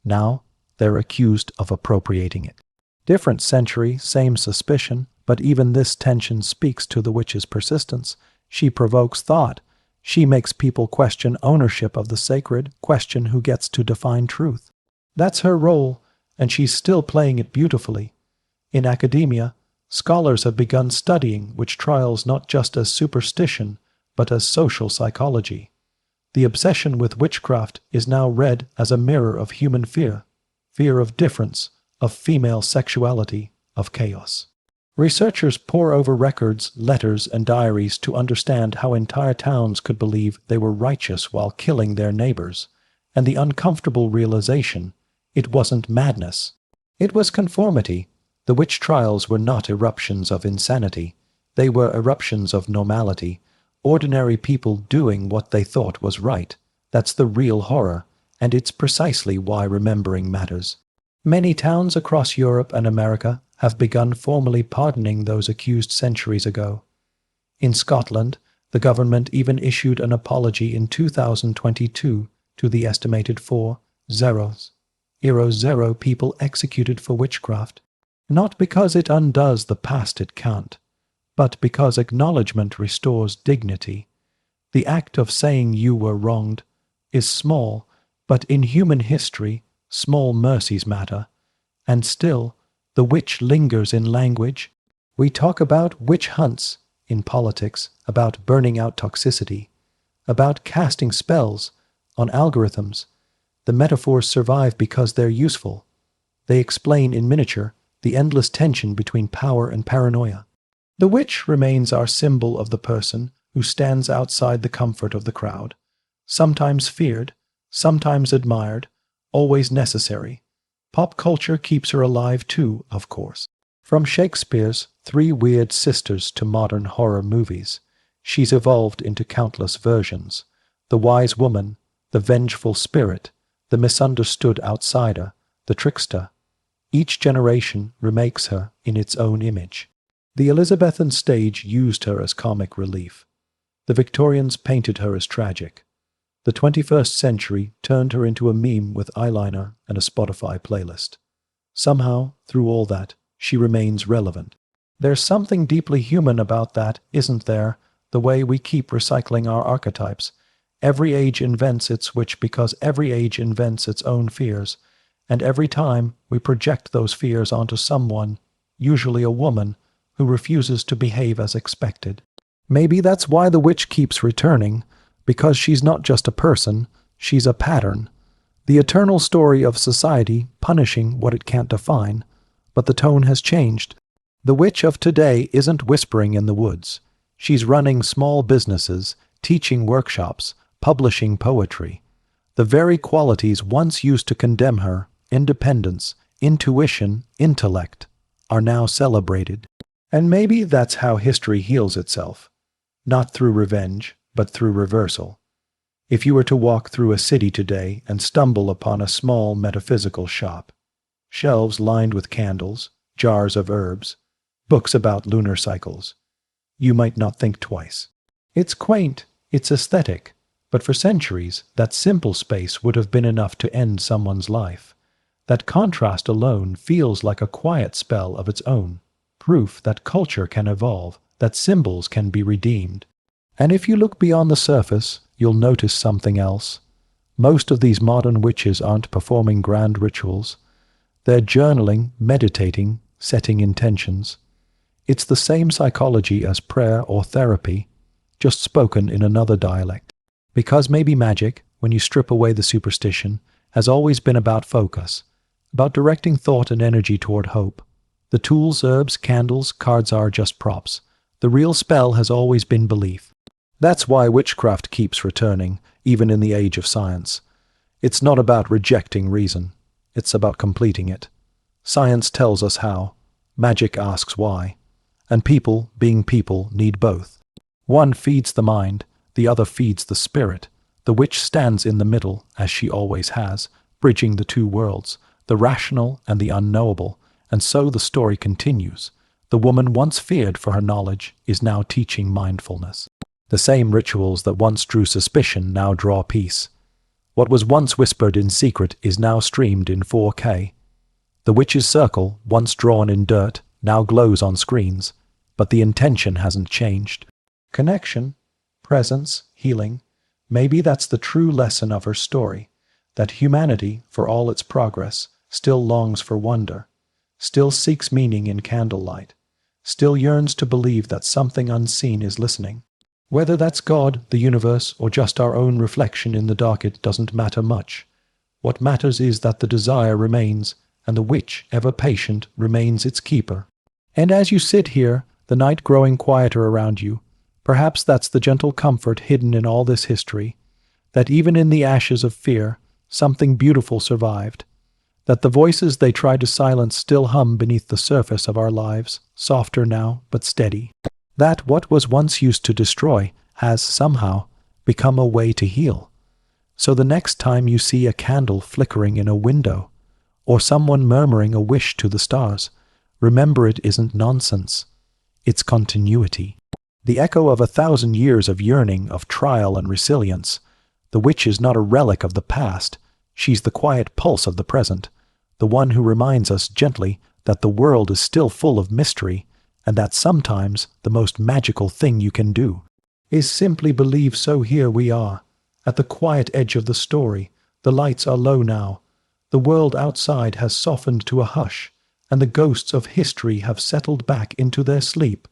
Now they're accused of appropriating it. Different century, same suspicion, but even this tension speaks to the witch's persistence. She provokes thought. She makes people question ownership of the sacred, question who gets to define truth. That's her role, and she's still playing it beautifully. In academia, scholars have begun studying witch trials not just as superstition, but as social psychology. The obsession with witchcraft is now read as a mirror of human fear, fear of difference, of female sexuality, of chaos. Researchers pore over records, letters, and diaries to understand how entire towns could believe they were righteous while killing their neighbors, and the uncomfortable realization it wasn't madness. It was conformity. The witch trials were not eruptions of insanity. They were eruptions of normality, ordinary people doing what they thought was right. That's the real horror, and it's precisely why remembering matters. Many towns across Europe and America have begun formally pardoning those accused centuries ago. In Scotland, the government even issued an apology in 2022 to the estimated 4,000 people executed for witchcraft, not because it undoes the past it can't, but because acknowledgement restores dignity. The act of saying you were wronged is small, but in human history, small mercies matter. And still, the witch lingers in language. We talk about witch hunts in politics, about burning out toxicity, about casting spells on algorithms. The metaphors survive because they're useful. They explain in miniature the endless tension between power and paranoia. The witch remains our symbol of the person who stands outside the comfort of the crowd, sometimes feared, sometimes admired, always necessary. Pop culture keeps her alive too, of course. From Shakespeare's Three Weird Sisters to modern horror movies, she's evolved into countless versions. The wise woman, the vengeful spirit, the misunderstood outsider, the trickster. Each generation remakes her in its own image. The Elizabethan stage used her as comic relief. The Victorians painted her as tragic. The 21st century turned her into a meme with eyeliner and a Spotify playlist. Somehow, through all that, she remains relevant. There's something deeply human about that, isn't there? The way we keep recycling our archetypes. Every age invents its witch because every age invents its own fears, and every time we project those fears onto someone, usually a woman, who refuses to behave as expected. Maybe that's why the witch keeps returning, because she's not just a person, she's a pattern. The eternal story of society punishing what it can't define, but the tone has changed. The witch of today isn't whispering in the woods. She's running small businesses, teaching workshops, publishing poetry. The very qualities once used to condemn her, independence, intuition, intellect, are now celebrated. And maybe that's how history heals itself. Not through revenge, but through reversal. If you were to walk through a city today and stumble upon a small metaphysical shop, shelves lined with candles, jars of herbs, books about lunar cycles, you might not think twice. It's quaint, it's aesthetic, but for centuries that simple space would have been enough to end someone's life. That contrast alone feels like a quiet spell of its own, proof that culture can evolve, that symbols can be redeemed. And if you look beyond the surface, you'll notice something else. Most of these modern witches aren't performing grand rituals. They're journaling, meditating, setting intentions. It's the same psychology as prayer or therapy, just spoken in another dialect. Because maybe magic, when you strip away the superstition, has always been about focus, about directing thought and energy toward hope. The tools, herbs, candles, cards are just props. The real spell has always been belief. That's why witchcraft keeps returning, even in the age of science. It's not about rejecting reason. It's about completing it. Science tells us how. Magic asks why. And people, being people, need both. One feeds the mind, the other feeds the spirit. The witch stands in the middle, as she always has, bridging the two worlds, the rational and the unknowable, and so the story continues. The woman once feared for her knowledge is now teaching mindfulness. The same rituals that once drew suspicion now draw peace. What was once whispered in secret is now streamed in 4K. The witch's circle, once drawn in dirt, now glows on screens, but the intention hasn't changed. Connection, presence, healing, maybe that's the true lesson of her story, that humanity, for all its progress, still longs for wonder, still seeks meaning in candlelight, still yearns to believe that something unseen is listening. Whether that's God, the universe, or just our own reflection in the dark, it doesn't matter much. What matters is that the desire remains, and the witch, ever patient, remains its keeper. And as you sit here, the night growing quieter around you, perhaps that's the gentle comfort hidden in all this history, that even in the ashes of fear, something beautiful survived, that the voices they tried to silence still hum beneath the surface of our lives, softer now, but steady. That what was once used to destroy has somehow become a way to heal. So the next time you see a candle flickering in a window, or someone murmuring a wish to the stars, remember it isn't nonsense. It's continuity. The echo of 1,000 years of yearning, of trial and resilience. The witch is not a relic of the past. She's the quiet pulse of the present, the one who reminds us gently that the world is still full of mystery, and that sometimes the most magical thing you can do is simply believe. So here we are, at the quiet edge of the story. The lights are low now. The world outside has softened to a hush, and the ghosts of history have settled back into their sleep.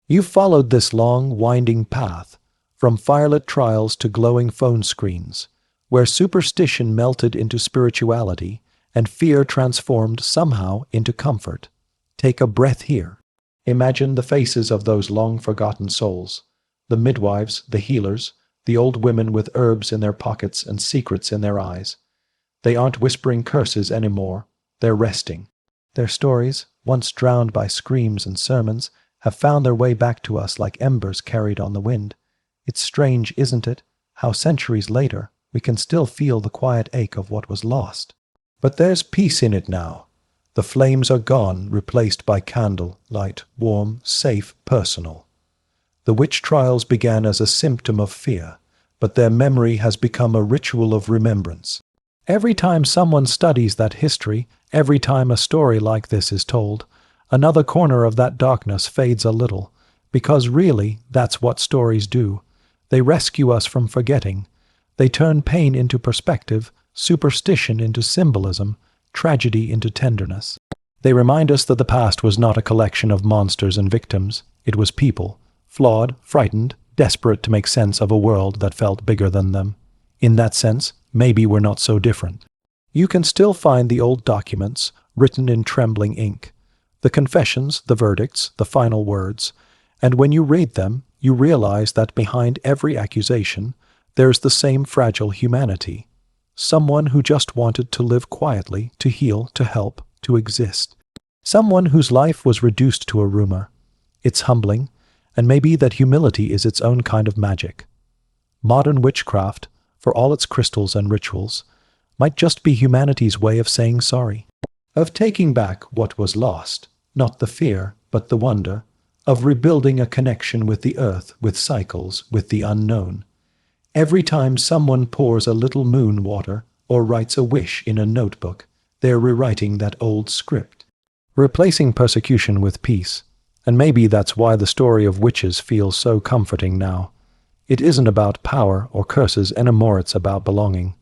You've followed this long, winding path, from firelit trials to glowing phone screens, where superstition melted into spirituality and fear transformed somehow into comfort. Take a breath here. Imagine the faces of those long-forgotten souls, the midwives, the healers, the old women with herbs in their pockets and secrets in their eyes. They aren't whispering curses anymore. They're resting. Their stories, once drowned by screams and sermons, have found their way back to us like embers carried on the wind. It's strange, isn't it, how centuries later we can still feel the quiet ache of what was lost. But there's peace in it now. The flames are gone, replaced by candle light, warm, safe, personal. The witch trials began as a symptom of fear, but their memory has become a ritual of remembrance. Every time someone studies that history, every time a story like this is told, another corner of that darkness fades a little, because really that's what stories do. They rescue us from forgetting. They turn pain into perspective, superstition into symbolism, tragedy into tenderness. They remind us that the past was not a collection of monsters and victims. It was people, flawed, frightened, desperate to make sense of a world that felt bigger than them. In that sense, maybe we're not so different. You can still find the old documents, written in trembling ink, the confessions, the verdicts, the final words, and when you read them, you realize that behind every accusation, there's the same fragile humanity. Someone who just wanted to live quietly, to heal, to help, to exist. Someone whose life was reduced to a rumor. It's humbling, and maybe that humility is its own kind of magic. Modern witchcraft, for all its crystals and rituals, might just be humanity's way of saying sorry, of taking back what was lost, not the fear, but the wonder, of rebuilding a connection with the earth, with cycles, with the unknown. Every time someone pours a little moon water or writes a wish in a notebook, they're rewriting that old script, replacing persecution with peace. And maybe that's why the story of witches feels so comforting now. It isn't about power or curses anymore, it's about belonging.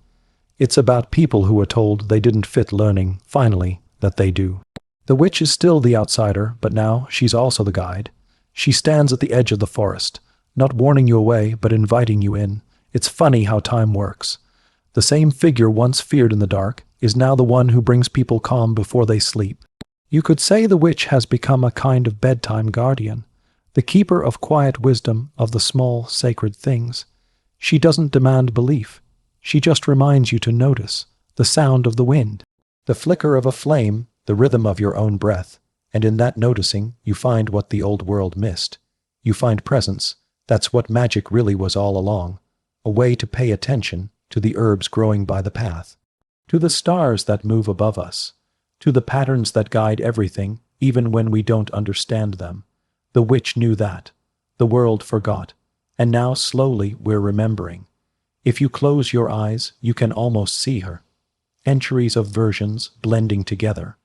It's about people who were told they didn't fit learning, finally, that they do. The witch is still the outsider, but now she's also the guide. She stands at the edge of the forest, not warning you away, but inviting you in. It's funny how time works. The same figure once feared in the dark is now the one who brings people calm before they sleep. You could say the witch has become a kind of bedtime guardian, the keeper of quiet wisdom of the small, sacred things. She doesn't demand belief. She just reminds you to notice the sound of the wind, the flicker of a flame, the rhythm of your own breath, and in that noticing you find what the old world missed. You find presence. That's what magic really was all along, a way to pay attention to the herbs growing by the path, to the stars that move above us, to the patterns that guide everything, even when we don't understand them. The witch knew that. The world forgot, and now slowly we're remembering. If you close your eyes, you can almost see her. Centuries of versions blending together.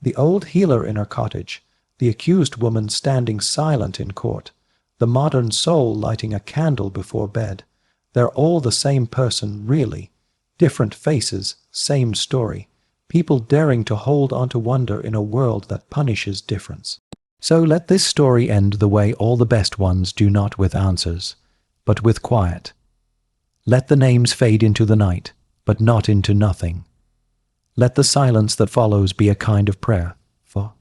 The old healer in her cottage, the accused woman standing silent in court, the modern soul lighting a candle before bed. They're all the same person, really. Different faces, same story. People daring to hold on to wonder in a world that punishes difference. So let this story end the way all the best ones do, not with answers, but with quiet. Let the names fade into the night, but not into nothing. Let the silence that follows be a kind of prayer for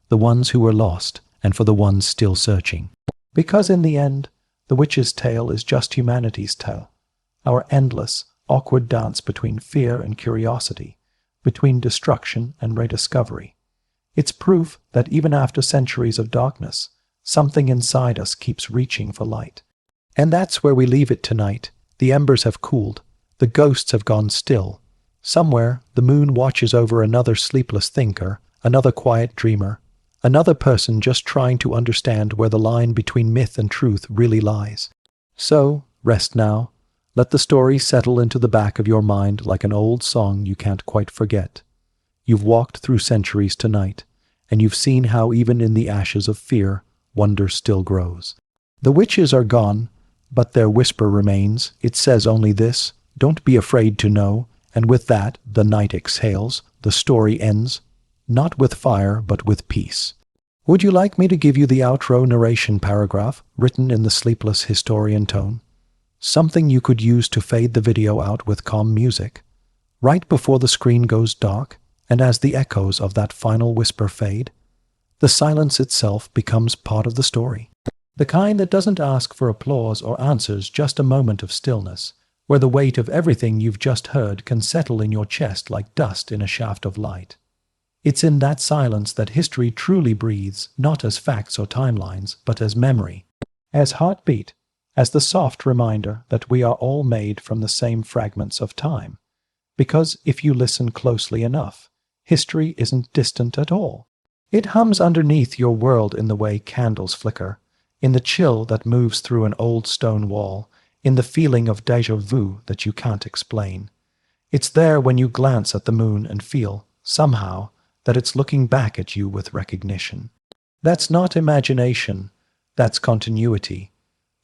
the ones who were lost and for the ones still searching. Because in the end, the witch's tale is just humanity's tale, our endless, awkward dance between fear and curiosity, between destruction and rediscovery. It's proof that even after centuries of darkness, something inside us keeps reaching for light. And that's where we leave it tonight. The embers have cooled, the ghosts have gone still. Somewhere, the moon watches over another sleepless thinker, another quiet dreamer, another person just trying to understand where the line between myth and truth really lies. So, rest now. Let the story settle into the back of your mind like an old song you can't quite forget. You've walked through centuries tonight, and you've seen how even in the ashes of fear, wonder still grows. The witches are gone, but their whisper remains. It says only this: don't be afraid to know. And with that, the night exhales, the story ends, not with fire, but with peace. Would you like me to give you the outro narration paragraph, written in the sleepless historian tone? Something you could use to fade the video out with calm music, right before the screen goes dark, and as the echoes of that final whisper fade, the silence itself becomes part of the story. The kind that doesn't ask for applause or answers, just a moment of stillness, where the weight of everything you've just heard can settle in your chest like dust in a shaft of light. It's in that silence that history truly breathes, not as facts or timelines, but as memory, as heartbeat, as the soft reminder that we are all made from the same fragments of time. Because if you listen closely enough, history isn't distant at all. It hums underneath your world in the way candles flicker, in the chill that moves through an old stone wall, in the feeling of déjà vu that you can't explain. It's there when you glance at the moon and feel, somehow, that it's looking back at you with recognition. That's not imagination, that's continuity,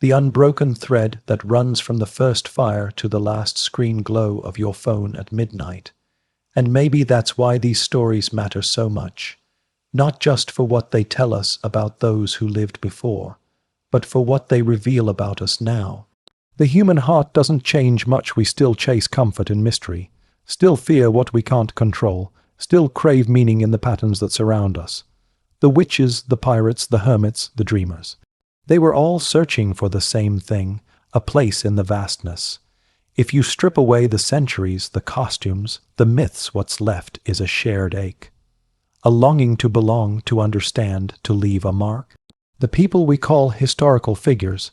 the unbroken thread that runs from the first fire to the last screen glow of your phone at midnight. And maybe that's why these stories matter so much, not just for what they tell us about those who lived before, but for what they reveal about us now. The human heart doesn't change much. We still chase comfort in mystery, still fear what we can't control, still crave meaning in the patterns that surround us. The witches, the pirates, the hermits, the dreamers. They were all searching for the same thing, a place in the vastness. If you strip away the centuries, the costumes, the myths, what's left is a shared ache. A longing to belong, to understand, to leave a mark. The people we call historical figures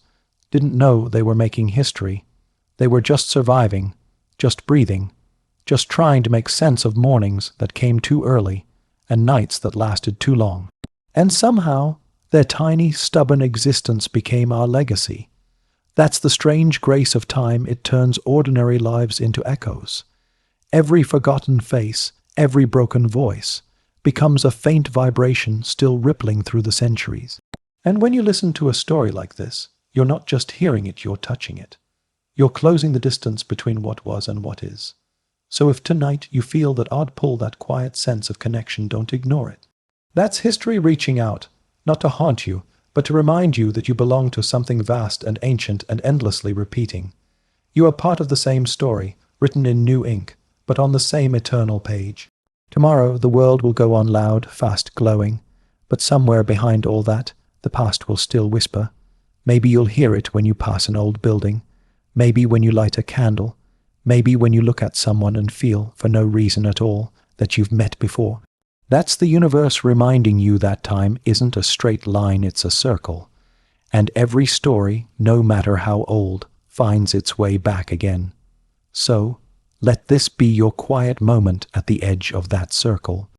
didn't know they were making history. They were just surviving, just breathing, just trying to make sense of mornings that came too early and nights that lasted too long. And somehow, their tiny, stubborn existence became our legacy. That's the strange grace of time. It turns ordinary lives into echoes. Every forgotten face, every broken voice, becomes a faint vibration still rippling through the centuries. And when you listen to a story like this, You're not just hearing it, you're touching it. You're closing the distance between what was and what is. So if tonight you feel that odd pull, that quiet sense of connection, don't ignore it. That's history reaching out, not to haunt you, but to remind you that you belong to something vast and ancient and endlessly repeating. You are part of the same story, written in new ink, but on the same eternal page. Tomorrow the world will go on loud, fast, glowing, but somewhere behind all that, the past will still whisper. Maybe you'll hear it when you pass an old building, maybe when you light a candle, maybe when you look at someone and feel, for no reason at all, that you've met before. That's the universe reminding you that time isn't a straight line, it's a circle. And every story, no matter how old, finds its way back again. So, let this be your quiet moment at the edge of that circle.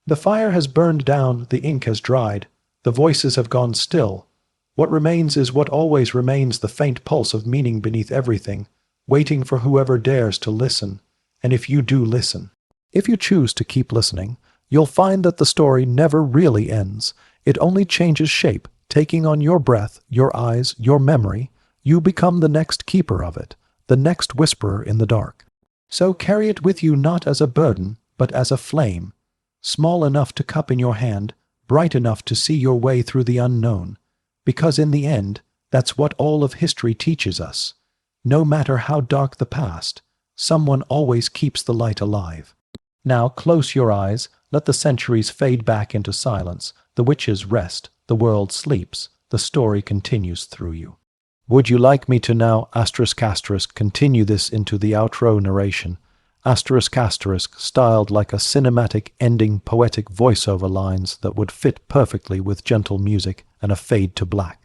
The fire has burned down, the ink has dried, the voices have gone still. What remains is what always remains, the faint pulse of meaning beneath everything, waiting for whoever dares to listen. And if you do listen, if you choose to keep listening, you'll find that the story never really ends. It only changes shape, taking on your breath, your eyes, your memory. You become the next keeper of it, the next whisperer in the dark. So carry it with you, not as a burden, but as a flame, small enough to cup in your hand, bright enough to see your way through the unknown. Because in the end, that's what all of history teaches us. No matter how dark the past, someone always keeps the light alive. Now close your eyes, let the centuries fade back into silence. The witches rest, the world sleeps, the story continues through you. Would you like me to now, continue this into the outro narration, styled like a cinematic ending, poetic voiceover lines that would fit perfectly with gentle music and a fade to black?